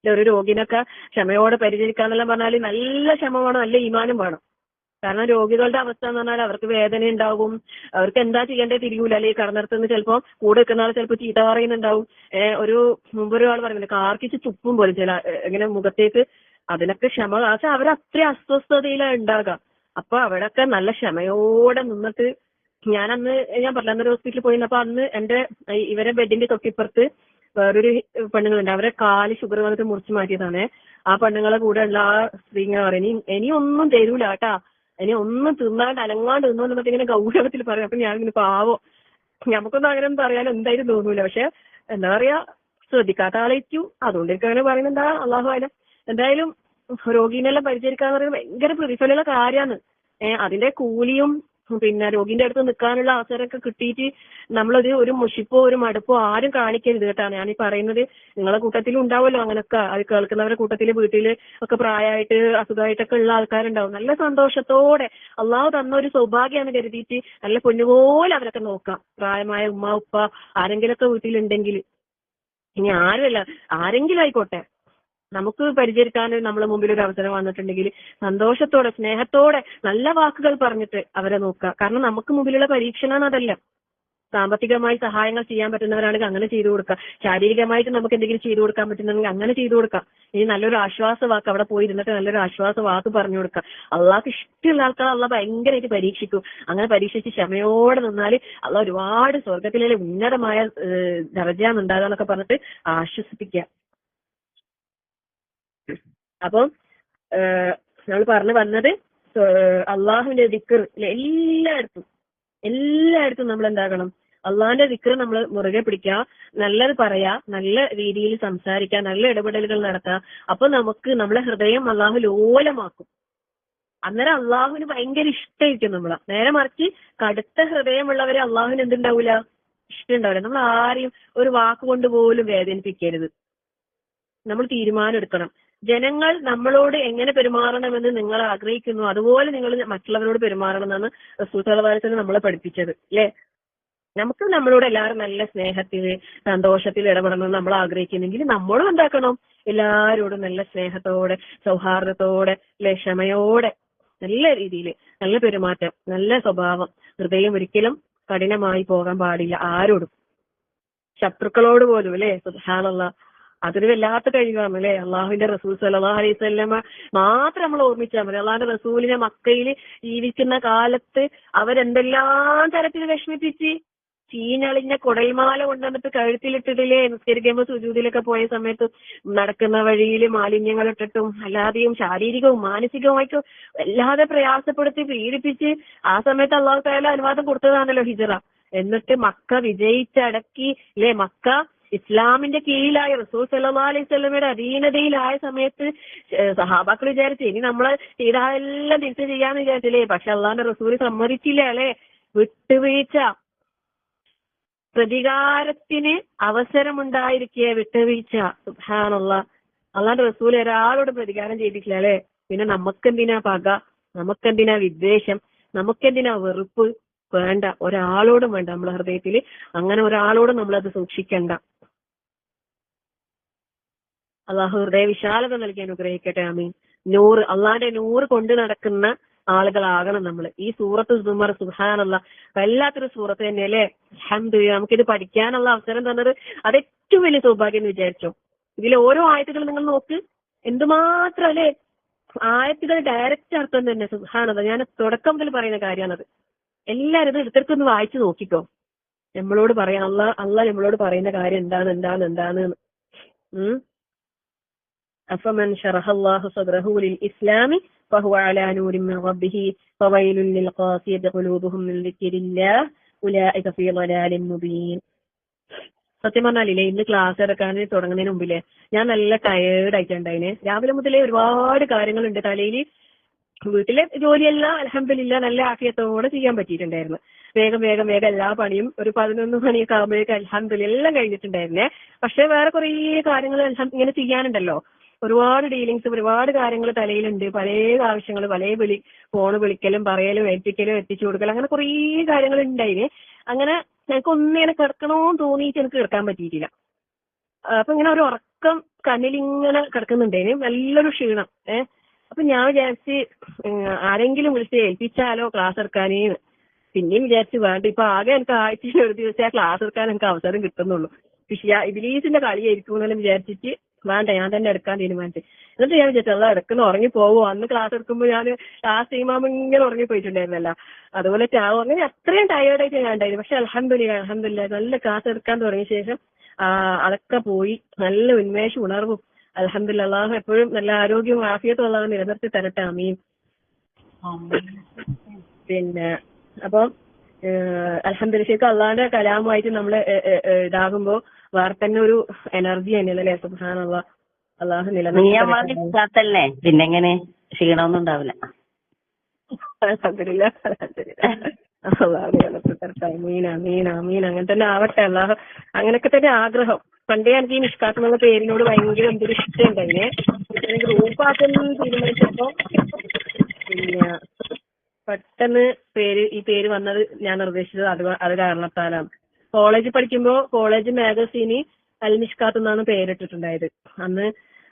ഒരു രോഗിനൊക്കെ ക്ഷമയോടെ പരിചരിക്കാന്നെല്ലാം പറഞ്ഞാൽ നല്ല ക്ഷമ വേണം, നല്ല ഈമാനും വേണം. കാരണം രോഗികളുടെ അവസ്ഥ എന്ന് പറഞ്ഞാൽ അവർക്ക് വേദന ഉണ്ടാവും, അവർക്ക് എന്താ ചെയ്യേണ്ടത് തിരിയൂല. അല്ലെങ്കിൽ കടന്നിടത്തുനിന്ന് ചിലപ്പോൾ കൂടെ വെക്കുന്ന ആൾ ചിലപ്പോൾ ചീത്ത പറയുന്നുണ്ടാവും. മുമ്പൊരാൾ പറയുന്നത് കാർക്കിച്ച് തുപ്പും പോലെ ചില ഇങ്ങനെ മുഖത്തേക്ക്. അതിനൊക്കെ ക്ഷമ, പക്ഷെ അവരത്ര അസ്വസ്ഥതയിലാണ് ഉണ്ടാകുക. അപ്പൊ അവിടെയൊക്കെ നല്ല ക്ഷമയോടെ നിന്നിട്ട് ഞാൻ പറഞ്ഞ അന്നൊരു ഹോസ്പിറ്റലിൽ പോയിരുന്നപ്പോ അന്ന് ഇവരെ ബെഡിന്റെ തൊട്ടിപ്പുറത്ത് വേറൊരു പെണ്ണുങ്ങളുണ്ട്. അവരെ കാല് ഷുഗർ വന്നിട്ട് മുറിച്ച് മാറ്റിയതാണ്. ആ പെണ്ണുങ്ങളെ കൂടെ ഉള്ള ആ സ്ത്രീ ഇങ്ങനെ പറയും, ഇനി ഒന്നും തരൂല കേട്ടാ, ഇനി ഒന്നും തിന്നാണ്ട് അനങ്ങാണ്ട് തിന്നോന്നൊക്കെ ഇങ്ങനെ ഗൗരവത്തിൽ പറയും. അപ്പൊ ഞാനിങ്ങനെ പാവോ, നമുക്കൊന്നും അങ്ങനെ ഒന്നും പറയാൻ എന്തായാലും തോന്നൂല. പക്ഷെ എന്താ പറയാ, ശ്രദ്ധിക്കാത്ത ആളേറ്റു. അതുകൊണ്ട് എനിക്ക് അങ്ങനെ പറയുന്നത് അള്ളാഹു അല. എന്തായാലും രോഗീനെല്ലാം പരിചരിക്കാന്ന് പറയുന്നത് ഭയങ്കര പ്രതിഫലമുള്ള കാര്യമാണ്. അതിന്റെ കൂലിയും പിന്നെ രോഗിന്റെ അടുത്ത് നിൽക്കാനുള്ള അവസരമൊക്കെ കിട്ടിയിട്ട് നമ്മളൊരു മുഷിപ്പോ ഒരു മടുപ്പോ ആരും കാണിക്കരുത് കേട്ടാ. ഞാനീ പറയുന്നത് നിങ്ങളെ കൂട്ടത്തിലും ഉണ്ടാവുമല്ലോ അങ്ങനൊക്കെ. അത് കേൾക്കുന്നവരുടെ കൂട്ടത്തില് വീട്ടില് ഒക്കെ പ്രായമായിട്ട് അസുഖമായിട്ടൊക്കെ ഉള്ള ആൾക്കാരുണ്ടാവും. നല്ല സന്തോഷത്തോടെ അള്ളാഹു തന്ന ഒരു സൗഭാഗ്യമാണ് കരുതിയിട്ട് നല്ല പൊന്നുപോലെ അവരൊക്കെ നോക്കാം. പ്രായമായ ഉമ്മ ഉപ്പ ആരെങ്കിലൊക്കെ വീട്ടിലുണ്ടെങ്കിൽ, ഇനി ആരുമല്ല ആരെങ്കിലും ആയിക്കോട്ടെ, നമുക്ക് പരിചരിക്കാൻ നമ്മളെ മുമ്പിൽ ഒരു അവസരം വന്നിട്ടുണ്ടെങ്കിൽ സന്തോഷത്തോടെ സ്നേഹത്തോടെ നല്ല വാക്കുകൾ പറഞ്ഞിട്ട് അവരെ നോക്കുക. കാരണം നമുക്ക് മുമ്പിലുള്ള പരീക്ഷണമാണ് അതെല്ലാം. സാമ്പത്തികമായി സഹായങ്ങൾ ചെയ്യാൻ പറ്റുന്നവരാണെങ്കിൽ അങ്ങനെ ചെയ്തു കൊടുക്കുക. ശാരീരികമായിട്ട് നമുക്ക് എന്തെങ്കിലും ചെയ്തു കൊടുക്കാൻ പറ്റുന്നുണ്ടെങ്കിൽ അങ്ങനെ ചെയ്തു കൊടുക്കാം. ഇനി നല്ലൊരു ആശ്വാസ വാക്ക് അവിടെ പോയി ഇരുന്നിട്ട് നല്ലൊരു ആശ്വാസ വാക്ക് പറഞ്ഞു കൊടുക്കുക. അള്ളാഹ്ക്ക് ഇഷ്ടമുള്ള ആൾക്കാർ അള്ളാഹ് ഭയങ്കരമായിട്ട് പരീക്ഷിക്കും. അങ്ങനെ പരീക്ഷിച്ച് ക്ഷമയോടെ നിന്നാൽ അള്ളാഹ് ഒരുപാട് സ്വർഗത്തിലെ ഉന്നതമായ ദർജയാന്നുണ്ടാകാന്നൊക്കെ പറഞ്ഞിട്ട് ആശ്വസിപ്പിക്കുക. അപ്പം നമ്മൾ പറഞ്ഞു വന്നത് അള്ളാഹുവിന്റെ ദിക്ർ എല്ലായിടത്തും നമ്മൾ എന്താകണം, അള്ളാഹിന്റെ ദിക്ർ നമ്മൾ മുറുകെ പിടിക്കുക, നല്ലത് പറയാ, നല്ല രീതിയിൽ സംസാരിക്കുക, നല്ല ഇടപെടലുകൾ നടത്തുക. അപ്പൊ നമുക്ക് നമ്മളെ ഹൃദയം അള്ളാഹു ലോലമാക്കും. അന്നേരം അള്ളാഹുവിന് ഭയങ്കര ഇഷ്ടമായിരിക്കും നമ്മളെ. നേരെ മറിച്ച് കടുത്ത ഹൃദയമുള്ളവരെ അള്ളാഹുവിന് എന്തുണ്ടാവില്ല, ഇഷ്ടം ഉണ്ടാവില്ല. നമ്മൾ ആരെയും ഒരു വാക്കുകൊണ്ട് പോലും വേദനിപ്പിക്കരുത്. നമ്മൾ തീരുമാനം എടുക്കണം. ജനങ്ങൾ നമ്മളോട് എങ്ങനെ പെരുമാറണമെന്ന് നിങ്ങൾ ആഗ്രഹിക്കുന്നു അതുപോലെ നിങ്ങൾ മറ്റുള്ളവരോട് പെരുമാറണമെന്നാണ് റസൂൽ സ്വല്ലല്ലാഹു അലൈഹി വസല്ലം നമ്മളെ പഠിപ്പിച്ചത് അല്ലേ. നമുക്ക് നമ്മളോട് എല്ലാവരും നല്ല സ്നേഹത്തിൽ സന്തോഷത്തിൽ ഇടപെടണമെന്ന് നമ്മൾ ആഗ്രഹിക്കുന്നെങ്കിൽ നമ്മളും എന്താക്കണം, എല്ലാവരോടും നല്ല സ്നേഹത്തോടെ സൗഹാർദ്ദത്തോടെ ക്ഷമയോടെ നല്ല രീതിയിൽ നല്ല പെരുമാറ്റം, നല്ല സ്വഭാവം. ഹൃദയം ഒരിക്കലും കഠിനമായി പോകാൻ പാടില്ല ആരോടും, ശത്രുക്കളോട് പോലും അല്ലേ. സുബ്ഹാനല്ലാഹ്, അതൊരു വല്ലാത്ത കഴിവാണ് അല്ലെ. അള്ളാഹുവിന്റെ റസൂൽ സ്വല്ലല്ലാഹു അലൈഹി വസല്ലമ മാത്രം നമ്മൾ ഓർമ്മിച്ചാൽ മതി. അള്ളാഹുന്റെ റസൂലിനെ മക്കയിൽ ജീവിക്കുന്ന കാലത്ത് അവരെന്തെല്ലാം തരത്തിൽ വിഷമിപ്പിച്ച്, ചീഞ്ഞളിഞ്ഞ കുടൽമാല കൊണ്ടുവന്നിട്ട് കഴുത്തിലിട്ടിട്ടില്ലേ, നിസ്കരിക്കുമ്പോൾ സുജൂദിലൊക്കെ പോയ സമയത്ത് നടക്കുന്ന വഴിയിൽ മാലിന്യങ്ങൾ ഇട്ടിട്ടും അല്ലാതെയും ശാരീരികവും മാനസികവുമായിട്ടും വല്ലാതെ പ്രയാസപ്പെടുത്തി പീഡിപ്പിച്ച് ആ സമയത്ത് അള്ളാഹു തആല അനുവാദം കൊടുത്തതാണല്ലോ ഹിജ്റ. എന്നിട്ട് മക്ക വിജയിച്ചടക്കി അല്ലെ. മക്ക ഇസ്ലാമിന്റെ കീഴിലായ റസൂൽ സല്ലല്ലാഹു അലൈഹി വസല്ലമയുടെ അധീനതയിലായ സമയത്ത് സഹാബാക്കൾ വിചാരിച്ചു ഇനി നമ്മള് ചെയ്താലെല്ലാം തിരിച്ചു ചെയ്യാന്ന് വിചാരിച്ചില്ലേ. പക്ഷെ അള്ളാന്റെ റസൂൽ സമ്മതിച്ചില്ല അല്ലെ. വിട്ടുവീഴ്ച, പ്രതികാരത്തിന് അവസരമുണ്ടായിരിക്കെ വിട്ടുവീഴ്ച. സുബ്ഹാനല്ലാഹ്, അള്ളാന്റെ റസൂൽ ഒരാളോട് പ്രതികാരം ചെയ്തിട്ടില്ല അല്ലെ. പിന്നെ നമുക്കെന്തിനാ പക, നമുക്കെന്തിനാ വിദ്വേഷം, നമുക്കെന്തിനാ വെറുപ്പ്? വേണ്ട, ഒരാളോടും വേണ്ട നമ്മളെ ഹൃദയത്തിൽ. അങ്ങനെ ഒരാളോടും നമ്മളത് സൂക്ഷിക്കണ്ട. അള്ളാഹു ഹൃദയ വിശാലത നൽകി അനുഗ്രഹിക്കട്ടെ. ആമീൻ. നൂറ്, അള്ളാന്റെ നൂറ് കൊണ്ട് നടക്കുന്ന ആളുകളാകണം നമ്മൾ. ഈ സൂറത്ത് സുമർ സുബ്ഹാനല്ലാഹ് വല്ലാത്തൊരു സൂറത്ത് തന്നെ അല്ലേ. അൽഹംദുലില്ലാഹ് നമുക്കിത് പഠിക്കാനുള്ള അവസരം തന്നത് അത് ഏറ്റവും വലിയ സൗഭാഗ്യം എന്ന് വിചാരിച്ചോ. ഇതിലെ ഓരോ ആയത്തുകൾ നിങ്ങൾ നോക്ക്, എന്തുമാത്രം അല്ലേ ആയത്തുകൾ ഡയറക്റ്റ് അർത്ഥം തന്നെ. സുബ്ഹാനല്ലാഹ് ഞാൻ തുടക്കം മുതൽ പറയുന്ന കാര്യമാണത്. എല്ലാവരും ഇത് എടുത്തെടുത്തൊന്ന് വായിച്ചു നോക്കിക്കോ. നമ്മളോട് പറയാം അള്ളാഹ് നമ്മളോട് പറയുന്ന കാര്യം എന്താണ് أفمن شرح الله صدره للإسلام فهو على نور من ربه فويل للقاسية قلوبهم من ذكر الله أولئك في ضلال مبين. സത്യം പറഞ്ഞാലില്ലേ, ഇന്ന് ക്ലാസ് എടുക്കാൻ തുടങ്ങുന്നതിന് മുമ്പില്ലേ ഞാൻ നല്ല ടയേർഡ് ആയിട്ടുണ്ടായിന്. രാവിലെ മുതലേ ഒരുപാട് കാര്യങ്ങളുണ്ട് തലയിൽ. വീട്ടിലെ ജോലിയെല്ലാം അൽഹംദുലില്ലാ നല്ല ആഫിയത്തോടെ ചെയ്യാൻ പറ്റിയിട്ടുണ്ടായിരുന്നു. വേഗം എല്ലാ പണിയും ഒരു 11 മണിയൊക്കെ ആകുമ്പോഴേക്കും അൽഹംദുലില്ലാ എല്ലാം കഴിഞ്ഞിട്ടുണ്ടായിരുന്നേ. പക്ഷെ വേറെ കുറേ കാര്യങ്ങൾ ഇങ്ങനെ ചെയ്യാനുണ്ടല്ലോ. ഒരുപാട് ഡീലിങ്സ്, ഒരുപാട് കാര്യങ്ങൾ തലയിലുണ്ട്. പല ആവശ്യങ്ങൾ, ഫോണ് വിളിക്കലും പറയലും ഏൽപ്പിക്കലും എത്തിച്ചു കൊടുക്കലും, അങ്ങനെ കുറേ കാര്യങ്ങൾ ഉണ്ടായിന്. അങ്ങനെ എനിക്ക് ഒന്നിങ്ങനെ കിടക്കണോന്ന് തോന്നിയിട്ട് എനിക്ക് കിടക്കാൻ പറ്റിയിട്ടില്ല. അപ്പൊ ഇങ്ങനെ ഒരു ഉറക്കം കണ്ണിലിങ്ങനെ കിടക്കുന്നുണ്ടേന്, നല്ലൊരു ക്ഷീണം. അപ്പൊ ഞാൻ വിചാരിച്ച് ആരെങ്കിലും വിളിച്ച് ഏൽപ്പിച്ചാലോ ക്ലാസ് എടുക്കാനേന്ന്. പിന്നെയും വിചാരിച്ച് വേണ്ട, ഇപ്പൊ ആകെ എനിക്ക് ആഴ്ചയിൽ ഒരു ദിവസം ആ ക്ലാസ് എടുക്കാൻ എനിക്ക് അവസരം കിട്ടുന്നുള്ളൂ. ഇബ്ലീസിന്റെ കളിയായിരിക്കും എന്നെല്ലാം വിചാരിച്ചിട്ട് വേണ്ട, ഞാൻ തന്നെ എടുക്കാൻ തീരുമാനിച്ചു. എന്നിട്ട് ഞാൻ വിചാരിച്ചു അല്ല എടുക്കുന്ന ഉറങ്ങിപ്പോവോ. അന്ന് ക്ലാസ് എടുക്കുമ്പോൾ ഞാൻ ലാസ്റ്റ് ടൈമാകുമ്പോൾ ഇങ്ങനെ ഉറങ്ങിപ്പോയിട്ടുണ്ടായിരുന്നല്ലോ. അതുപോലെ അങ്ങനെ അത്രയും ടയേർഡായിട്ട് ഞാൻ ഉണ്ടായിരുന്നു. പക്ഷെ അൽഹംദുലില്ലാ നല്ല ക്ലാസ് എടുക്കാൻ തുടങ്ങിയ ശേഷം അതൊക്കെ പോയി. നല്ല ഉന്മേഷം, ഉണർവും. അൽഹംദുലില്ലാ അല്ലാഹു എപ്പോഴും നല്ല ആരോഗ്യവും ആഫിയത്തും അല്ലാഹു നിലനിർത്തി തരട്ടെ. ആമീൻ. പിന്നെ അപ്പം അൽഹംദുലില്ലാ ശരിക്കും അള്ളാന്റെ കലാമുമായിട്ട് നമ്മള് ഇതാകുമ്പോ വേറെ തന്നെ ഒരു എനർജി തന്നെയല്ലേ. സുബ്ഹാനല്ലാഹ് അള്ളാഹു നിലനിർത്തല്ലേ, പിന്നെ എങ്ങനെ ക്ഷീണമൊന്നും ഉണ്ടാവില്ല. അൽഹംദുലില്ലാ അള്ളാഹു നിലനിർത്തി തരട്ടെ. ആമീൻ. അങ്ങനെ തന്നെ ആവട്ടെ. അള്ളാഹു അങ്ങനെയൊക്കെ തന്നെ ആഗ്രഹം. പണ്ടേ എനിക്ക് ഈ മിഷ്കാത്ത് എന്നുള്ള പേരിനോട് ഭയങ്കര എന്തൊരു ഇഷ്ടം ഉണ്ടായിനെ. ഗ്രൂപ്പാക്കുന്ന തീരുമാനിച്ചപ്പോ പിന്നെ പെട്ടെന്ന് ഈ പേര് വന്നത് ഞാൻ നിർദ്ദേശിച്ചത് അത് കാരണത്താലാണ്. കോളേജിൽ പഠിക്കുമ്പോ കോളേജ് മാഗസീന് അൽ മിഷ്കാത്ത് എന്നാണ് പേരിട്ടിട്ടുണ്ടായത് അന്ന്.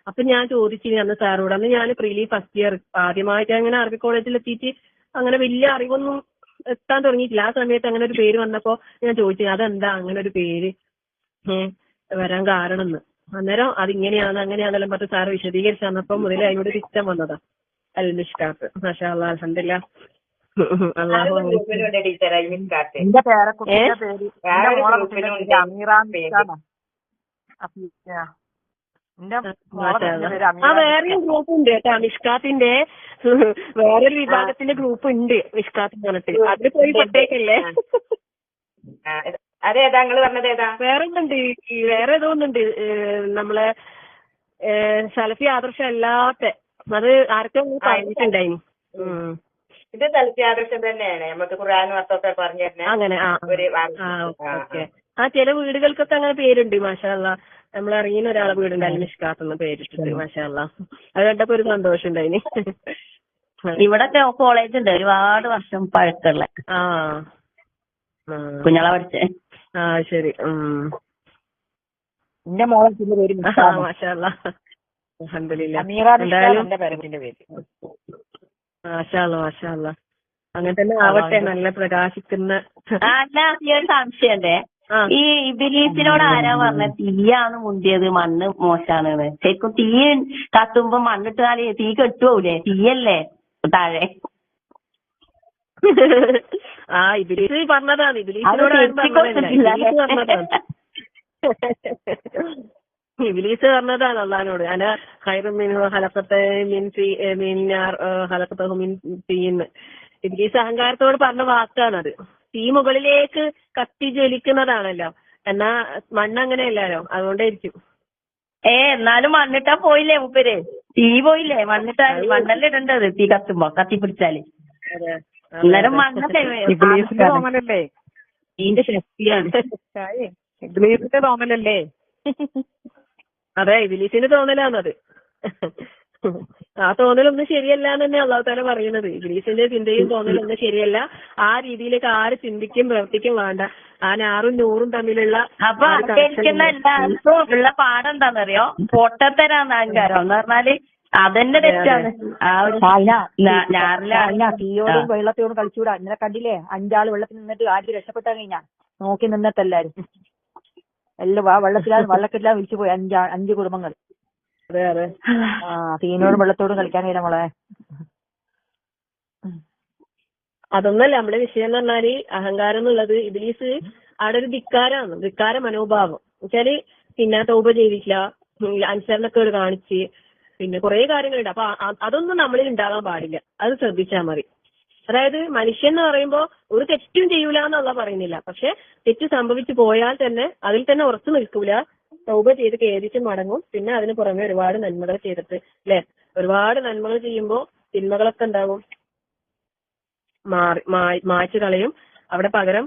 അപ്പൊ ഞാൻ ചോദിച്ചിനി അന്ന് സാറോട്. അന്ന് ഞാൻ പ്രീലി ഫസ്റ്റ് ഇയർ ആദ്യമായിട്ട് അങ്ങനെ അറബി കോളേജിൽ എത്തിയിട്ട് അങ്ങനെ വലിയ അറിവൊന്നും എത്താൻ തുടങ്ങിയിട്ടില്ല. ആ സമയത്ത് അങ്ങനെ ഒരു പേര് വന്നപ്പോ ഞാൻ ചോദിച്ചു അതെന്താ അങ്ങനെ ഒരു പേര് വരാൻ കാരണം എന്ന്. അന്നേരം അതിങ്ങനെയാണ് അങ്ങനെയാണെന്നെല്ലാം പറഞ്ഞ് സാറ് വിശദീകരിച്ച് തന്നപ്പോ മുതലേ അതിനോട് ഇഷ്ടം വന്നതാ അൽ മിഷ്കാത്ത്. മാഷാ അല്ലാഹ് അൽഹംദുലില്ലാ. അല്ലാഹു എന്റെ പേരക്കുട്ടിയുടെ പേര് വേറെയും ഗ്രൂപ്പ് ഉണ്ട് കേട്ടോ മിഷ്കാത്തിന്റെ. വേറൊരു വിഭാഗത്തിന്റെ ഗ്രൂപ്പ് ഉണ്ട് മിഷ്കാത്ത് പറഞ്ഞിട്ട്. അതിൽ പോയി പെട്ടേക്കല്ലേ. അതേതാ നിങ്ങള് പറഞ്ഞത് ഏതാ? വേറെ ഏതോ ഒന്നുണ്ട് നമ്മളെ സലഫി ആദർശം അല്ലാത്ത. അത് ആർക്കും പറഞ്ഞിട്ടുണ്ടായിനി. ഇത് സലഫി ആദർശം തന്നെയാണ്. നമുക്ക് ഖുർആനും അർത്ഥമൊക്കെ പറഞ്ഞു തരുന്ന അങ്ങനെ. ഓക്കെ. ചില വീടുകൾക്കൊക്കെ അങ്ങനെ പേരുണ്ട്. മാഷാ അല്ലാഹ്. നമ്മളറിയുന്ന ഒരാളെ വീടുണ്ട് അൽ മിഷ്കാത്ത് എന്ന് പേരിട്ടിട്ട്. മാഷാ അല്ലാഹ്. അത് കണ്ടപ്പോ ഒരു സന്തോഷം ഉണ്ടായിനി. ഇവിടെ കോളേജ് ഉണ്ട് ഒരുപാട് വർഷം പഴക്കമുള്ള. കുഞ്ഞള പഠിച്ചേ. ശരി. എന്റെ മോളത്തിന്റെ പേര് മാഷാ അല്ലാഹ് അൽഹംദുലില്ലാ. മാഷാ അല്ലാഹ്. അങ്ങനെ തന്നെ ആവട്ടെ. നല്ല പ്രകാശിക്കുന്ന. ഒരു സംശയണ്ടേ, ഈ ഇബ്ലീസിനോട് ആരാ പറഞ്ഞ തീയാണ് മുന്തിയത് മണ്ണ് മോശാണ്? ശരിക്കും തീ കത്തുമ്പോ മണ്ണിട്ടാല് തീ കെട്ടുപോകൂലേ? തീയല്ലേ താഴെ. ഇബ്ലീസ് പറഞ്ഞതാണ്. ഇബ്ലീസിനോട് ഇബ്ലീസ് പറഞ്ഞതാണ് അള്ളാഹിനോട് അന ഖൈറും മിൻഹു ഖലഖതനി മിൻ നാർ ഖലഖതഹു മിൻ തീൻ. ഇബ്ലീസ് അഹങ്കാരത്തോട് പറഞ്ഞ വാക്കാണത്. തീ മുകളിലേക്ക് കത്തി ജ്വലിക്കുന്നതാണല്ലോ. എന്നാ മണ്ണങ്ങനെയല്ലോ, അതുകൊണ്ടായിരിക്കും. എന്നാലും മണ്ണിട്ടാ പോയില്ലേ മൂപ്പര്? തീ പോയില്ലേ? മണ്ണിട്ടാ മണ്ണല്ലേ ഇടേണ്ടത് തീ കത്തുമ്പോ കത്തിപ്പിടിച്ചാല്. അന്നേരം മണ്ണല്ലേ തോന്നലല്ലേ? ഇതിന്റെ ശക്തിയാണ്. ഇബ്ലീസിന്റെ തോന്നലല്ലേ? അതെ, ഇബ്ലീസിന്റെ തോന്നലാണത്. ആ തോന്നലൊന്നും ശരിയല്ല എന്ന് തന്നെ അള്ളാഹു താല പറയുന്നത്. ഇബ്ലീസിന്റെ ചിന്തയും തോന്നലൊന്നും ശരിയല്ല. ആ രീതിയിലേക്ക് ആര് ചിന്തിക്കും പ്രവർത്തിക്കും വേണ്ട. ആ നാറും നൂറും തമ്മിലുള്ള അപ്പൊ അഹങ്കരിക്കുന്ന എല്ലാവർക്കും ഉള്ള പാഠം എന്താണെന്നറിയോ? പൊട്ടത്തരാന്ന് അഹങ്കാരം എന്ന് പറഞ്ഞാല് അതെന്നെ തെറ്റാണ്. ആ ഒരു തീയോടും വെള്ളത്തോടും കളിച്ചൂടാ. ഇന്നലെ കണ്ടില്ലേ 5 ആള് വെള്ളത്തിൽ നിന്നിട്ട് ആദ്യം രക്ഷപ്പെട്ടാൻ കഴിഞ്ഞാ നോക്കി നിന്നിട്ടെല്ലാരും എല്ലാം ആ വെള്ളക്കെല്ലാം വിളിച്ചു പോയി 5 കുടുംബങ്ങൾ. അതെ അതെ തീനോടും വെള്ളത്തോടും കളിക്കാൻ കഴിയില്ല മോളെ. അതൊന്നല്ല നമ്മുടെ വിഷയം എന്ന് പറഞ്ഞാല് അഹങ്കാരം എന്നുള്ളത് ഇബ്ലീസ് അവിടെ ഒരു ധിക്കാര മനോഭാവം വെച്ചാല് പിന്നെ തൗബ ചെയ്തിട്ടില്ല, അനുസരണക്കേട് കാണിച്ച് പിന്നെ കുറെ കാര്യങ്ങളുണ്ട്. അപ്പൊ അതൊന്നും നമ്മളിൽ ഉണ്ടാകാൻ പാടില്ല. അത് ശ്രദ്ധിച്ചാൽ മതി. അതായത് മനുഷ്യൻ എന്ന് പറയുമ്പോ ഒരു തെറ്റും ചെയ്യൂല എന്നുള്ള പറയുന്നില്ല. പക്ഷെ തെറ്റ് സംഭവിച്ചു പോയാൽ തന്നെ അതിൽ തന്നെ ഉറച്ചു നിൽക്കൂല. തൗബ ചെയ്ത് ഖേദിച്ച് മടങ്ങും. പിന്നെ അതിന് പുറമെ ഒരുപാട് നന്മകൾ ചെയ്തിട്ട് അല്ലെ, ഒരുപാട് നന്മകൾ ചെയ്യുമ്പോ തിന്മകളൊക്കെ ഉണ്ടാകും, മായ്ച്ചു കളയും. അവിടെ പകരം